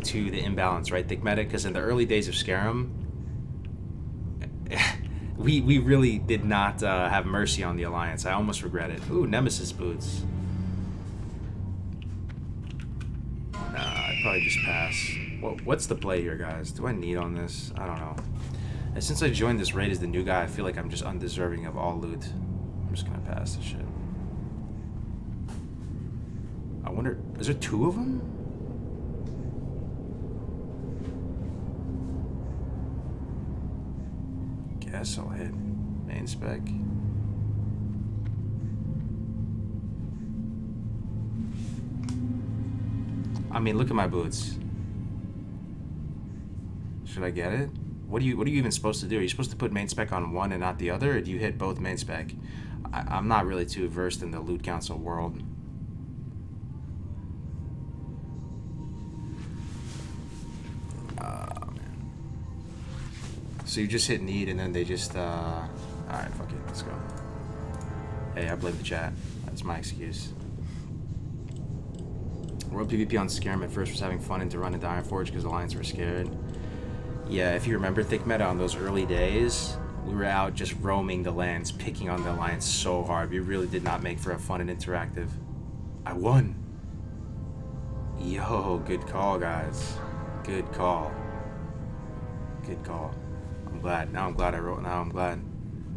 to the imbalance, right? Thick meta, because in the early days of Skyrim, we really did not have mercy on the Alliance. I almost regret it. Ooh, Nemesis boots. Nah, I'd probably just pass. What's the play here, guys? Do I need on this? I don't know. And since I joined this raid as the new guy, I feel like I'm just undeserving of all loot. I'm just gonna pass this shit. I wonder, is there 2 of them? Guess I'll hit main spec. I mean, look at my boots. Should I get it? What are you even supposed to do? Are you supposed to put main spec on one and not the other, or do you hit both main spec? I'm not really too versed in the loot council world. Man. So you just hit need and then they just alright, fuck it, let's go. Hey, I blame the chat. That's my excuse. World PvP on Skyrim at first was having fun into run into Ironforge because the Alliance were scared. Yeah, if you remember Thick Meta on those early days, we were out just roaming the lands, picking on the Alliance so hard. We really did not make for a fun and interactive. I won. Yo, good call, guys. Good call. Good call. I'm glad. Now I'm glad I wrote. Now I'm glad.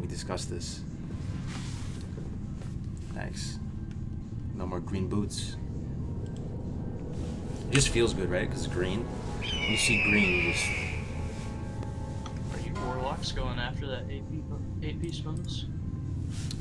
We discussed this. Thanks. No more green boots. It just feels good, right? Because it's green. When you see green, you just... Are you Warlocks going after that 8-piece bonus?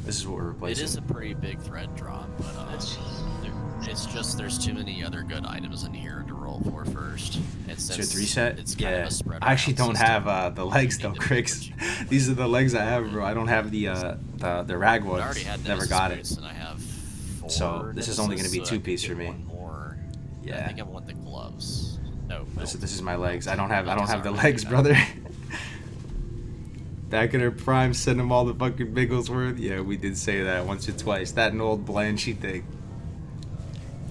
This is what we're replacing. It is a pretty big thread drop, but it's just there's too many other good items in here to roll for first. And So since 3 set? it's kind of a spread I actually around don't system, have the legs though, Cricks. These are the legs I have, bro. I don't have the rag I ones. already had Never Nemesis got it. boots, and I have 4 So this is only going to be Nemesis, so I 2-piece could for get me. one more. Yeah. I think I want the gloves. No, This belt. is my legs. I don't have the These legs, aren't brother. Back in her prime, send them all the fucking Bigglesworth. Yeah, we did say that once or twice. That and old Blanchy thing.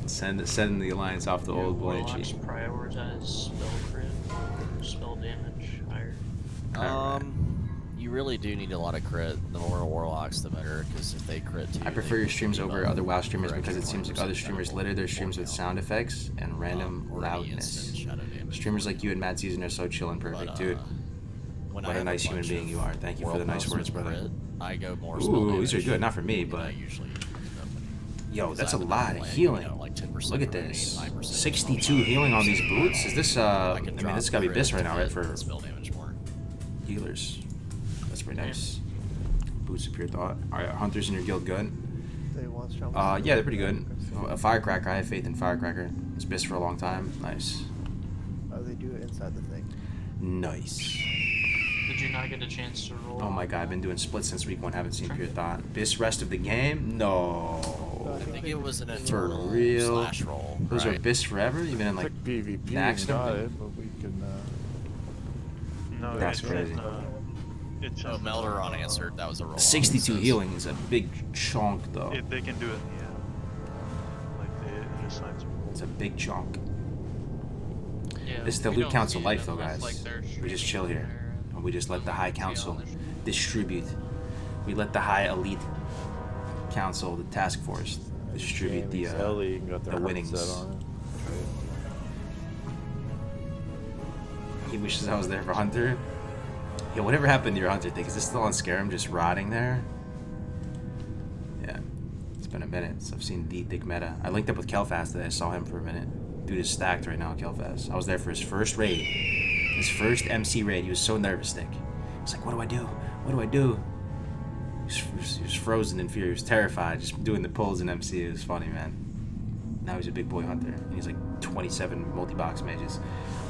Send the alliance off the old Warlocks Blanchy. prioritize spell crit or spell damage higher. You really do need a lot of crit. The more warlocks, the better, because if they crit too, I prefer your streams over other WoW streamers because it seems like other streamers litter their streams with sound effects and random loudness. Streamers like you and Mad Season are so chill and perfect, dude. What a nice human being you are. Thank you for the nice words, brother. I go more Ooh, these are good. Not for me, but... Yo, that's a lot of healing. Look at this. 62 healing on these boots? Is this, I mean, this has got to be BIS right now, right, for healers. That's pretty nice. Boots of Pure Thought. Alright, Hunters in your guild good? Yeah, they're pretty good. A Firecracker, I have faith in Firecracker. It's BIS for a long time. Nice. Oh, they do it inside the thing. Nice. Did you not get a chance to roll? Oh my god, I've been doing splits since week 1, haven't seen Pure Thought. BIS rest of the game? No. I think it was an For internal real? slash roll. Those are right? BIS forever? Even in like PvP Max got something? it, but we can. No, That's it's crazy. It's Oh, Melder unanswered. That was a roll. 62 healing is a big chunk though. They can do it in the end. Like they assign some It's a big chunk. Yeah, This is the we Loot don't Council see life it though, unless, guys. like, they're We just streaming chill here. there. And we just let the High Council distribute. We let the High Elite Council, the task force, distribute the winnings. He wishes I was there for Hunter. Yo, whatever happened to your Hunter thing? Is this still on Scarum just rotting there? Yeah. It's been a minute since I've seen the thick meta. I linked up with Kelfast today. I saw him for a minute. Dude is stacked right now, Kelfast. I was there for his first raid. His first MC raid. He was so nervous, Nick. He's like, what do I do? What do I do? He was frozen in fear. He was terrified, just doing the pulls in MC. It was funny, man. Now he's a big boy hunter. And he's like 27 multi-box mages.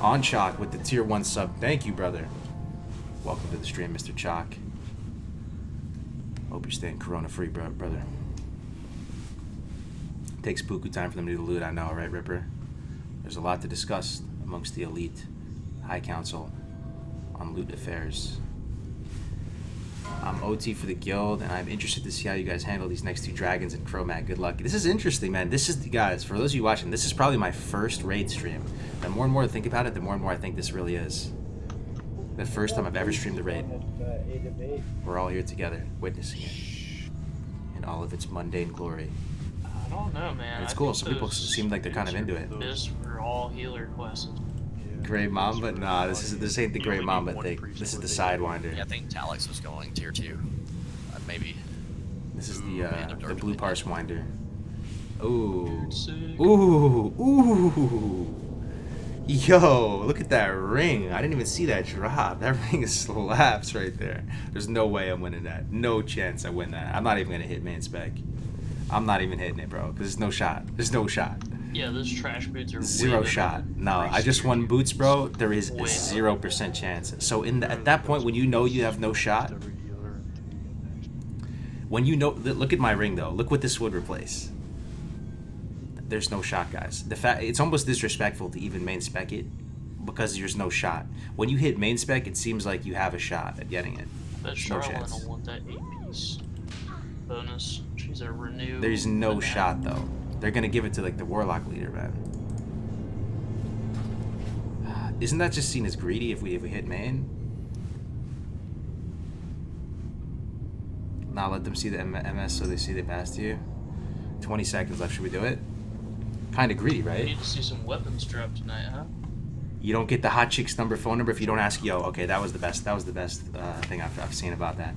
On Chalk with the tier 1 sub. Thank you, brother. Welcome to the stream, Mr. Chalk. Hope you're staying corona-free, brother. Takes buku time for them to do the loot, I know, right, Ripper? There's a lot to discuss amongst the elite High Council on loot affairs. I'm OT for the guild, and I'm interested to see how you guys handle these next 2 dragons and Chromat. Good luck. This is interesting, man. This is, guys, for those of you watching, this is probably my first raid stream. The more and more I think about it, the more and more I think this really is the first time I've ever streamed a raid. We're all here together, witnessing it in all of its mundane glory. I don't know, man. And it's I cool. think Some people those seem like they're kind of into it. This for all healer classes. Grey Mamba? Nah, this ain't the Grey Mamba thing. This is the Sidewinder. Yeah, I think Talix was going tier 2. Maybe. This is the Blue Parse Winder. Ooh. Ooh. Ooh. Yo, look at that ring. I didn't even see that drop. That ring slaps right there. There's no way I'm winning that. No chance I win that. I'm not even going to hit main spec. I'm not even hitting it, bro. There's no shot. There's no shot. Yeah, those trash boots are Zero shot. No, I just won boots, bro. There is a 0% chance. So at that point, when you know you have no shot, when you know, look at my ring though. Look what this would replace. There's no shot, guys. It's almost disrespectful to even main spec it because there's no shot. When you hit main spec, it seems like you have a shot at getting it. But No Charlene chance. will want that 8-piece bonus. She's a renew. There's no shot though. They're gonna give it to like the Warlock leader, man. Isn't that just seen as greedy if we hit main? Not let them see the MS so they see they passed you. 20 seconds left. Should we do it? Kind of greedy, We right? need to see some weapons drop tonight, huh? You don't get the hot chick's phone number if you don't ask. Yo, okay, that was the best. That was the best thing I've seen about that.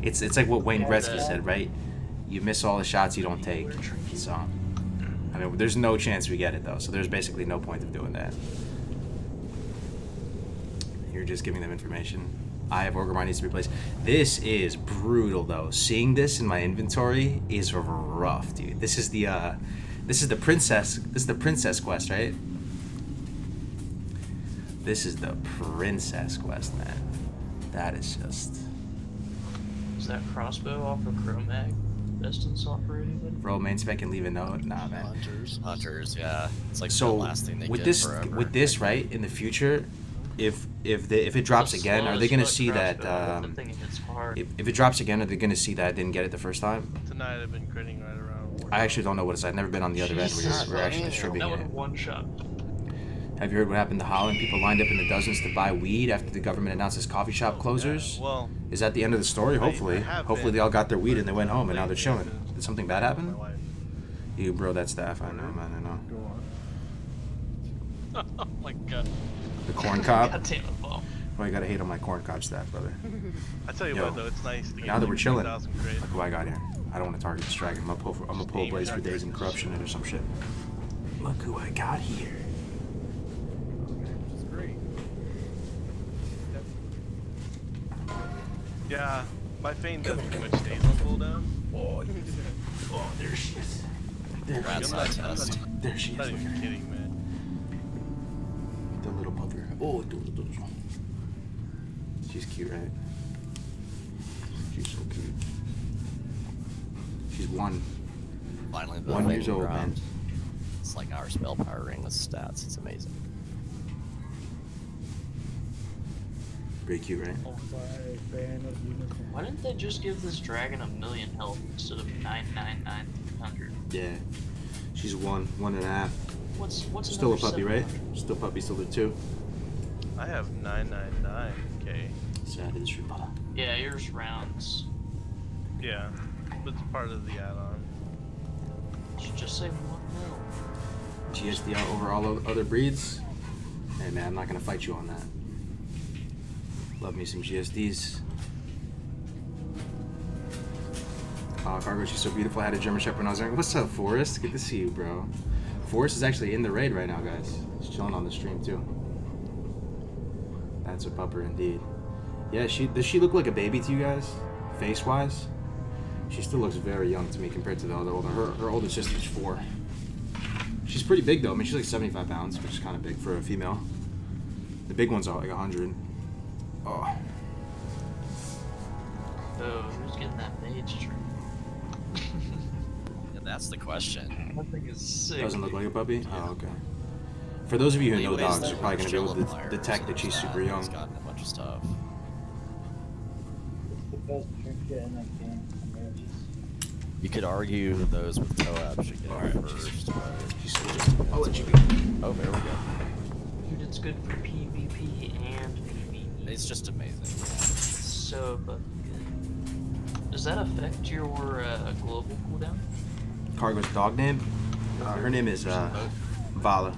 It's like what Wayne Gretzky said, right? You miss all the shots you don't take. So, I mean, there's no chance we get it though. So there's basically no point of doing that. You're just giving them information. Eye of Orgrimmar needs to be replaced. This is brutal though. Seeing this in my inventory is rough, dude. This is the princess quest, right? This is the princess quest, man. That is just. Is that crossbow off of Chromag? Distance operating? Roll main spec and leave a note. Nah, man. Hunters, yeah. It's like So the last thing they with get this, forever. with this, right? In the future, if it drops again, are they gonna see that? If it drops again, are they gonna see that I didn't get it the first time? Tonight I've been critting right around. I actually don't know what it's. I've never been on the other end where we're actually distributing it. One shot. Have you heard what happened to Holland? People lined up in the dozens to buy weed after the government announced its coffee shop closures. Yeah, well, is that the end of the story? Hopefully. Hopefully they all got their weed and they went home and now they're chilling. Did something bad happen? You bro that staff, I know, man, I know. Oh my god. The corn cob? God damn it, Paul. Well, you gotta hate on my corn cob staff, brother. I tell you what though, it's nice to get now that we're chilling, 2,000 crit. look who I got here. I don't want to target this dragon. I'm gonna pull Blaze for Days and Corruption or some shit. Look who I got here. Yeah, my Fane doesn't too much stays on cooldown. Oh, there she is. There she is. There she is. Not even kidding, man. The little mother. Oh, she's cute, right? She's so cute. She's one. Finally, the 1 years thing old, man. dropped. It's like our spell power ring with stats. It's amazing. Pretty cute, right? Why didn't they just give this dragon 1,000,000 health instead of 999,300? Yeah. She's 1.5. What's still a another puppy, right? 700? Still puppy, still the 2. I have 999k. Sad is your mother. Yeah, yours rounds. Yeah, but it's part of the add-on. You should just say 1 mil. GSD over all other breeds? Hey man, I'm not gonna fight you on that. Love me some GSDs. Cargo, she's so beautiful. I had a German Shepherd when I was young. What's up, Forrest? Good to see you, bro. Forrest is actually in the raid right now, guys. He's chilling on the stream, too. That's a pupper, indeed. Yeah, does she look like a baby to you guys? Face-wise? She still looks very young to me compared to the other older. Her older sister's 4. She's pretty big, though. I mean, she's like 75 pounds, which is kind of big for a female. The big ones are like 100. Oh. Oh, who's getting that mage tree? Yeah, that's the question. That thing is sick. Doesn't look like a puppy? Oh, okay. For those of you who know Anyways, dogs, you're probably going to be able to Chillipire detect that she's super young. He's gotten a bunch of stuff. It's the best trinket in that game. You could argue those with Toab should get it first, but I'll let you go. oh, there we go. Dude, it's good for PvP and PvE. It's just amazing. So fucking good. Does that affect your global cooldown? Cargo's dog name? Her name is Vala.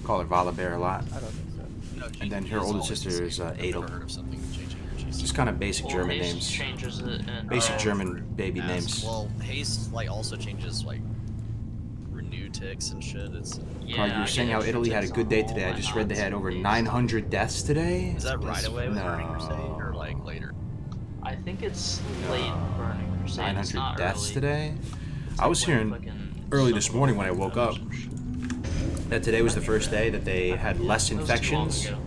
Call her Vala Bear a lot. I don't think so. No, And then her older sister is Adel. I've heard of something changing her GC. Just kind of basic Well, German Haste names. changes it and Basic German baby names. Well, haste like also changes like renew ticks and shit. It's Cargo, you're saying how Italy had a good day today. I just read they had over 900 deaths today. is that right away with No. Burning Crusade or like later? I think it's late Burning Crusade. It's 900 not deaths early. today? It's I was like when hearing fucking early this summer morning when I was woke or up some shit. that today was the first day that they had less That was too long infections. ago.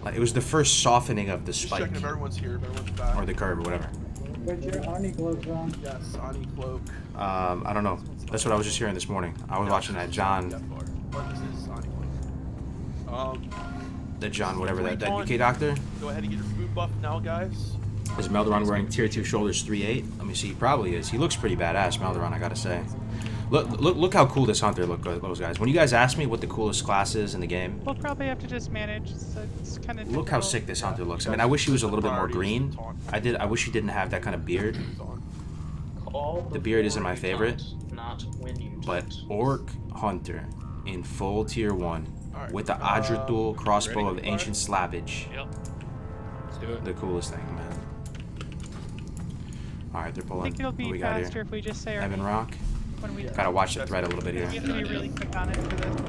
Like, it was the first softening of the spike. Checking if everyone's here, if everyone's back. Or the curve, or whatever. Put your Oni gloves on. Yes, Ani cloak. I don't know. That's what I was just hearing this morning. I was watching that John, But this is Ani cloak. that John, whatever, that UK doctor. Go ahead and get your food buff now, guys. Is Melderon wearing tier 2 shoulders 3/8? Let me see. He probably is. He looks pretty badass, Melderon, I gotta say. Look how cool this hunter looks, guys. When you guys ask me what the coolest class is in the game, We'll probably have to just manage. So it's kind of look how sick this hunter looks. I mean, I wish he was a little bit more green. I wish he didn't have that kind of beard. The beard isn't my favorite. Not when you But Orc Hunter in full tier 1 with the Adradul crossbow of Ancient Slavage. Let's do it. The coolest thing, man. Alright, they're I pulling. think it'll What be we got faster here? if we just say our Evan name Rock. when we Gotta watch the thread a little bit here. We have to be really quick on it for this.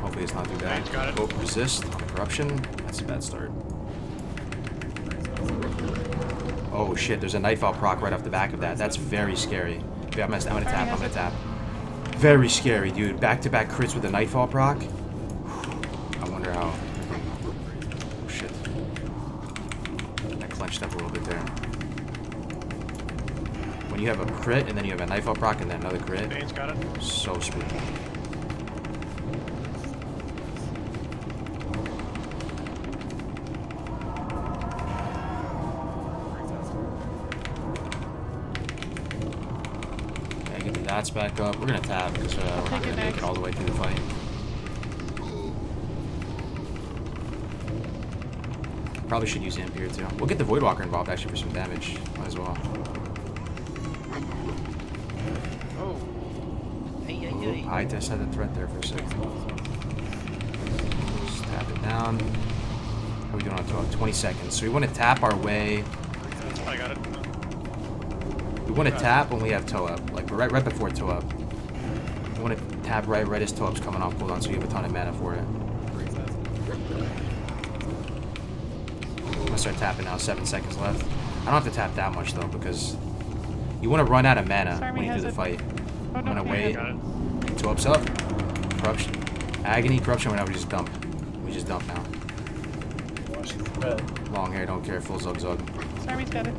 Hopefully it's not too bad. Oh, resist on corruption. That's a bad start. Oh shit, there's a Nightfall proc right off the back of that. That's very scary. Yeah, I'm gonna tap, I'm gonna tap. Very scary, dude. Back-to-back crits with a Nightfall proc. I wonder how... Oh shit. I clenched up a little bit there. When you have a crit, and then you have a Nightfall proc, and then another crit. Got it. So spooky. That's back up. We're gonna tap because we're not gonna make it all the way through the fight. Probably should use Imp here too. We'll get the Voidwalker involved actually for some damage. Might as well. Oh. I just had the threat there for a second. Just tap it down. How are we doing on 12? 20 seconds. So we want to tap our way. I got it. We want to tap when we have toe up, like right before toe up. We want to tap right as toe up's coming off cooldown, so you have a ton of mana for it. I'm gonna start tapping now. 7 seconds left. I don't have to tap that much though, because you want to run out of mana when you do the fight. I'm gonna wait. Toe up's up. Corruption, agony, corruption. Whenever we just dump. We just dump now. Long hair, don't care. Full zug zug. Sarmi's got it.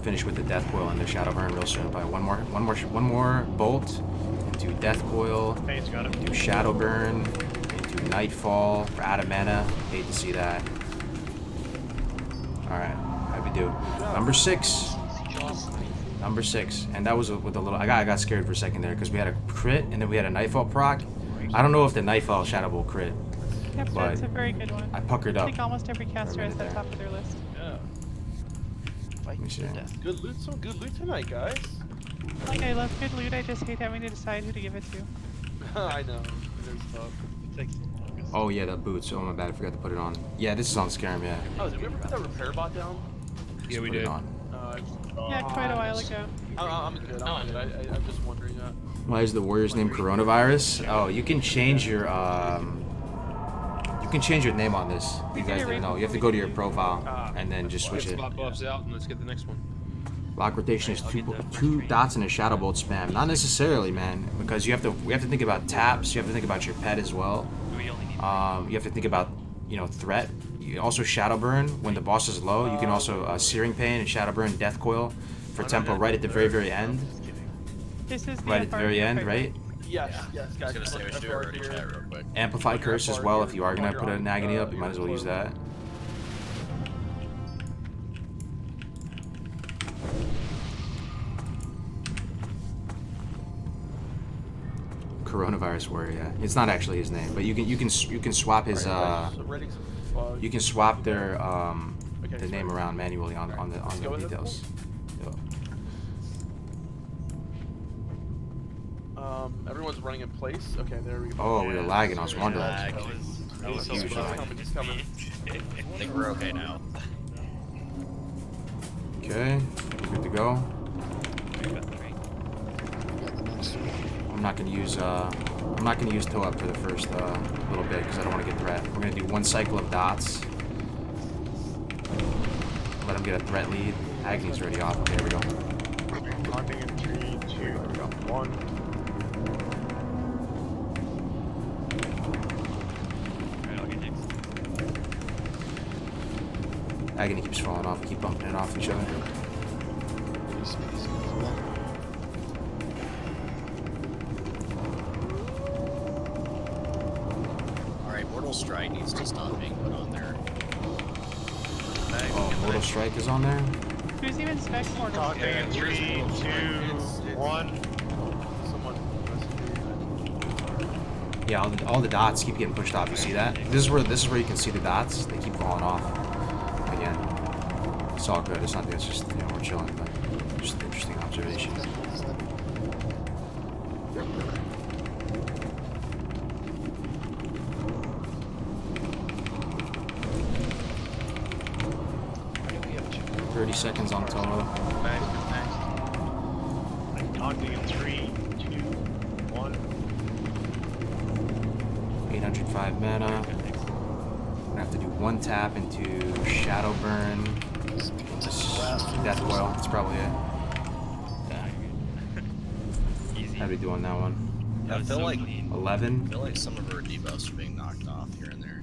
Finish with the death coil and the shadow burn real soon. By one more bolt into death coil, into shadow burn, into nightfall. We're out of mana. Hate to see that. All right, how we do? Number 6. Number 6, and that was with a little. I got scared for a second there because we had a crit and then we had a nightfall proc. I don't know if the nightfall shadow will crit, Yep, but it's a very good one. I puckered up. I think almost every caster has that top of their list. Yeah. Let me see. Good loot, some good loot tonight, guys. Like, I love good loot, I just hate having to decide who to give it to. I know. It's tough. It takes the longest. Oh yeah, that boots. Oh my bad, I forgot to put it on. Yeah, this is on Scarum, yeah. Oh, did we ever put that repair bot down? Yeah, we Put it did. on. Yeah, quite a while ago. I'm good. I'm good. I'm just wondering that. Why is the warrior's name Coronavirus? Oh, you can change your name on this. You guys didn't know. You have to go to your profile and then just switch it. Spot buffs out, and let's get the next one. Lock rotation is two dots and a shadow bolt spam. Not necessarily, man, because we have to think about taps. You have to think about your pet as well. You have to think about threat. You also shadow burn when the boss is low. You can also searing pain and shadow burn death coil for tempo right at the very end. This is Right at the very end, right? Yes, guys. I was gonna say we should do it in chat real quick. Amplify curse as well. If you are gonna put an agony up, you might as well use that. Coronavirus warrior. Yeah. It's not actually his name, but you can swap his you can swap their the name around manually on the details. Yep. Everyone's running in place. Okay, there we go. Oh, we were lagging. I was wondering. That was Huge lag. It's coming. I think we're okay now. Okay, good to go. I'm not gonna use toe up for the first little bit because I don't want to get threat. We're gonna do one cycle of dots. Let him get a threat lead. Agony's already off. Okay, there we go. Hunting in 3, 2, 1. Agony keeps falling off. We keep bumping it off each other. Alright, Mortal Strike needs to stop being put on there. Oh, Mortal Strike is on there? Who's even spec Mortal Hunting in 3, 2, 1. Yeah, all the dots keep getting pushed off. You see that? This is where you can see the dots. They keep falling off. Again, it's all good. It's not. It's just we're chilling, but just an interesting observation. 30 seconds on total. Nice, nice. I'm taunting in 3, 2, 1. 805 mana. I'm gonna have to do 1 tap into Shadow Burn. Death Coil. That's probably it. Easy. How do we do on that one? I feel like 11. I feel like some of our debuffs are being knocked off here and there.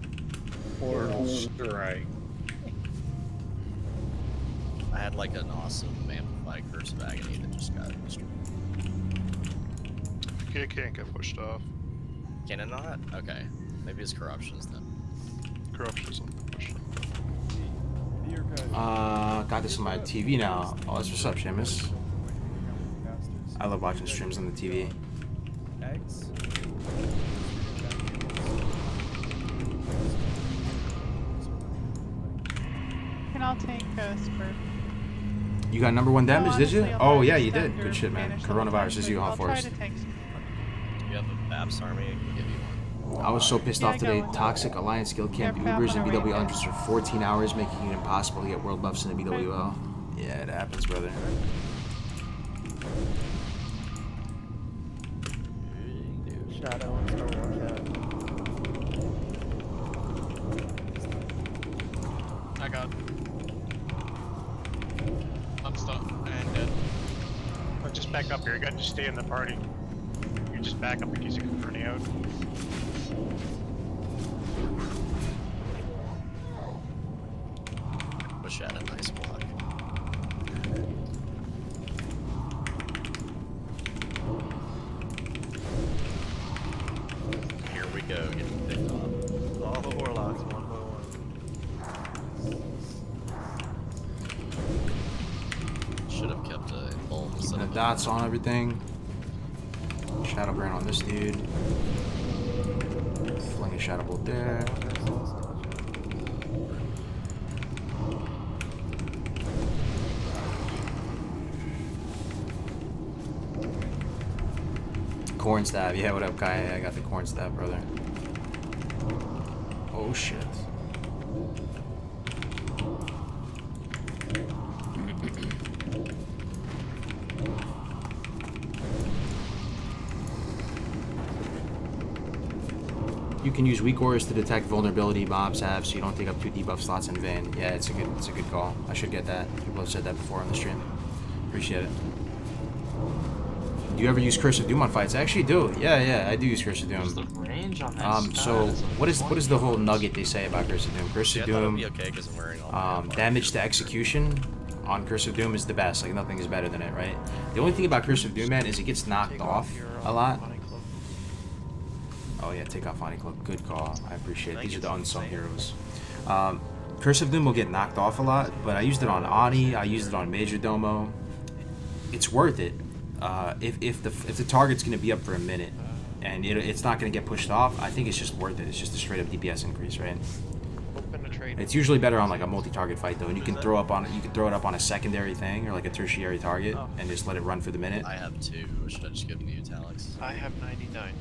Portal strike. I had like an awesome amplified Curse of Agony that just got destroyed. It can't get pushed off. Can it not? Okay. Maybe it's corruptions then. Corruptions will get pushed off. Got this on my TV now. Oh, that's what's up, Seamus. I love watching streams on the TV. And I'll take Spur. You got number 1 damage, did you? honestly, I'll Oh try yeah, to you stun did. your Good shit, man. banish Coronavirus all is the you time, on so I'll try force. to take some. You have a Babs army, I can give you one. I was so pissed Yeah, off today. go. Toxic Alliance Guild Camp Yeah, Ubers and crap on the BW way. Ultras for 14 hours, making it impossible to get world buffs in the BWL. Yeah, it happens, brother. Shadow and Star Wars chat. I got. I'm stuck and dead. Oh, just back up here. You got to stay in the party. You just back up in case you come running out. Wish I had a nice block. Here we go, getting picked off. All the Warlocks, 1 by 1. Should have kept a bolt instead Keeping the of dots on everything. Shadow Burn on this dude. Fling a Shadow Bolt there. Corn Stab. Yeah, what up, Kai? I got the Corn Stab, brother. Oh, shit. You can use weak auras to detect vulnerability mobs have, so you don't take up 2 debuff slots in vain. Yeah, it's a good call. I should get that. People have said that before on the stream. Appreciate it. Do you ever use Curse of Doom on fights? I actually do. Yeah, I do use Curse of Doom. The range on that So what is the whole nugget they say about Curse of Doom? Curse of I thought it'd Doom, be okay 'cause I'm wearing all my damage to execution on Curse of Doom is the best. Like nothing is better than it, right? The only thing about Curse of Doom, man, is it gets knocked off a lot. Oh yeah, take off Oni Cloak. Good call. I appreciate it. These are the unsung heroes. Curse of Doom will get knocked off a lot, but I used it on Ani. I used it on Major Domo. It's worth it. If the target's going to be up for a minute and it's not going to get pushed off, I think it's just worth it. It's just a straight up DPS increase, right? It's usually better on like a multi-target fight though, and you can throw it up on a secondary thing or like a tertiary target and just let it run for the minute. I have 2. Should I just give them to you, Talix? I have 99.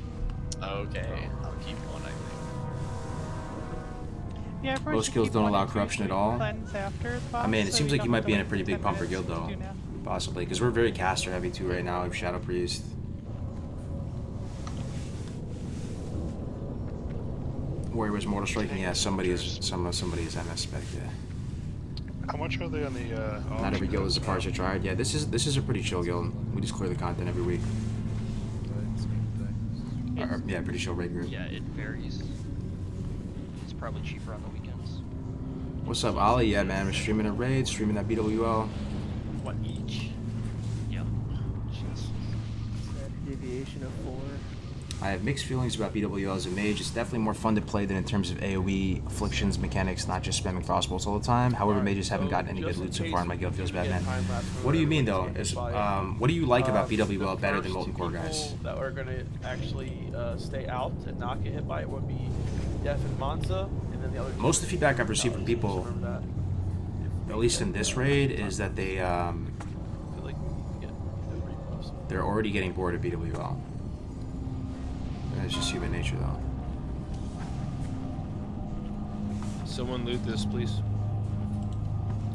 Okay, I'll keep one, I think. Yeah, everyone Most should skills keep don't one allow and corruption two at all. cleanse after the boss, I mean, it so seems you like you don't might have be to in a wait pretty 10 big pumper minutes guild to though, do now. possibly, because we're very caster heavy too right now with Shadow Priest. Warrior was Mortal Striking. Yeah, somebody is MS spec. Yeah. How much are they on the? Not every guild is a partial triad. Yeah, this is a pretty chill guild. We just clear the content every week. Yeah, pretty chill raid group. Yeah, it varies. It's probably cheaper on the weekends. What's up, Ollie? Yeah, man, we're streaming a raid, streaming that BWL. What each? Yeah. Standard deviation of 4. I have mixed feelings about BWL as a mage. It's definitely more fun to play than in terms of AoE, afflictions, mechanics, not just spamming crossbows all the time. However, mages haven't gotten any good loot so far, and my guild feels bad, man. What do you mean, though? What do you like about BWL better than Molten Core, guys? That are going to actually stay out and not get hit by it would be Def and Monza, and then the other. Most of the feedback I've received from people, at least in this raid, is that they're already getting bored of BWL. It's just human nature, though. Someone loot this, please.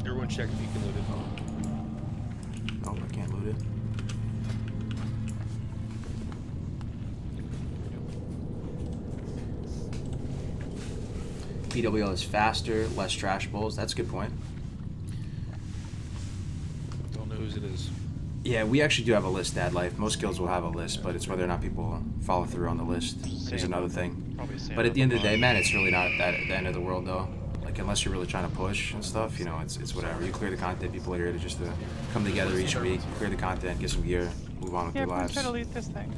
Everyone check if you can loot it. No, I can't loot it. PWL is faster, less trash bowls. That's a good point. Don't know whose it is. Yeah, we actually do have a list, Dad Life. Most guilds will have a list, but it's whether or not people follow through on the list is another thing. But at the end of the day, man, it's really not the end of the world, though. Like, unless you're really trying to push and stuff, you know, it's whatever. You clear the content, people are here to just come together each week, clear the content, get some gear, move on with their lives. Try to loot this thing.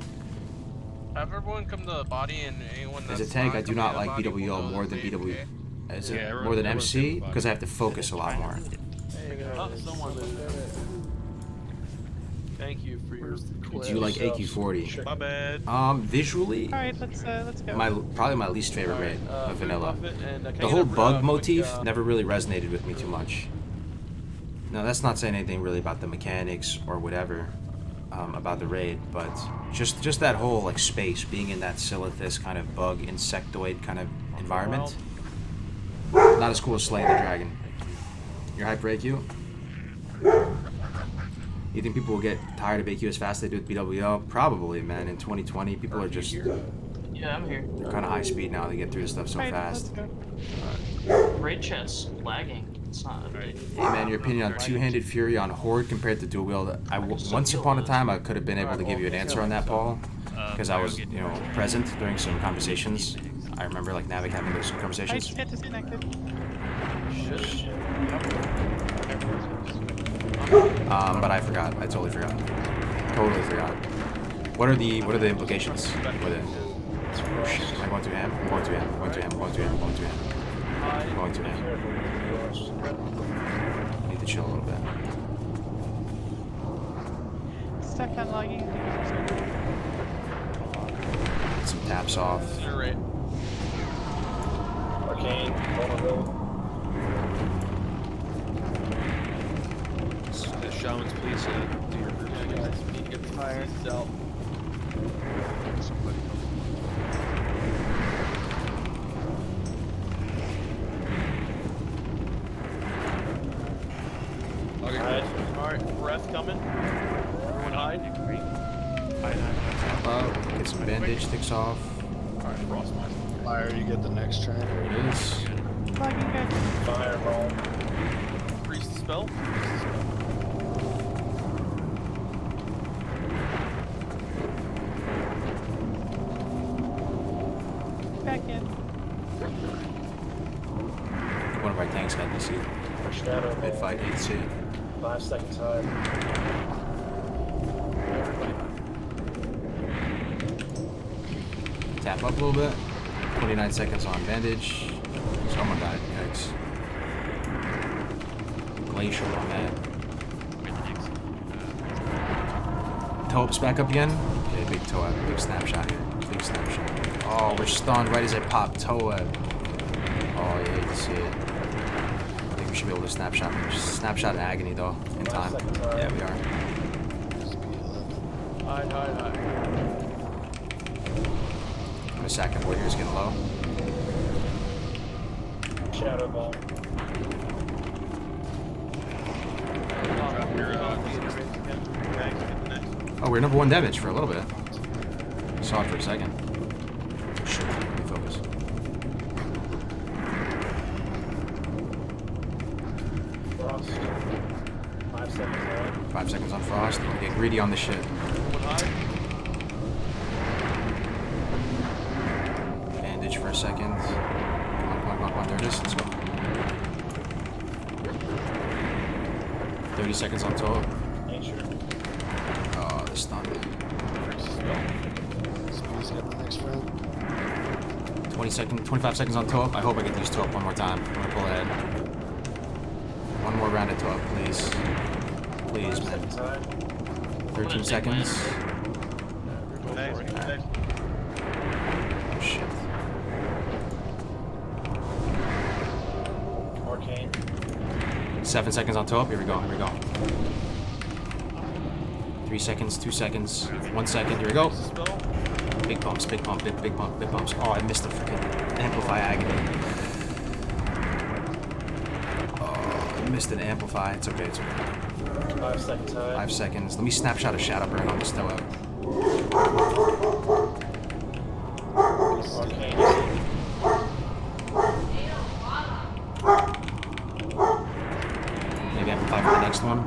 Have everyone come to the body and anyone that's As a tank, I not do not coming like to the body will BWL know more that than they BW. As Yeah, a, more than everyone's MC, good. because I have to focus a lot more. Oh, someone looted it. Thank you for your Do you like AQ40? My bad. Visually, Alright, let's go. probably my least favorite raid of vanilla. Buffett, and, can The I whole get a, bug quick, motif never really resonated with me too much. No, that's not saying anything really about the mechanics or whatever about the raid, but just that whole like space, being in that Silithus kind of bug insectoid kind of environment. Not as cool as slaying the dragon. You're hyped for AQ? You think people will get tired of AQ as fast as they do with BWL? Probably, man. In 2020, people are just... Yeah, I'm here. They're kind of high speed now. They get through this stuff so fast. Raid chat's lagging. It's not. Hey, man, your opinion on two-handed fury on Horde compared to dual wield? Once upon a time, I could have been able to give you an answer on that, Paul, because I was, you know, present during some conversations. I remember, like, Navic having those conversations. I get disconnected. But I forgot. I totally forgot. Totally forgot. What are the implications? With it? Oh shit! I'm going to ham. I'm going to ham. I'm going to ham. I'm going to ham. I'm going to ham. I'm going to ham. I need to chill a little bit. Stuck on logging. Get some taps off. Arcane, vulnerable. The shamans, please do your group. Yeah, guys, we need to get the fire out. Somebody Alright, breath coming. Everyone hide. Get some bandage sticks off. Alright, frostbite. Fire, you get the next train. There it is. Logging good. Fireball. Freeze the spell. Back in. One of our tanks had DC. Shadow. Mid fight, 8C. 5 seconds hide. Tap up a little bit. 29 seconds on bandage. Someone died. Yikes. Glacial on that. Toe up's back up again. Okay, big toe up. Big snapshot here. Big snapshot. Oh, we're stunned right as I pop toe up. Oh, yeah, you can see it. I think we should be able to snapshot in agony though, in time. Yeah, we are. Hide. The second warrior's getting low. Shadow ball. Oh, we're number 1 damage for a little bit. Saw it for a second. Shit, let me focus. Frost. 5 seconds hide. 5 seconds on frost. We're getting greedy on this shit. Bandage for a second. Come on. There it is. Let's go. 30 seconds on toe. Nature. Oh, the stun. Speed's got the next round. 25 seconds on toe up. I hope I get to use toe up one more time. I'm gonna pull ahead. One more round of toe up, please. Please, man. 13 seconds. Oh, shit. Arcane. 7 seconds on toe up. Here we go. 3 seconds, 2 seconds, 1 second. Here we go. Big bumps, big bumps. Oh, I missed the freaking amplify agony. Oh, Missed an amplify. It's okay. It's okay. 5 seconds high. 5 seconds. Let me snapshot a shadow burn on this toe out. Maybe amplify for the next one.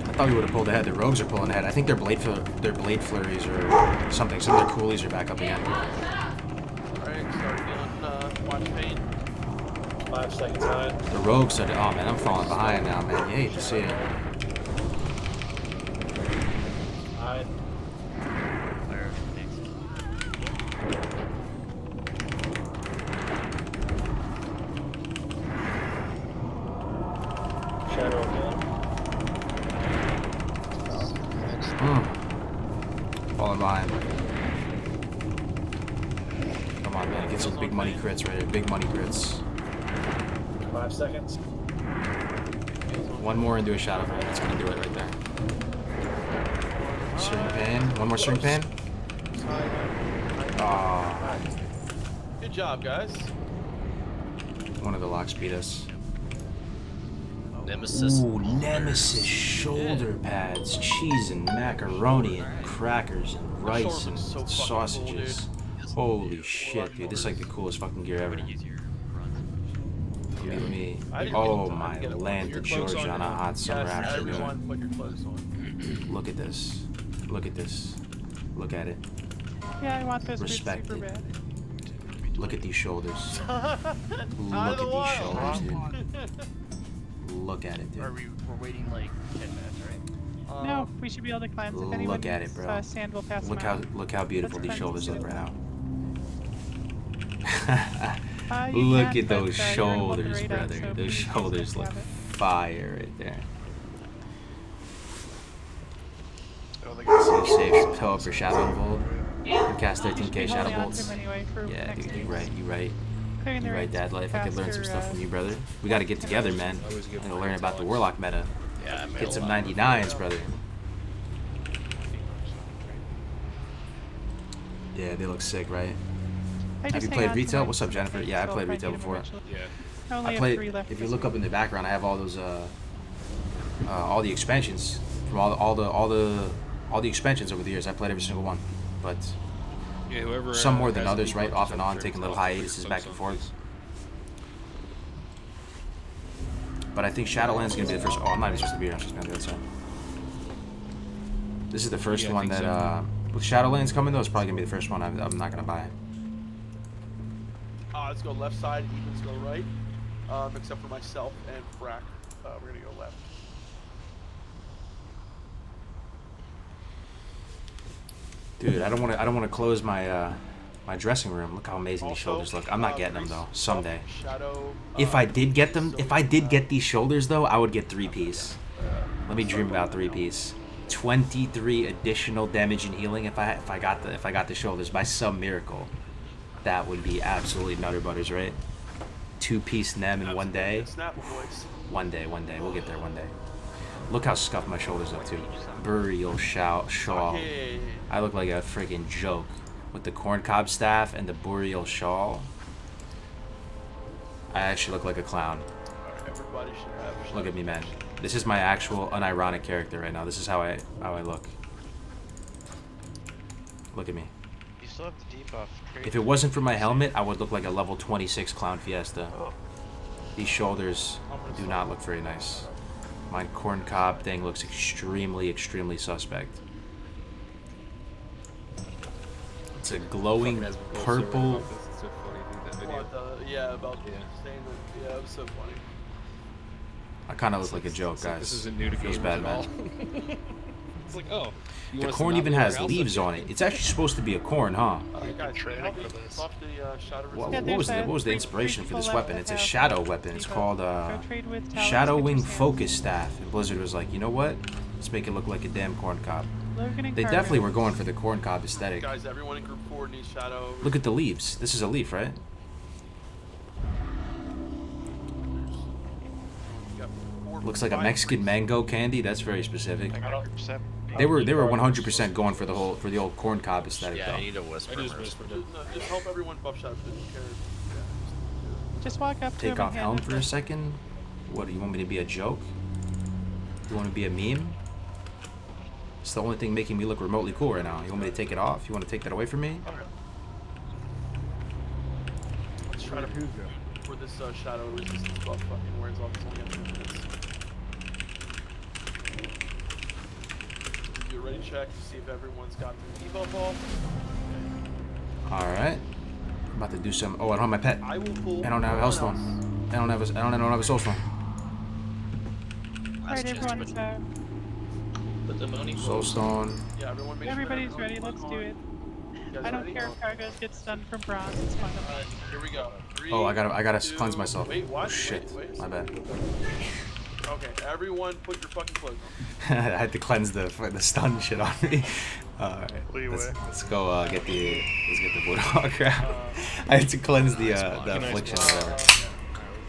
I thought we would have pulled ahead. The rogues are pulling ahead. I think their blade flurries or something. Some of their coolies are back up again. Alright, start feeling watch pain. 5 seconds high. The rogues said, "Oh man, I'm falling behind now, man. You hate to see it." High. Lair, thanks. Shadow again. Falling behind. Come on, man. Get some big money crits right here. Big money crits. 5 seconds. One more and do a shadow burn. That's gonna do it right there. Stirring pan. One more stirring pan. Oh. Good job, guys. One of the locks beat us. Nemesis. Ooh, Nemesis shoulder pads, cheese and macaroni and crackers and rice and sausages. Holy shit, dude! This is like the coolest fucking gear ever. Believe me. Oh my land to Georgia on a hot summer afternoon. Put your clothes on. Look at this. Look at this. Look at it. Yeah, I want this boots Respect super it. bad. Look at these shoulders. Look at these shoulders, dude. Look at it, dude. We're waiting like 10 minutes, right? No, we should be able to cleanse. If anyone Look at it, needs, bro. Sand will pass Look them out. how beautiful Let's these shoulders cleanse look right now. You Look can, at those but, you're in shoulders, moderate, brother. so Those please shoulders don't look have it. fire right there. Oh, they So you save toe up for shadow and gold. You cast You should be 13k shadow holding on to bolts. them anyway for Yeah, next dude, week. you right. Clearing the You right, ranks Dad Life. I could learn some faster, stuff from you, brother. We gotta get together, man. And learn about the Warlock meta. Yeah, I Get some 99s, brother. Yeah, they look sick, right? Have you played retail? What's up, Jennifer? Yeah, I played retail before. I played. If you look up in the background, I have all those, all the expansions from all the expansions over the years. I played every single one, but Yeah, whoever, some more than has others, the right? defaults, Off and I'm on, sure taking it's little all hiatuses free back and folks forth. on this. But I think Shadowland's gonna be the first. Oh, I'm not even supposed to be here. I'm just gonna do that side. This is the first Yeah, I one think that, with Shadowlands coming though, it's probably gonna be the first one I'm not gonna buy. Let's go left side, Ethan's go right. Except for myself and Frack. We're gonna go left. Dude, I don't want to close my my dressing room. Look how amazing these shoulders look. I'm not getting them though. Someday. Shadow, If I did get them, if I did get these shoulders though, I would get 3-piece. Let me dream about 3-piece. 23 additional damage and healing if I got the shoulders by some miracle. That would be absolutely nutter butters, right? 2-piece Nem in one day. One day, we'll get there one day. Look how scuffed my shoulders look too. Burial shawl. I look like a freaking joke with the corncob staff and the burial shawl. I actually look like a clown. Everybody should have. Look at me, man. This is my actual unironic character right now. This is how I look. Look at me. You still have the debuff. If it wasn't for my helmet, I would look like a level 26 Clown Fiesta. These shoulders do not look very nice. My corncob thing looks extremely, extremely suspect. It's a glowing purple. Yeah, about saying that. Yeah, it was so funny. I kind of look like a joke, guys. This isn't new to Feels gamers bad, at man. all. It's like, oh. You The want us to corn not even leave has your house? leaves on it. It's actually supposed to be a corn, huh? Guys, training for this. What was the inspiration for this weapon? It's a shadow weapon. It's called Shadowwing Focus Staff. And Blizzard was like, you know what? Let's make it look like a damn corn cob. They definitely were going for the corn cob aesthetic. Guys, everyone in group 4 needs shadow. Look at the leaves. This is a leaf, right? Looks like a Mexican mango candy. That's very specific. They were 100% going for the old corn cob aesthetic Yeah, though. I need a whisper. I just whispered it. Just help everyone buff shots. Who cares? Just walk up to Take him off and helm hand for a second. What, you want me to be a joke? You want to be a meme? It's the only thing making me look remotely cool right now. You want me to take it off? You want to take that away from me? Let's try to for this shadow resistance buff fucking wears off. It's only after minutes. Do a ready check to see if everyone's got their debuff off. Alright. I'm about to do some. Oh, I don't have my pet. I will pull. I don't have a hellstone. I don't have a soulstone. Alright, everyone's Put the money. Soulstone. Yeah, everyone make everybody's sure ready, let's do it. You guys I don't ready? care if Cargos gets done from bronze, it's fine. Alright, here we go. 3, Oh, I gotta 2, cleanse myself. Wait, what? Oh, shit. Wait. My bad. Okay, everyone put your fucking clothes I had to cleanse the stun shit on me. Alright. Leeway. Let's go get the Bulldog crap. I had to cleanse the affliction or whatever.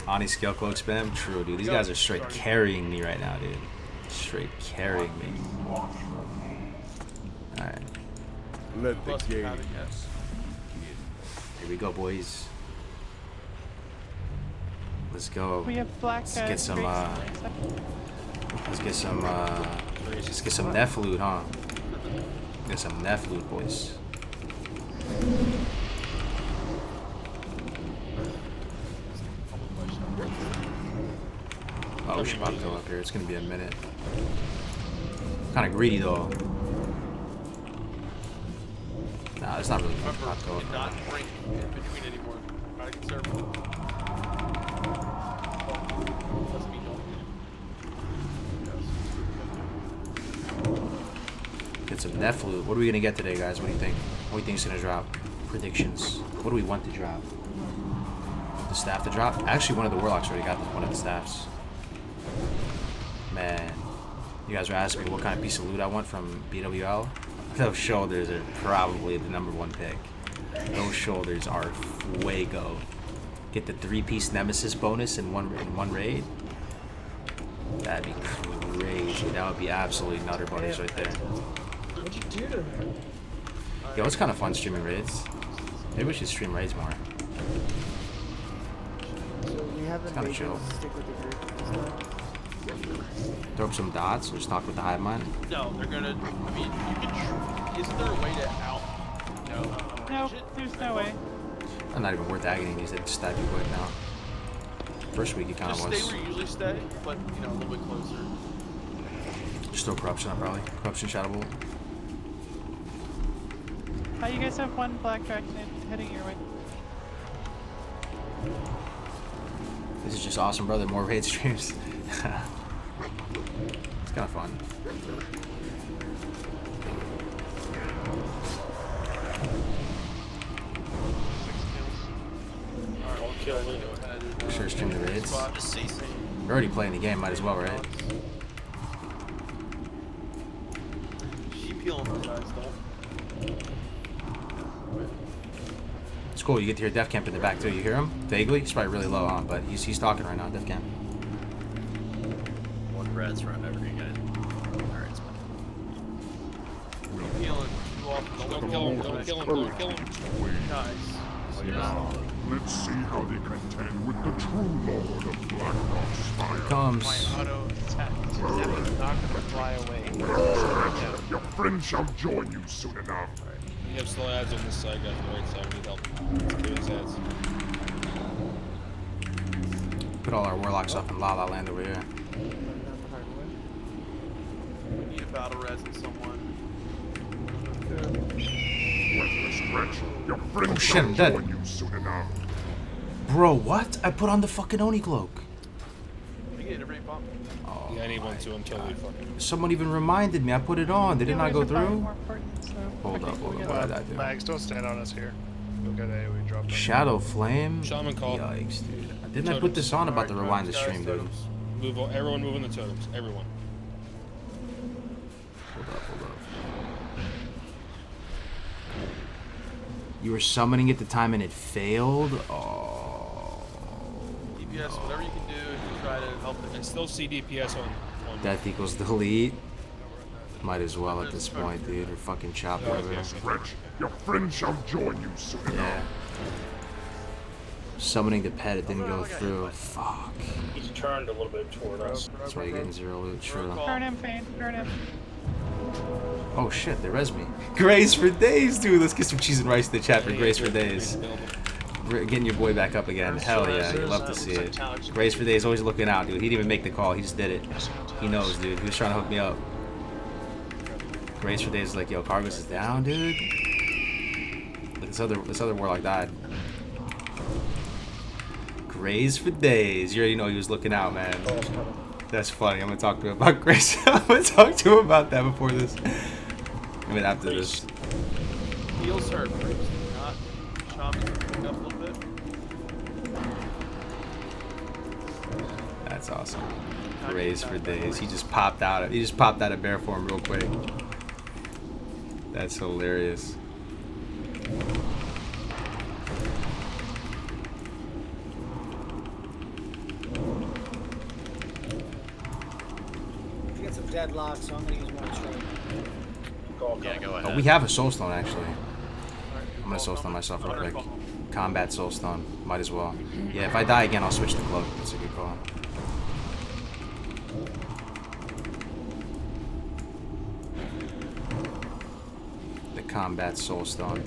Ani scale cloak spam? True, dude. These guys are straight carrying me right now, dude. Straight carrying me. Alright. Let the game. Here we go, boys. Let's go. We have black Let's get some Nef loot, huh? Get some Nef loot, boys. Oh, we should probably go up here. It's gonna be a minute. Kind of greedy though. Nah, it's not really good. Remember, do not drink in between anymore. Try to conserve. Doesn't mean don't. Get some Nef loot. What are we gonna get today, guys? What do you think? What do you think is gonna drop? Predictions. What do we want to drop? The staff to drop? Actually, one of the Warlocks already got one of the staffs. Man, you guys were asking me what kind of piece of loot I want from BWL. Those shoulders are probably the #1 pick. Those shoulders are fuego. Get the 3-piece Nemesis bonus in one raid. That'd be crazy. That would be absolutely nutter bunnies right there. What'd you do to her? Yo, it's kind of fun streaming raids. Maybe we should stream raids more. So we haven't It's kinda made chill. you stick with the group this time? Throw up some dots or just talk with the hive mind. No, they're gonna. I mean, you can. Isn't there a way to out? No. Nope, there's no way. I'm not even worth agony these days. Stab you quick now. First week it kind of Just was. stay where you usually stay, but you know, a little bit closer. Just throw corruption up probably. Corruption shadow bolt. You guys have one black dragon heading your way. This is just awesome, brother. More raid streams. It's kind of fun. Make sure to stream the raids. You're already playing the game, might as well, right? Keep healing those guys, don't. It's cool. You get to hear Def Camp in the back too. You hear him vaguely. He's probably really low on, but he's talking right now. Def Camp. One red's run over you guys. Alright, it's fine. Healing. You off. Don't kill him. Don't kill him. Don't kill him. Nice. Now, let's see how they contend with the true Lord of Blackrock's fire. Here comes. My auto attack is definitely not gonna fly away. Your friend shall join you soon enough. We have slow ads on this side, guys. On the right side, we need help. Let's do his ads. Put all our warlocks up in La La Land over here. We need a battle res and someone. Your friend Oh shit, shall I'm dead. join you soon enough. Bro, what? I put on the fucking Oni cloak. You get a rain bomb. Oh, Yeah, I need one too. I'm totally fucking. someone even reminded me. I put it on. Did it not go through? More important, so Hold up. What did I do? Mags, don't stand on us here. You'll get AoE drop. Shadow Flame? Shaman call. Yikes, dude. Didn't I put this on? About to rewind the stream, dude. Everyone moving the totems. Everyone. Hold up. You were summoning at the time and it failed? Oh. DPS, whatever you can do to try to help them. And still see DPS on Death equals delete. Might as well at this point, dude. We're fucking chopped over. Stretch. Your friend shall join you soon enough. Yeah. Summoning the pet, it didn't go through. Fuck. He's turned a little bit toward us. That's why you're getting 0 loot. True. Turn him, Fane. Turn him. Oh shit, they res me. Grace for days, dude. Let's get some cheese and rice in the chat for Grace for days. Getting your boy back up again. Hell yeah, you love to see it. Grace for days, always looking out, dude. He didn't even make the call. He just did it. He knows, dude. He was trying to hook me up. Grace for days is like, yo, Cargos is down, dude. This other Warlock died. Grace for days. You already know he was looking out, man. That's funny. I'm gonna talk to him about Grace. I'm gonna talk to him about that before this. I mean, after this. Heels hurt first, not chopping up a little bit. That's awesome. Grace for days. He just popped out. He just popped out of bear form real quick. That's hilarious. Get some deadlock, so I'm gonna use one strike. Yeah, go ahead. Oh, we have a soul stone actually. I'm gonna soul stone myself real quick. Combat soul stone. Might as well. Yeah, if I die again, I'll switch the cloak. That's a good call. The combat soul stone.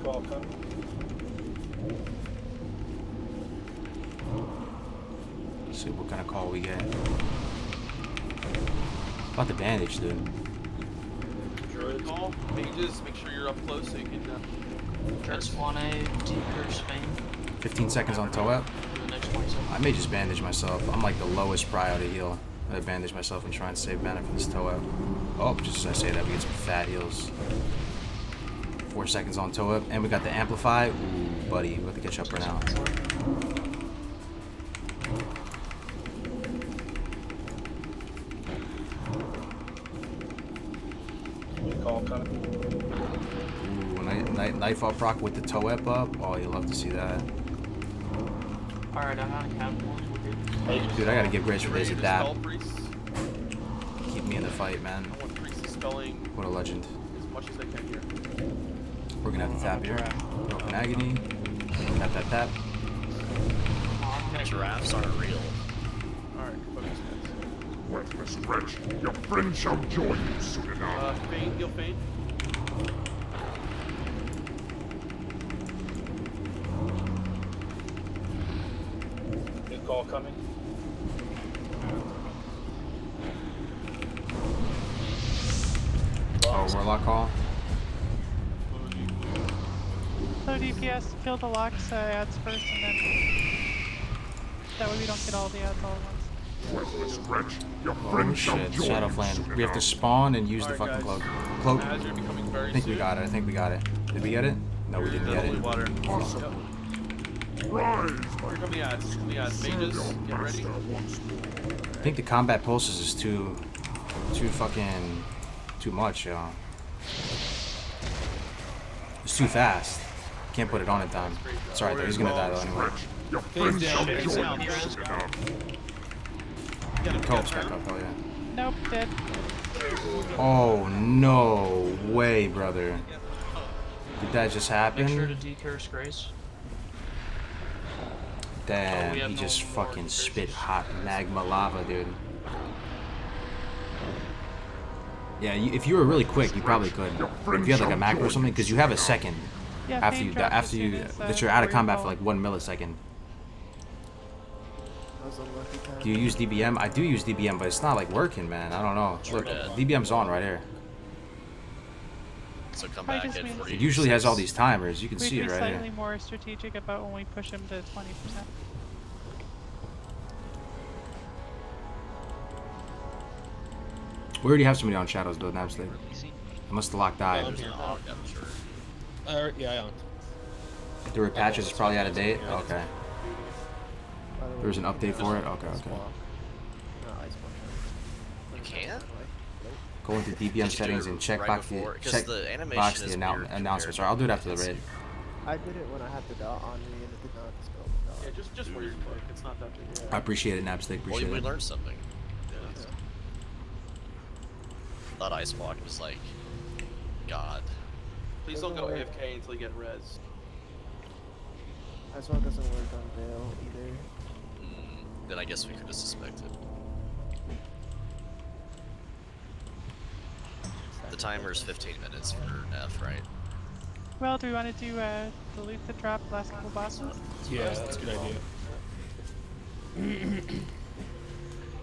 Call coming. See what kind of call we get. About the bandage, dude. Call, mages, make sure you're up close so you can. Just want a decurse Fane. 15 seconds on toe up. I may just bandage myself. I'm like the lowest prio to heal. I bandage myself and try and save mana from this toe up. Oh, just as I say that, we get some fat heals. 4 seconds on toe up, and we got the amplify. Ooh, buddy, we have to get you up right now. Call coming. Ooh, knife up proc with the toe up. Oh, you'll love to see that. Alright, I'm on count one. Dude, I gotta give Grace for days a dab. Spell priest. Keep me in the fight, man. I want priest spelling What a legend. as much as I can here. We're gonna have to tap here. Open agony. Tap, tap, tap. Giraffes aren't real. Alright, focus guys. Worthless wretch, your friend shall join you soon enough. Fane, heal Fane. New call coming. Oh, Warlock call. So DPS, kill the locks ads first, and then that way we don't get all the ads all at once. Worthless wretch, your Oh friend shall shit, join Shadow you Flame. soon We have to enough. spawn and use the Alright, fucking guys. cloak. As you're becoming very I think we soon. got it. I think we got it. Did we get it? No, we didn't get Holy it. water. Awesome. Yep. Rise, Here come the ads. Here come the ads. serve Mages, your get ready. master once more. I think the combat pulses is too fucking too much, yo. It's too fast. Can't put it on in time. It's alright though. He's gonna die though anyway. Your friend shall join you soon enough. Cope's back up. Oh yeah. Nope, dead. Oh no way, brother. Did that just Make sure to happen? decurse Grace. Damn, we have he no just more fucking curses. spit hot magma lava, dude. Yeah, if you were really quick, you probably could. If you had like a macro or something, because you have a second Yeah, after Fane you dropped after as you soon as, that you're out of before you combat for call. like 1 millisecond. That was a lucky time. Do you use DBM? I do use DBM, but it's not like working, man. I don't know. Look, DBM's on right here. So come I back just at mean- 40. It usually has all these timers. You can We'd see be it right slightly here. more strategic about when we push him to 20%. We already have somebody on shadows though, Napsley. Unless the lock died. I'm here. Oh, yeah, sure. Yeah, I owned. There were patches. It's probably out of date. Okay. There was an update for it. Okay, okay. You can't? Go into DPM settings and check box the announcements. Or I'll do it after the raid. I did it when I had the dot on me and it did not dispel the dot. Yeah, just where you click. It's not that big. I appreciate it, Napstick. Appreciate we it. learned something. Yeah. Thought Ice Block was like God. Please don't go AFK until you get res. Ice Block doesn't work on Veil either. Then I guess we could have suspected. The timer is 15 minutes for F, right? Well, do we want to do delete the drop last couple bosses? Yeah, that's a good idea.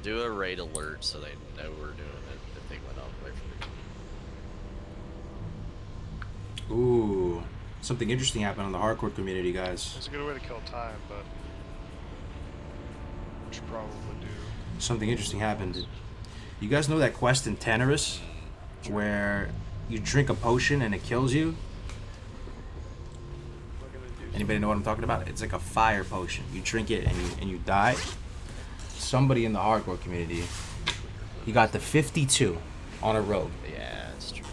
Do a raid alert so they know we're doing it if they went off away from it. Ooh, something interesting happened on the hardcore community, guys. It's a good way to kill time, but we should probably do. Something interesting happened. You guys know that quest in Tenorus where you drink a potion and it kills you? Anybody know what I'm talking about? It's like a fire potion. You drink it and you die. Somebody in the hardcore community, he got the 52 on a rogue. Yeah, it's true.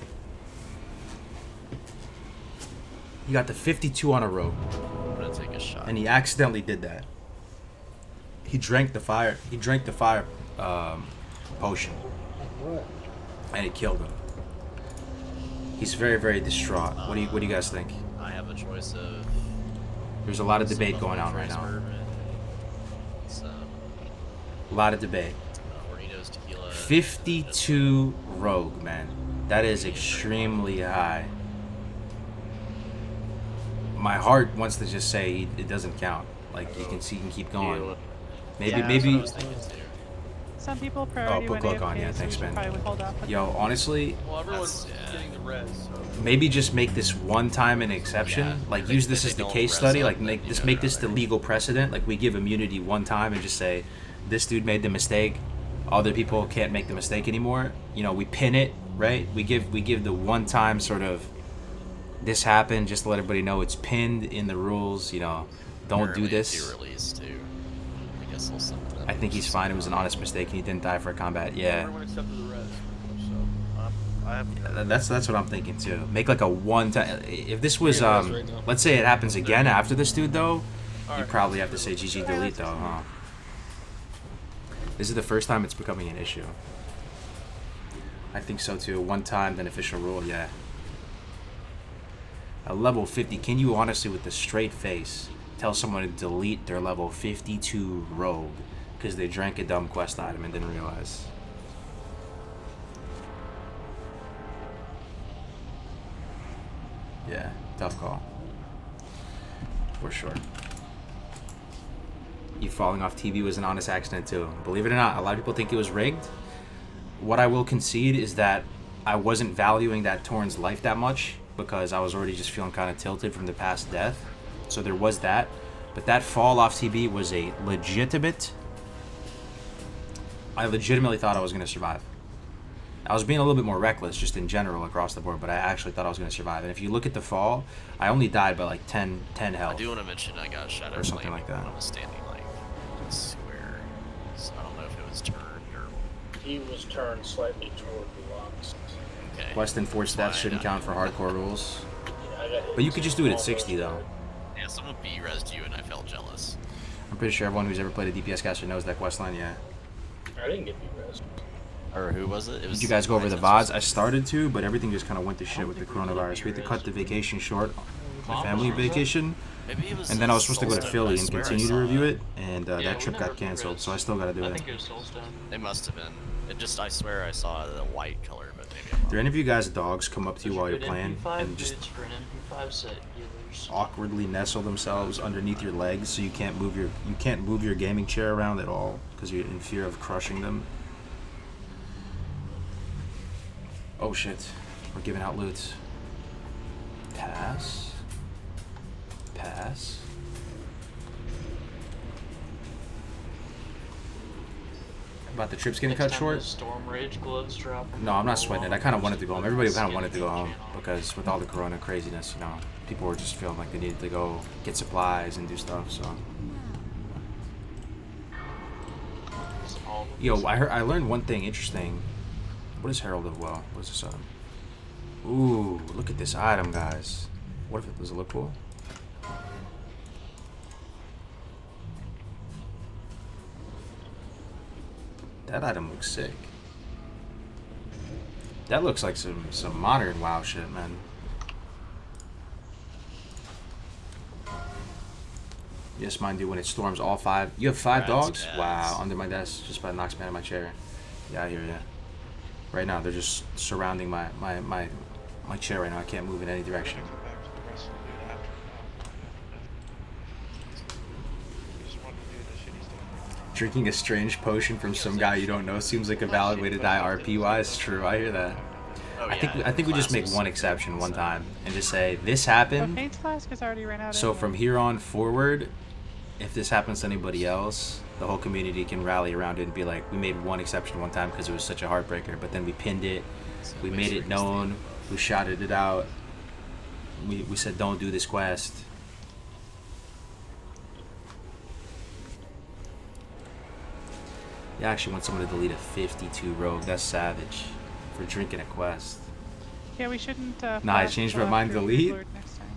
He got the 52 on a rogue. I'm gonna take a shot. And he accidentally did that. He drank the fire. He drank the fire potion. And it killed him. He's very, very distraught. What do you guys think? I have a choice of. There's a lot of debate going on right now. A lot of debate. 52 rogue, man. That is extremely high. My heart wants to just say it doesn't count. Like you can see, you can keep going. Maybe. Some people priority when AFK, on, yeah, so thanks, we should man. probably withhold off. Yo, honestly, Well, everyone's getting the res, so. maybe just make this one time an exception. Yeah, like use this as the case study. Like make this the legal precedent. Like we give immunity one time and just say, this dude made the mistake. Other people can't make the mistake anymore. You know, we pin it, right? We give the one time sort of this happened just to let everybody know it's pinned in the rules. You know, don't do this. I guess they'll send that. I think he's fine. It was an honest mistake. And he didn't die for a combat. Yeah. Everyone accepted the res, so I haven't. That's what I'm thinking too. Make like a one time. If this was let's say it happens again after this dude though, you probably have to say GG delete though, huh? This is the first time it's becoming an issue. I think so too. One time, then official rule, yeah. A level 50. Can you honestly, with a straight face, tell someone to delete their level 52 rogue because they drank a dumb quest item and didn't realize? Yeah, tough call. For sure. You falling off TV was an honest accident too. Believe it or not, a lot of people think it was rigged. What I will concede is that I wasn't valuing that Torn's life that much because I was already just feeling kind of tilted from the past death. So there was that. But that fall off TB was a legitimate... I legitimately thought I was going to survive. I was being a little bit more reckless just in general across the board, but I actually thought I was going to survive. And if you look at the fall, I only died by like 10 health. I do want to mention I got shot or something like that. When I was standing like square. So I don't know if it was turned or... He was turned slightly toward the locks. Okay. Quest enforced death shouldn't count for hardcore rules. Yeah, But you could just do it at 60 though. Yeah, someone B-resed you and I felt jealous. I'm pretty sure everyone who's ever played a DPS caster knows that quest line, yeah. I didn't get B-res. Or who was it? Did you guys go over the VODs? I started to, but everything just kind of went to shit with the coronavirus. We had to cut the vacation short, the family vacation. And then I was supposed to go to Philly and continue to review it, and that trip got canceled, so I still got to do it. I think it was Soulstone. It must have been. It just, I swear I saw the white color, but maybe I'm wrong. Do any of you guys' dogs come up to you while you're playing and just for an MP5 set, you lose. awkwardly nestle themselves underneath your legs so you can't move your gaming chair around at all because you're in fear of crushing them? Oh shit, we're giving out loot. Pass. Pass. About the trips getting cut short? Storm Rage gloves drop. No, I'm not sweating it. I kind of wanted to go home. Everybody kind of wanted to go home because with all the corona craziness, you know, people were just feeling like they needed to go get supplies and do stuff, so. Yo, I learned one thing interesting What is Herald of WoW? What is this item? Ooh, look at this item, guys. What if it does it look cool? That item looks sick. That looks like some modern WoW shit, man. Yes, mind you, when it storms all 5. You have 5 dogs? Wow, under my desk, just by knocks me out of my chair. Yeah, I hear ya. Right now, they're just surrounding my chair right now. I can't move in any direction. Drinking a strange potion from some guy you don't know seems like a valid way to die RP-wise. True, I hear that. Oh, I think we just make one exception one time and just say this happened. Paint flask has already ran out. So anyway. from here on forward, if this happens to anybody else, the whole community can rally around it and be like, we made one exception one time because it was such a heartbreaker, but then we pinned it, we made it known, we shouted it out, we said don't do this quest. You actually want someone to delete a 52 rogue. That's savage for drinking a quest. Yeah, we shouldn't. Nah, I changed my mind. Delete. Next time.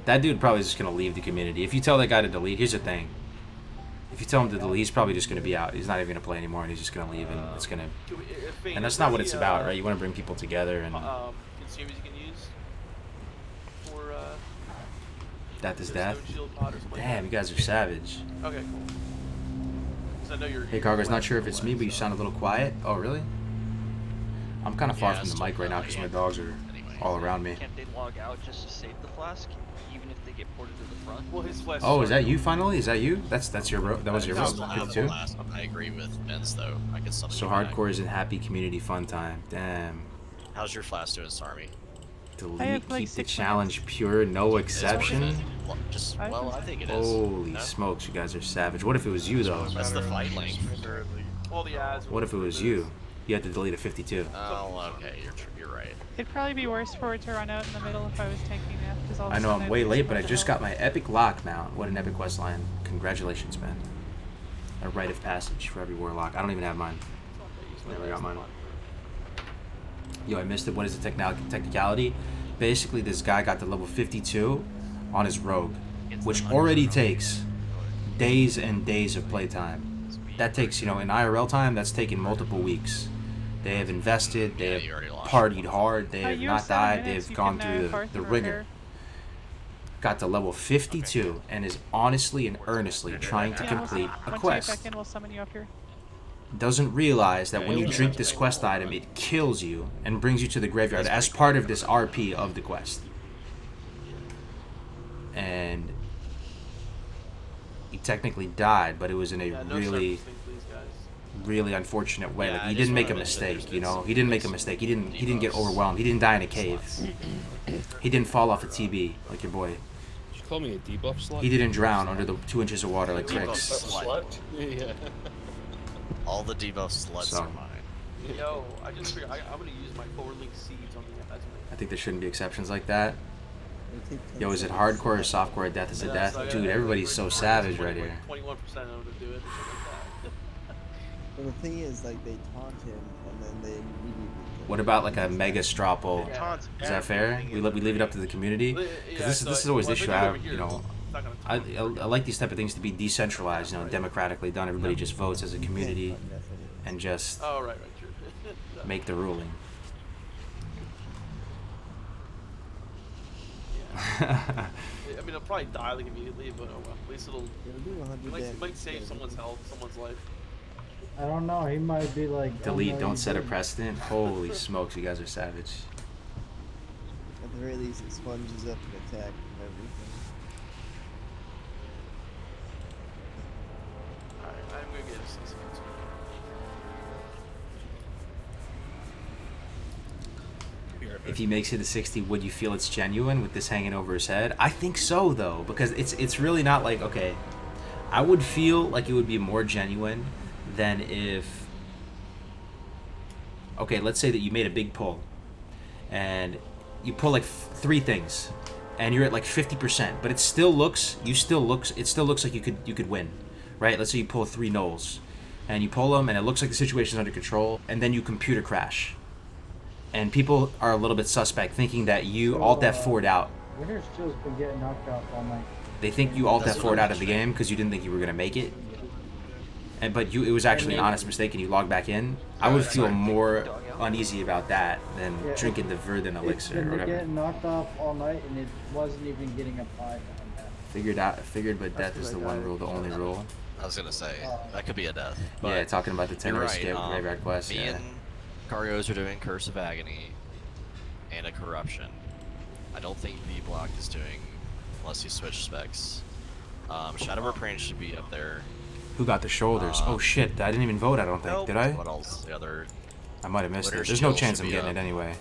That dude probably is just gonna leave the community. If you tell that guy to delete, here's the thing. If you tell him to delete, he's probably just gonna be out. He's not even gonna play anymore, and he's just gonna leave, and it's gonna. And that's not what it's about, right? You want to bring people together and. Consumers you can use for. Death is death. Damn, you guys are savage. Okay, cool. I know you're, hey, Cargo's not sure if it's me, but you sound a little quiet. Oh, really? I'm kind of far from the mic right now because my dogs are all around me. Can't they log out just to save the flask, even if they get ported to the front? Well, his flask. Oh, is that you finally? Is that you? That's your that was your rope. 52. I agree with Ben's though. I guess something. So hardcore is a happy community fun time. Damn. How's your flask doing, Starmy? Delete, keep the challenge pure, no exception. Just well, I think it is. Holy smokes, you guys are savage. What if it was you though? That's the fight length. All the ads. What if it was you? You had to delete a 52. Oh, okay, you're right. It'd probably be worse for it to run out in the middle if I was taking it. Because all of a I know sudden I'm I'd way lose late, a but I bunch of just health. got my epic lock mount. What an epic quest line. Congratulations, man. A rite of passage for every warlock. I don't even have mine. Never got mine. Yo, I missed it. What is the technicality? Basically, this guy got to level 52 on his rogue, which already takes days and days of playtime. That takes, you know, in IRL time, that's taken multiple weeks. They have invested, they have partied hard, they have not died, they've gone through the ringer. Got to level 52 and is honestly and earnestly trying to complete a quest. Once you check in, we'll summon you up here. Doesn't realize that when you drink this quest item, it kills you and brings you to the graveyard as part of this RP of the quest. And he technically died, but it was in a really unfortunate way. Like, he didn't make a mistake, you know. He didn't make a mistake. He didn't get overwhelmed. He didn't die in a cave. He didn't fall off a TB like your boy. Did you call me a debuff slut? He didn't drown under the 2 inches of water like Trix. Slut. Yeah. All the debuff sluts are mine. Yo, I just figured I'm gonna use my forward link seeds on the. I think there shouldn't be exceptions like that. Yo, is it hardcore or softcore? Death is a death. Dude, everybody's so savage right here. 21% of them to do it. Well, the thing is, like, they taunt him, and then they immediately... What about like a mega stropple? Is that fair? We leave it up to the community? Because this is always the issue I have, you know. I like these type of things to be decentralized, you know, democratically done. Everybody just votes as a community and just make the ruling. I mean, it'll probably die like immediately, but oh well. At least it might save someone's health, someone's life. I don't know. He might be like. Delete. Don't set a precedent. Holy smokes, you guys are savage. At the very least, it sponges up an attack from everything. Alright, I'm gonna get a 6 minutes. If he makes it to 60, would you feel it's genuine with this hanging over his head? I think so, though, because it's really not like, okay, I would feel like it would be more genuine than if, okay, let's say that you made a big pull and you pull like 3 things and you're at like 50%, but it still looks like you could win, right? Let's say you pull 3 knolls and you pull them, and it looks like the situation's under control, and then you computer crash. And people are a little bit suspect, thinking that you Alt F4'd out. Winter's Chill's been getting knocked off all night. They think you Alt F4'd out of the game because you didn't think you were going to make it. But it was actually an honest mistake, and you logged back in. I would feel more uneasy about that than drinking the Verdant elixir or whatever. Getting knocked off all night, and it wasn't even getting applied on that. Figured, but death is the one rule, the only rule. I was gonna say that could be a death. But Yeah, talking about the 10 you're race right, skip, graveyard quest. Me and Cargos are doing Curse of Agony and a Corruption. I don't think V-Block is doing, unless you switch specs. Shadow Reprain should be up there. Who got the shoulders? Oh shit, I didn't even vote, I don't think. Did I? What else? The other. I might have missed it. Winter's There's no Chill chance should I'm be getting up. it anyway.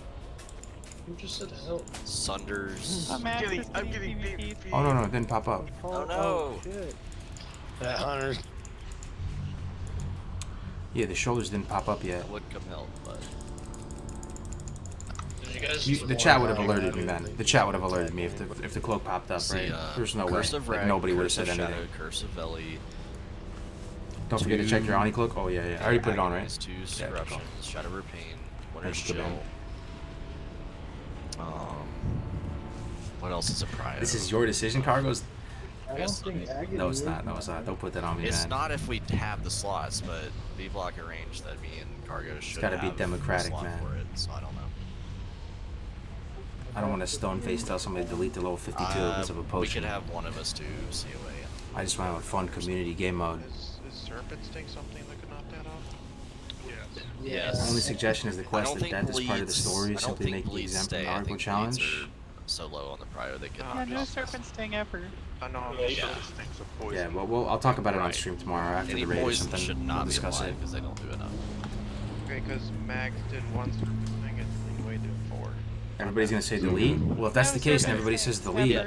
Who just said help? Sunders. I'm getting PvP. Oh no, it didn't pop up. Oh no! That hunter. Yeah, the shoulders didn't pop up yet. That would come help, but. Did you guys The chat would have alerted me, man. The chat would have alerted me if the cloak popped up, right? There's no way. Curse of Like, Rag, nobody would have Curse said of anything. Shadow, Curse of Veli. Don't forget to check your Oni cloak. Oh yeah, I already put it on, right? Two Corruptions, Shadow Repain, Winter's Thanks, Chill. What else is a prio? This is your decision, Cargos. I don't think Agony No, it's not. No, it's not. Don't put that on me, It's man. not if we have the slots, but V-Block arranged that me and Cargo should gotta be have democratic, a slot man. for it, so I don't know. I don't want to stone face tell somebody to delete the level 52 because of a We potion. could have one of us do COA. I just want a fun community game mode. Is Serpent Sting something that could knock that off? Yes. Only suggestion is the I quest don't of think death is part of the bleeds- story. I don't Simply think make the bleeds exam from stay. the I article think bleeds challenge. are so low on the prio they could Yeah, knock no it off. serpent sting ever. I know. Yeah. Yeah, well, I'll talk about it on stream tomorrow after Any the raid or poison should something. not We'll be discuss applied it. because they don't do enough. Okay, because Max did one serpent thing and Leeway did 4. Everybody's gonna say delete. Well, if that's the case and everybody says delete, Yeah.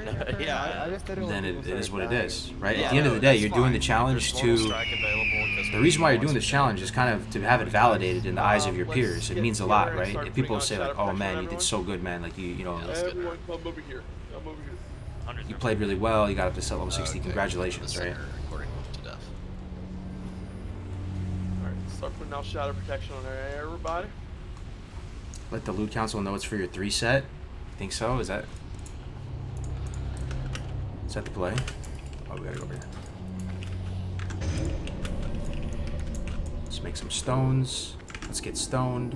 then it is what it is, right? At the end of the day, you're doing the challenge to. The reason why you're doing this challenge is kind of to have it validated in the eyes of your peers. It means a lot, right? If people say like, "Oh man, you did so good, man! Like you know, Everyone come over here. Come over here. you played really well. You got up to set level 60. Congratulations, right?" According to death. Alright, start putting out shadow protection on everybody. Let the loot council know it's for your 3 set. Think so? Is that the play? Oh, we gotta go over here. Let's make some stones. Let's get stoned.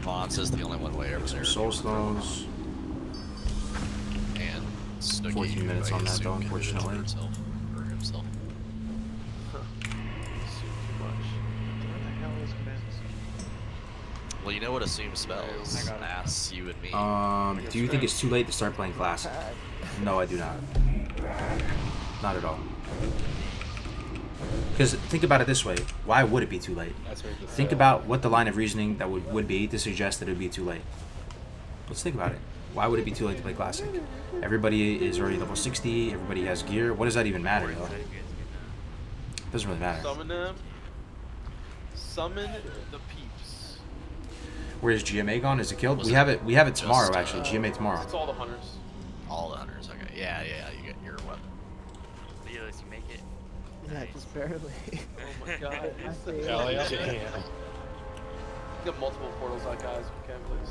Vons is the only one way over there. Soul stones. And Snooki, 14 minutes I on that assume, though, can do it unfortunately. for himself. For himself. Well, you know what assume spells? Ass you and me. Do you think it's too late to start playing Classic? No, I do not. Not at all. Because think about it this way. Why would it be too late? Think about what the line of reasoning that would be to suggest that it would be too late. Let's think about it. Why would it be too late to play Classic? Everybody is already level 60. Everybody has gear. What does that even matter, though? It doesn't really matter. Summon them. Summon the peeps. Where's GMA gone? Is it killed? We have it tomorrow, actually. GMA tomorrow. It's all the hunters. All the hunters, okay. Yeah, you get your weapon. You make it. Yeah, just barely. Oh my god. Hell yeah. Get multiple portals out, guys, if you can, please.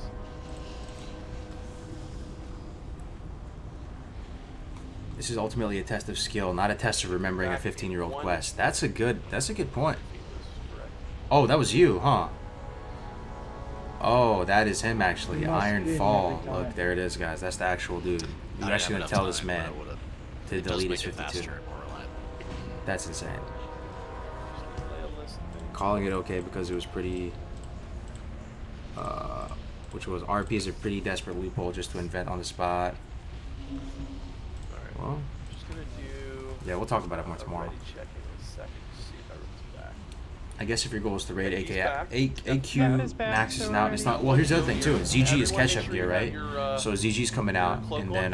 This is ultimately a test of skill, not a test of remembering a 15-year-old quest. That's a good point. Oh, that was you, huh? Oh, that is him actually. Iron Fall. Look, there it is, guys. That's the actual dude. You're actually gonna tell this man to delete his 52. That's insane. Calling it okay because it was pretty. Which was RP is a pretty desperate loophole just to invent on the spot. Well, Just gonna do. yeah, we'll talk about it more tomorrow. Check in a second to see if everyone's back. I guess if your goal is to raid back. AQ max is out. It's not. Well, here's the other thing too. ZG is catch-up gear, right? So ZG's coming out, and then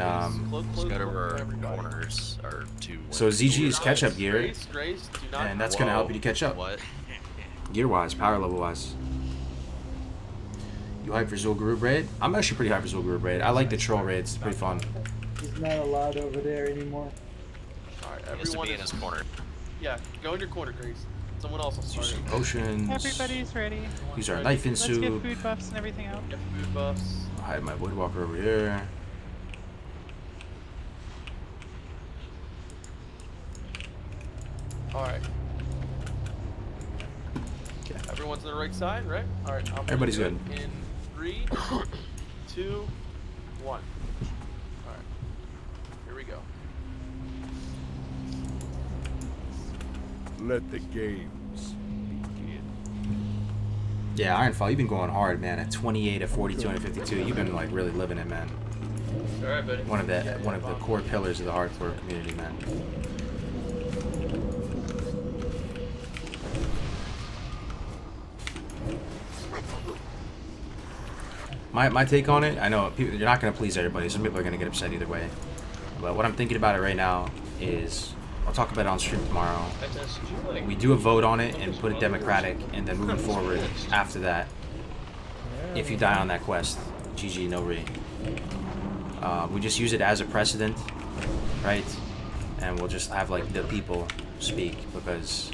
Let's go to our corners, our two. so ZG is catch-up gear, Grace, do not. and that's gonna help you to catch up. What? Gear-wise, power level-wise. You hype for Zul'Gurub raid? I'm actually pretty hype for Zul'Gurub raid. I like the troll raids. It's pretty fun. He's not allowed over there anymore. Alright, He has to everyone be in is his corner. Yeah, go in your corner, Grace. Someone else will start it. Potions. Everybody's ready. Use our knife and Let's get soup. food buffs and everything out. Get food buffs. I'll hide my woodwalker over here. Alright. Okay. Everyone's on the right side, right? Alright, Everybody's good. In 3, 2, 1. Alright. Here we go. Let the games begin. Yeah, Ironfall, you've been going hard, man. At 28, at 42, and at 52, you've been like really living it, man. Alright, buddy. One of the core pillars of the hardcore community, man. My take on it, I know people, you're not going to please everybody. Some people are going to get upset either way. But what I'm thinking about it right now is, I'll talk about it on stream tomorrow. We do a vote on it and put it democratic, and then moving forward after that, if you die on that quest, GG, no re. We just use it as a precedent, right? And we'll just have like the people speak, because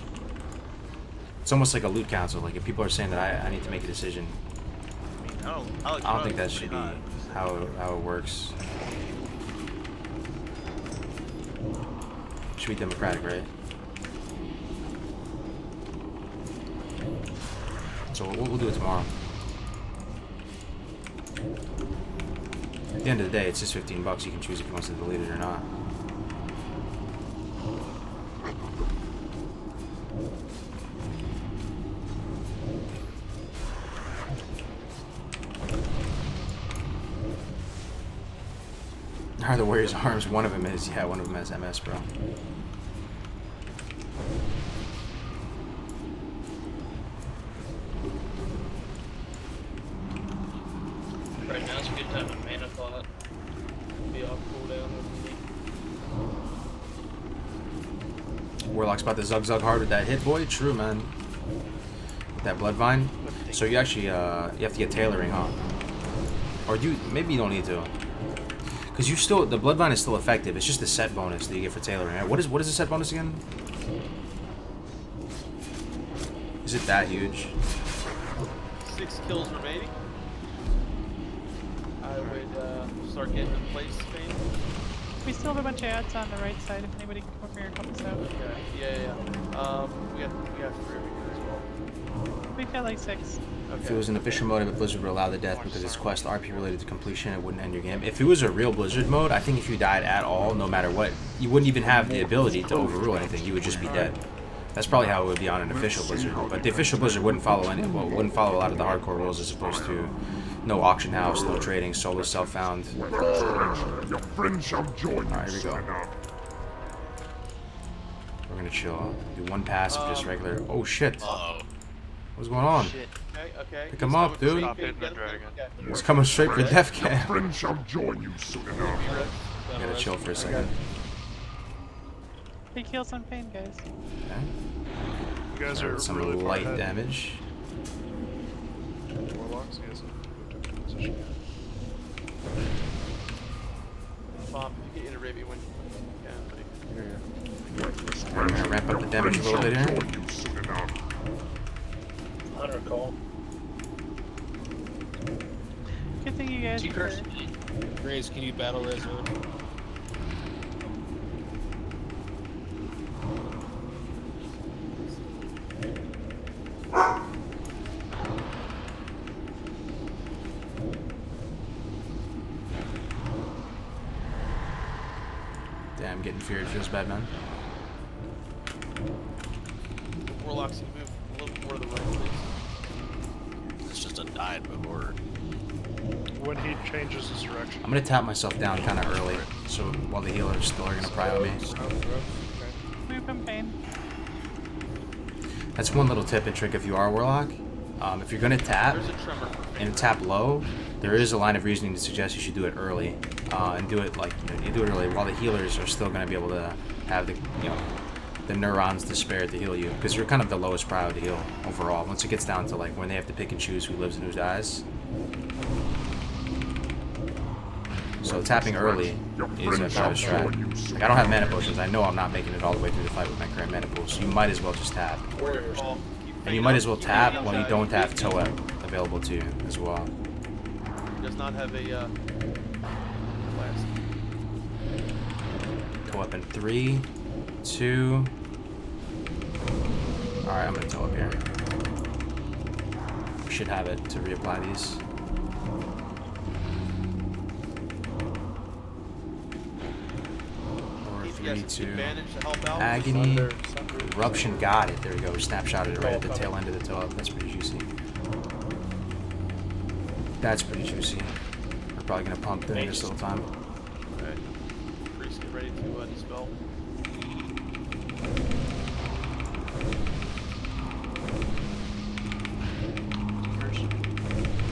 it's almost like a loot council. Like if people are saying that I need to make a decision, I don't think that should be how it works. Should be democratic, right? So we'll do it tomorrow. At the end of the day, it's just $15. You can choose if you want to delete it or not. Are the Warriors' arms? One of them is, yeah, one of them has MS, bro. Right now it's a good time to mana plot. Be off cooldown. Warlock's about to zug hard with that hit, boy. True, man. With that Bloodvine. So you actually, you have to get tailoring, huh? Or maybe you don't need to. Because the Bloodvine is still effective. It's just the set bonus that you get for tailoring. Right? What is the set bonus again? Is it that huge? 6 kills remaining. I would start getting in place, Spain. We still have a bunch of ads on the right side if anybody can come over here and help us out. Okay, yeah. We got 3 over here as well. We've got like 6. Okay. If it was an official mode, if Blizzard would allow the death because it's quest RP related to completion, it wouldn't end your game. If it was a real Blizzard mode, I think if you died at all, no matter what, you wouldn't even have the ability to overrule anything. You would just be dead. That's probably how it would be on an official Blizzard. But the official Blizzard wouldn't follow wouldn't follow a lot of the hardcore rules as opposed to no auction house, no trading, solo self-found. Your friend shall join you. Alright, here we go. We're gonna chill. Do one pass of just regular. Oh shit! What's going on? Okay. Pick him up, dude. He's coming straight for death cam. Your friend shall join you soon enough. I gotta chill for a second. Big heals on pain, guys. Okay. You guys are some really light far ahead. damage. Warlocks, you guys have moved into position. Bob, you get interrate me when you can. We're gonna ramp up the damage a little bit here. Hunter call. Good thing you guys are Grace, can you battle res her? Damn, getting feared feels bad, man. Warlocks, you move a little more to the right, please. It's just a died before. When he changes his direction. I'm gonna tap myself down kind of early, so while the healers still are gonna pry on me. Move in pain. That's one little tip and trick if you are a Warlock. If you're gonna tap and tap low, there is a line of reasoning to suggest you should do it early, and do it like you do it early while the healers are still gonna be able to have the neurons to spare to heal you, because you're kind of the lowest priority to heal overall. Once it gets down to like when they have to pick and choose who lives and who dies. So tapping early is a kind of strat. Like, I don't have mana potions. I know I'm not making it all the way through the fight with my current mana pool, so you might as well just tap. And you might as well tap while you don't have Toa available to you as well. He does not have a blast. Toe up in 3, 2. Alright, I'm gonna toe up here. We should have it to reapply these. Three, two. Agony. Corruption, got it. There we go. We snapshotted it right at the tail end of the toe up. That's pretty juicy. That's pretty juicy. We're probably gonna pump during this little time. Alright. Priest, get ready to dispel.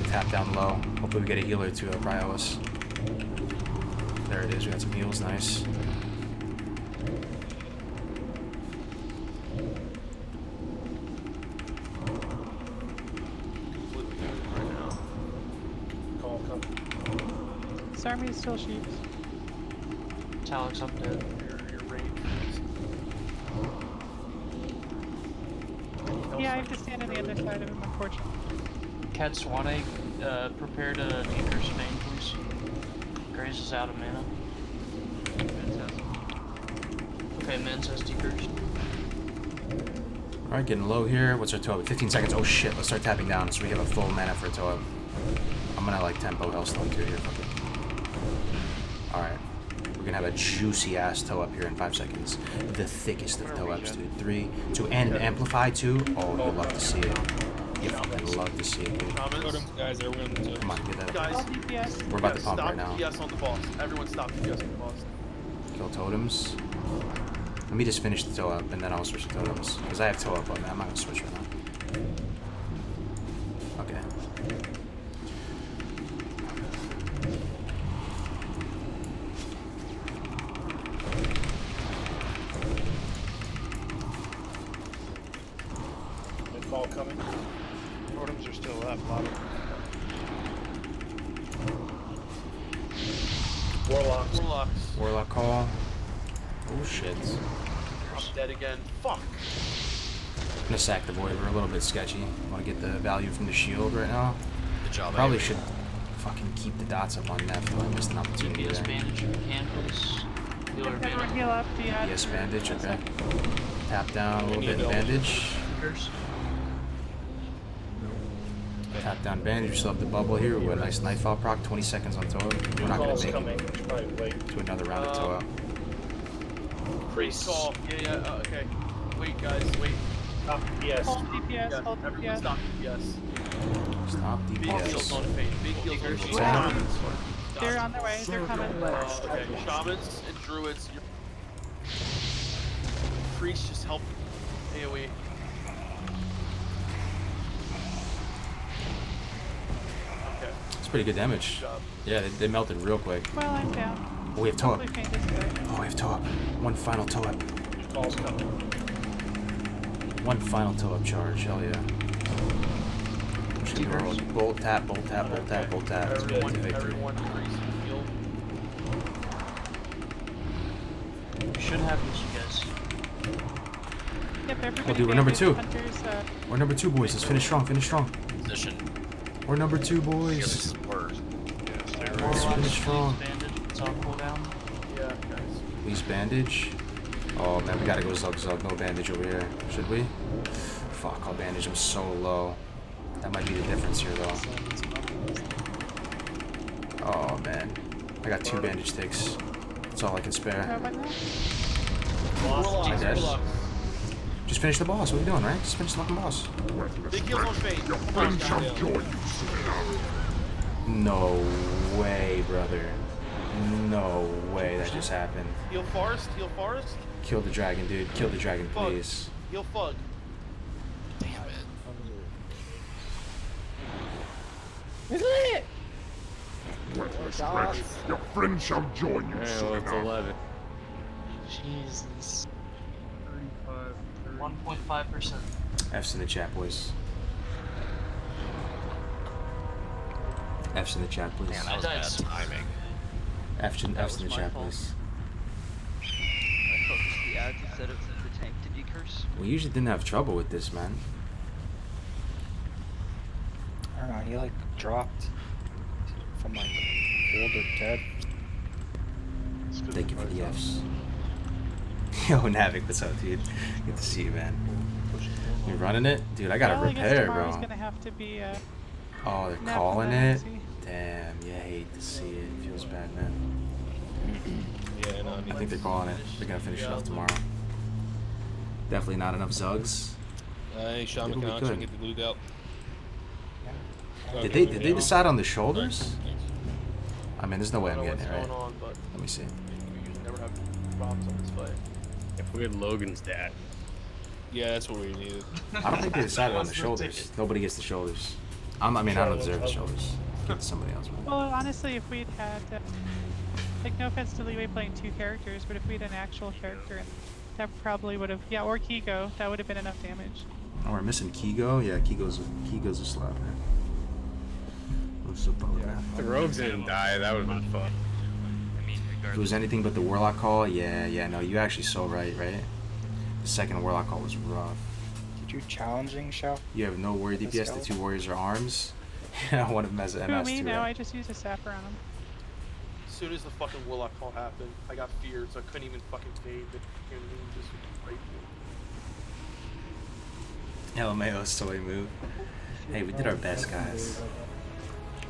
Tap down low. Hopefully we get a healer to prio us. There it is. We got some heals. Nice. This army is still sheep. Talik's up there. Your range. Yeah, I have to stand on the other side of him, unfortunately. Cat Swanegg, prepare to decurse main, please. Grace is out of mana. Okay, Men's has decursed. Alright, getting low here. What's our toe up? 15 seconds. Oh shit, let's start tapping down so we have a full mana for a toe up. I'm gonna like tempo Hellstone too here. Alright. We're gonna have a juicy ass toe up here in 5 seconds. The thickest of toe ups, dude. 3, 2, and amplify too. Oh, you'll love to see it. You fucking love to see it, dude. Guys, everyone. Come on, get that Guys, up. We're about to pump right now. Stop DPS on the boss. Everyone stop DPS on the boss. Kill totems. Let me just finish the toe up and then I'll switch to totems. Because I have toe up on that. I'm not gonna switch right now. Okay. Call coming. Totems are still up, bottom. Warlocks. Warlock call. Oh shit. I'm dead again. Fuck. I'm gonna sack the void. We're a little bit sketchy. Want to get the value from the shield right now. Good job. Probably should fucking keep the dots up on that. I missed an opportunity DPS there. bandage if you can, please. Healer Everyone bandage. heal up, Dion. Yes, bandage. Okay. Tap down a little bit. Bandage. Decurse. Tap down bandage. We still have the bubble here. We got a nice nightfall proc. 20 seconds on Toa. We're not gonna make it to another round of Toa. Priest call. Yeah, okay. Wait, guys, wait. Stop DPS. Hold DPS, Yeah, hold everyone DPS. stop DPS. Stop Big heals on DPS. Fate. Big heals on Fate. Down. They're on their way, they're coming. Okay, shamans and druids. Priests just help AoE. Okay. It's pretty good damage. Yeah, they melted real quick. Well, I'm down. Oh, we have toe up. Hopefully Faint is good. Oh, we have toe up. One final toe up. Call's coming. One final toe up charge. Hell yeah. Bolt tap, bolt tap, bolt tap, bolt tap. It's Everyone, to victory. everyone, priest heal. You should have this, you guys. Yep, everybody. Oh, dude, we're number 2. Hunters, We're number 2, boys. Let's finish strong. Finish strong. Position. We're number 2, Here, boys. this is word. Let's finish strong. Bandage. It's on cooldown. Yeah, guys. Please bandage. Oh man, we gotta go Zug Zug. No bandage over here. Should we? Fuck, I'll bandage. I'm so low. That might be the difference here, though. Oh man, I got 2 bandage ticks. That's all I can spare. Warlocks, I'm dead. Warlocks. Just finish the boss. What are we doing, right? Just finish the fucking boss. Big heals on Fate. No way, brother. No way that just happened. Heal Forest, heal Forest. Kill the dragon, dude. Kill the dragon, Fug. please. Heal Fug. Damn it. Your friend shall join you Hey, soon well, it's enough. 11. Jesus. 1.5%. F's in the chat, boys. F's in the chat, please. Man, that was bad timing. F's in was the my chat, fault. please. I focused the ads instead of the tank to decurse. We usually didn't have trouble with this, man. I don't know, he like dropped from like old or dead. Thank you for the F's. Yo, Navik, what's up, dude? Good to see you, man. You running it? Dude, I gotta Well, I guess repair, tomorrow's bro. gonna have to be, Oh, they're nap calling and it? then Damn, yeah, I hate to see it. It feels bad, man. Yeah, no, I think they're calling it. They're gonna finish it off tomorrow. Definitely not enough Zugs. Hey, Sean It'll be McConnell, good. get the loot out. Did they decide on the shoulders? I mean, there's no way I'm getting it, right? Going on, but Let me see. we usually never have problems on this fight. If we had Logan's dad. Yeah, that's what we needed. I don't think they decided on the shoulders. Nobody gets the shoulders. I mean, I don't deserve the shoulders. Give it to somebody else, man. well, honestly, if we'd had, like, no offense to Leeway playing 2 characters, but if we had an actual character, that probably would have, yeah, or Kigo, that would have been enough damage. Oh, we're missing Kigo? Yeah, Kigo's a slap, man. What's up, man? If the rogues didn't die, that would have been fun. If it was anything but the Warlock call, yeah, no, you're actually so right? The second Warlock call was rough. Did you challenging show? You have no warrior DPS, the 2 warriors are arms. Yeah, one of them has an Who, MS me? too. No, right? I just used a sapper on him. As soon as the fucking Warlock call happened, I got feared, so I couldn't even fucking fade the fucking moon just right LMAO soy move. Hey, we did our best, guys.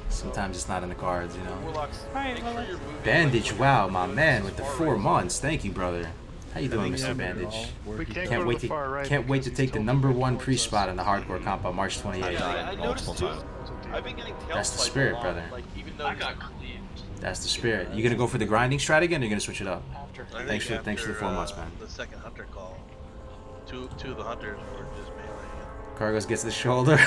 Sometimes it's not in the cards, you know. Warlock's Alright, well, let's... Bandage, wow, my man, with the 4 months. Thank you, brother. How you doing, Mr. Bandage? We can't Can't go wait to the far right. can't wait to take the #1 pre-spot in the hardcore comp on March 28th. I noticed too. I've been getting tail That's the spiked spirit, a lot, brother. Like, even though I got cleaved. That's the spirit. You gonna go for the grinding strat again, or you gonna switch it up? After I Thanks think for the 4 months, man. The second hunter call. Two of the hunters were just meleeing Cargos gets the shoulder.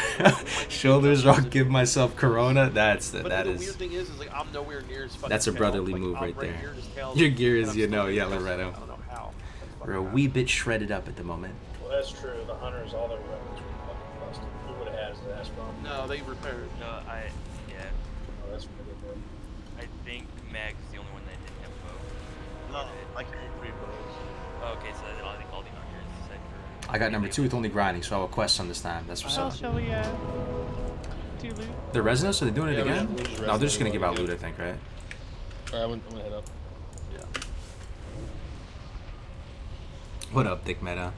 Shoulders. I'll give myself Corona. That the weird is. thing is like I'm nowhere near his fucking That's a tail. brotherly Like, move I'm right there. here, his tail's Your like- gear and is, I'm you still know, in yeah, the tail, Loretto. I don't know how. We're a wee bit shredded up at the moment. Well, that's true. The hunters, all their weapons were fucking busted. Who would have had his last bomb? No, they repaired. No, yeah. Oh, that's really good. I think Mag's the only one that didn't have a bow. No, I can do 3 bows. Okay, so I think all the hunters said for... I got #2 with only grinding, so I will quest some this time. That's what's Well, up. shall we, do loot? The Resonance, are they doing it Yeah, again? we're just No, they're just gonna resting give out again. loot, I think, right? Alright, I'm gonna head up. What up, Dick Meta?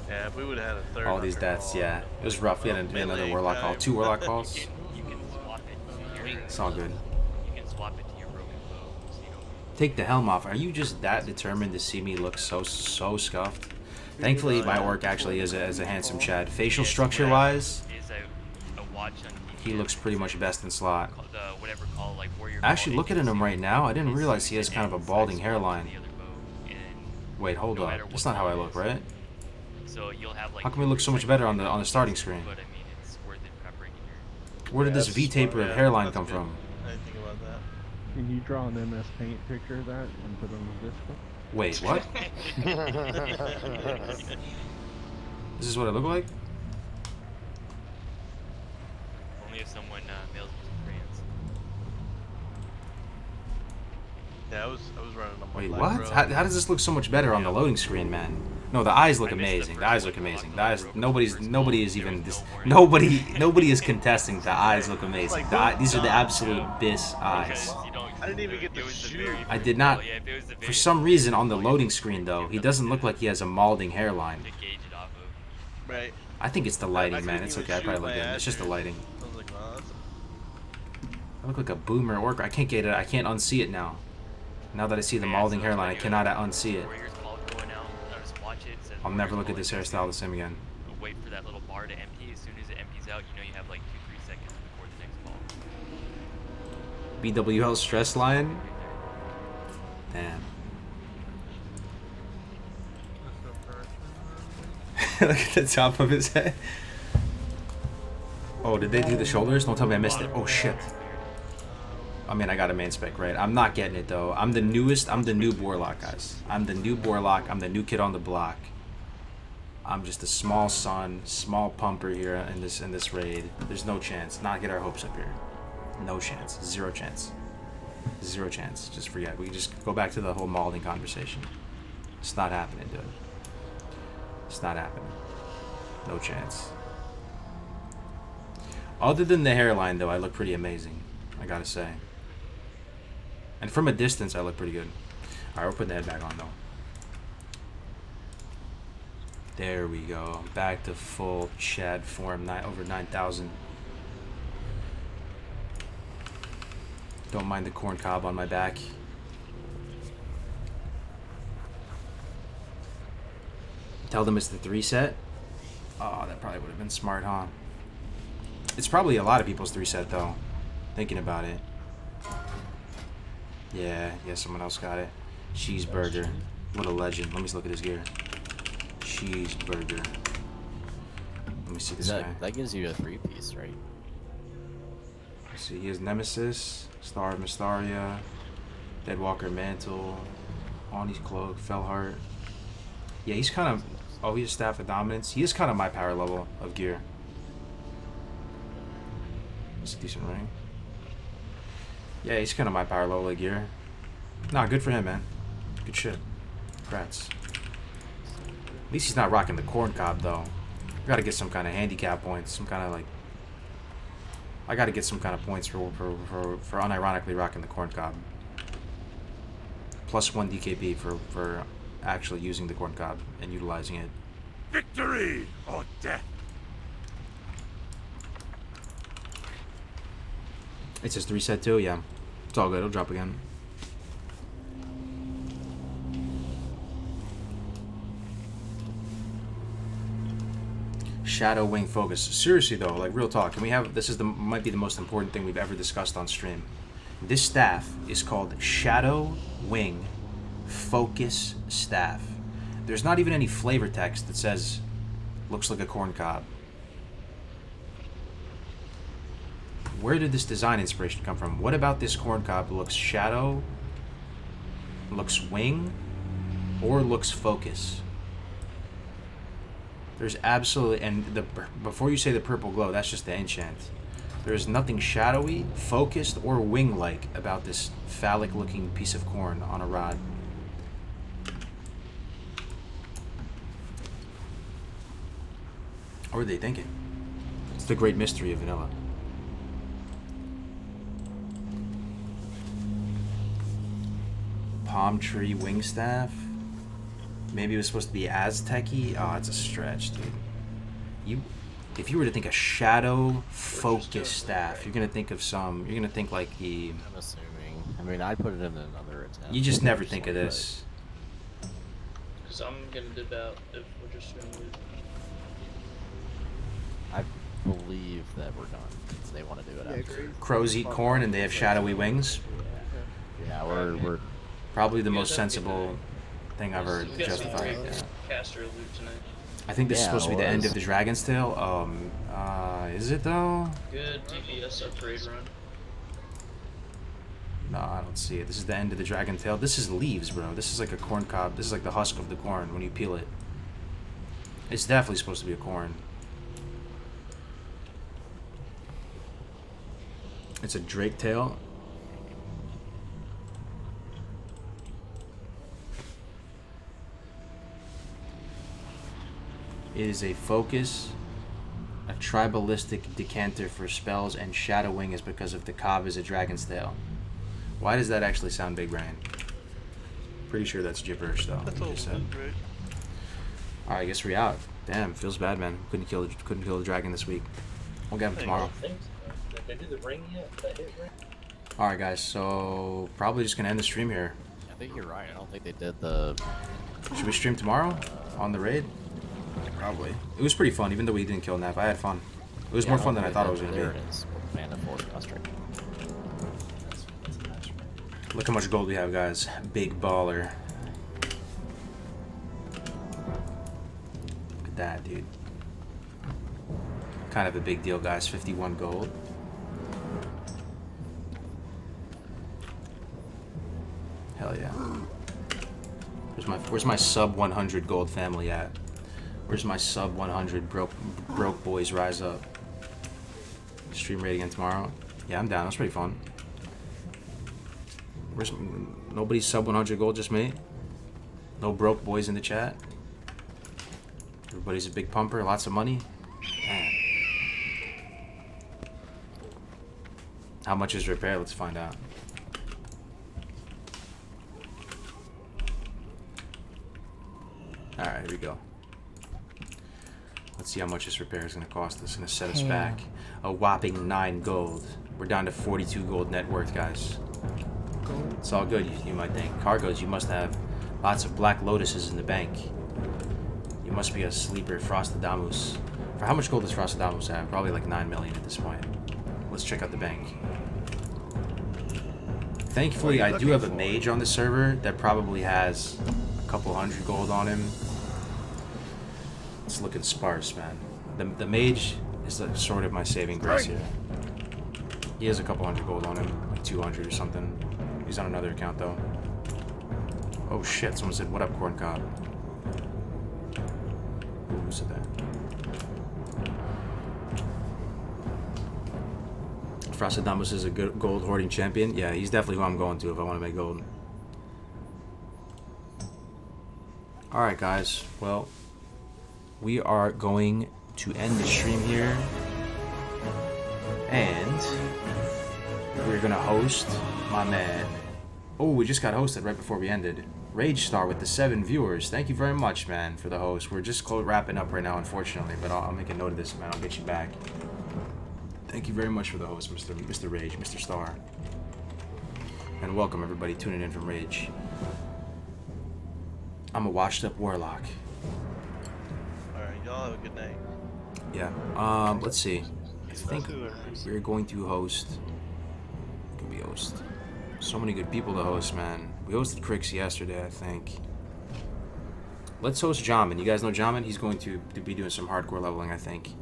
Yeah, if we would have had a third. All these hunter deaths, call, yeah. It was rough. We had another melee Warlock call. guy. 2 Warlock calls. You can swap it to your... It's all good. You can swap it to your broken bow, so you don't... Take the helm off. Are you just that determined to see me look so scuffed? Thankfully, my work actually is a handsome Chad. Facial structure wise, Is a watch on he looks pretty much best in slot. the whatever call like warrior. Actually, look at him right now. I didn't realize he has kind of a balding hairline. Wait, hold up. That's not how I look, right? So you'll have like. How come he looks so much better on the starting screen? But I mean, it's worth it prepping your. Where did this V-taper of hairline come from? I didn't think about that. Can you draw an MS Paint picture of that and put it on the Discord? Wait, what? This is what I look like? Only if someone mails me some crayons. Yeah, I was running on my Wait, black what? robe. How does this look so much better on the loading screen, man? No, the eyes look amazing. The eyes look amazing. The eyes, nobody is even nobody is contesting. The eyes look amazing. These are the absolute bis eyes. I didn't even get the shoe. I did not. For some reason, on the loading screen though, he doesn't look like he has a malding hairline. Right. I think it's the lighting, man. It's okay. I probably look good. It's just the lighting. I was like, wow, that's I look like a boomer orc. I can't get it. I can't unsee it now. Now that I see the malding hairline, I cannot unsee it. I'll never look at this hairstyle the same again. Wait for that little bar to empty. As soon as it empties out, you know you have like 2-3 seconds before the next call. BWL stress line. Damn. Look at the top of his head. Oh, did they do the shoulders? Don't tell me I missed it. Oh shit. I mean, I got a main spec, right? I'm not getting it though. I'm the newest. I'm the new Warlock, guys. I'm the new Warlock. I'm the new kid on the block. I'm just a small son, small pumper here in this raid. There's no chance. Not get our hopes up here. No chance. 0 chance. 0 chance. Just forget. We can just go back to the whole Malding conversation. It's not happening, dude. It's not happening. No chance. Other than the hairline, though, I look pretty amazing. I gotta say. And from a distance, I look pretty good. Alright, we're putting the head back on, though. There we go. Back to full Chad form. Over 9,000. Don't mind the corn cob on my back. Tell them it's the 3 set. Oh, that probably would have been smart, huh? It's probably a lot of people's 3 set, though. Thinking about it. Yeah, someone else got it. Cheeseburger. What a legend. Let me look at his gear. Cheeseburger. Let me see this guy. That gives you a 3-piece, right? Let's see, he has Nemesis, Star of Mystaria, Deadwalker Mantle, Ani's Cloak, Fellheart. Yeah, he's kind of... Oh, he's Staff of Dominance. He is kind of my power level of gear. That's a decent ring. Yeah, he's kind of my power level of gear. Nah, good for him, man. Good shit. Congrats. At least he's not rocking the corn cob, though. I gotta get some kind of handicap points. Some kind of, like... I gotta get some kind of points for unironically rocking the corn cob. +1 DKP for actually using the corn cob and utilizing it. Victory or death. It says 3 set too, yeah. It's all good, it'll drop again. Shadow Wing focus. Seriously though, like real talk, can we have this might be the most important thing we've ever discussed on stream. This staff is called Shadow Wing Focus Staff. There's not even any flavor text that says looks like a corn cob. Where did this design inspiration come from? What about this corn cob looks shadow, looks wing, or looks focus? There's absolutely, and before you say the purple glow, that's just the enchant. There's nothing shadowy, focused, or wing-like about this phallic-looking piece of corn on a rod. What are they thinking? It's the great mystery of vanilla. Palm tree wing staff. Maybe it was supposed to be Aztec-y. Oh, it's a stretch, dude. If you were to think a shadow focus staff, you're gonna think of some. You're gonna think like the. I'm assuming. I mean, I'd put it in another attempt. You just never think of this. Because I'm gonna dip out if we're just gonna lose. I believe that we're done. They want to do it after. Crows eat corn and they have shadowy wings. Yeah, we're probably the most sensible thing I've heard justified. Yeah. Caster loot tonight. I think this is supposed to be the end of the Dragon's Tail. Is it though? Good DPS upgrade run. No, I don't see it. This is the end of the Dragon Tail. This is leaves, bro. This is like a corn cob. This is like the husk of the corn when you peel it. It's definitely supposed to be a corn. It's a drake tail. It is a focus, a tribalistic decanter for spells, and Shadow Wing is because of the cob is a dragon's tail. Why does that actually sound big brain? Pretty sure that's gibberish though. That's all good, right? Alright, I guess we're out. Damn, feels bad, man. Couldn't kill the dragon this week. We'll get him tomorrow. Did they do the ring yet? Did they hit ring? Alright guys, so probably just gonna end the stream here. I think you're right. I don't think they did the... Should we stream tomorrow? On the raid? Probably. It was pretty fun, even though we didn't kill Nav. I had fun. It was more fun than I thought it was gonna There be. it is. Mana Force Frustrate. Look how much gold we have, guys. Big baller. Look at that, dude. Kind of a big deal, guys. 51 gold. Hell yeah. Where's my sub 100 gold family at? Where's my sub 100 broke boys rise up? Stream raid again tomorrow. Yeah, I'm down. That's pretty fun. Where's nobody sub 100 gold? Just me. No broke boys in the chat. Everybody's a big pumper. Lots of money. Man. How much is repair? Let's find out. Alright, here we go. Let's see how much this repair is going to cost us. It's going to set us back a whopping 9 gold. We're down to 42 gold net worth, guys. It's all good, you might think. Cargoes, you must have lots of Black Lotuses in the bank. You must be a sleeper, Frostadamus. For how much gold does Frostadamus have? Probably like 9 million at this point. Let's check out the bank. Thankfully, I do have a mage on the server that probably has a couple hundred gold on him. It's looking sparse, man. The mage is like sort of my saving grace here. He has a couple hundred gold on him, like 200 or something. He's on another account though. Oh shit! Someone said, "What up, Corn Cob?" Ooh, who said that? Frostadamus is a good gold hoarding champion. Yeah, he's definitely who I'm going to if I want to make gold. All right, guys. Well, we are going to end the stream here, and we're gonna host my man. Oh, we just got hosted right before we ended. Rage Star with the 7 viewers. Thank you very much, man, for the host. We're just wrapping up right now, unfortunately, but I'll make a note of this, man. I'll get you back. Thank you very much for the host, Mr. Rage, Mr. Star. And welcome, everybody, tuning in from Rage. I'm a washed-up Warlock. Alright, y'all have a good night. Yeah, let's see. I think we're going to host... Who can we host? So many good people to host, man. We hosted Crix yesterday, I think. Let's host Jamin. You guys know Jamin? He's going to be doing some hardcore leveling, I think.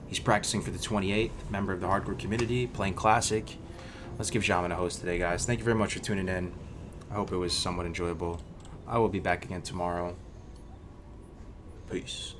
He's practicing for the 28th, member of the hardcore community, playing Classic. Let's give Jamin a host today, guys. Thank you very much for tuning in. I hope it was somewhat enjoyable. I will be back again tomorrow. Peace.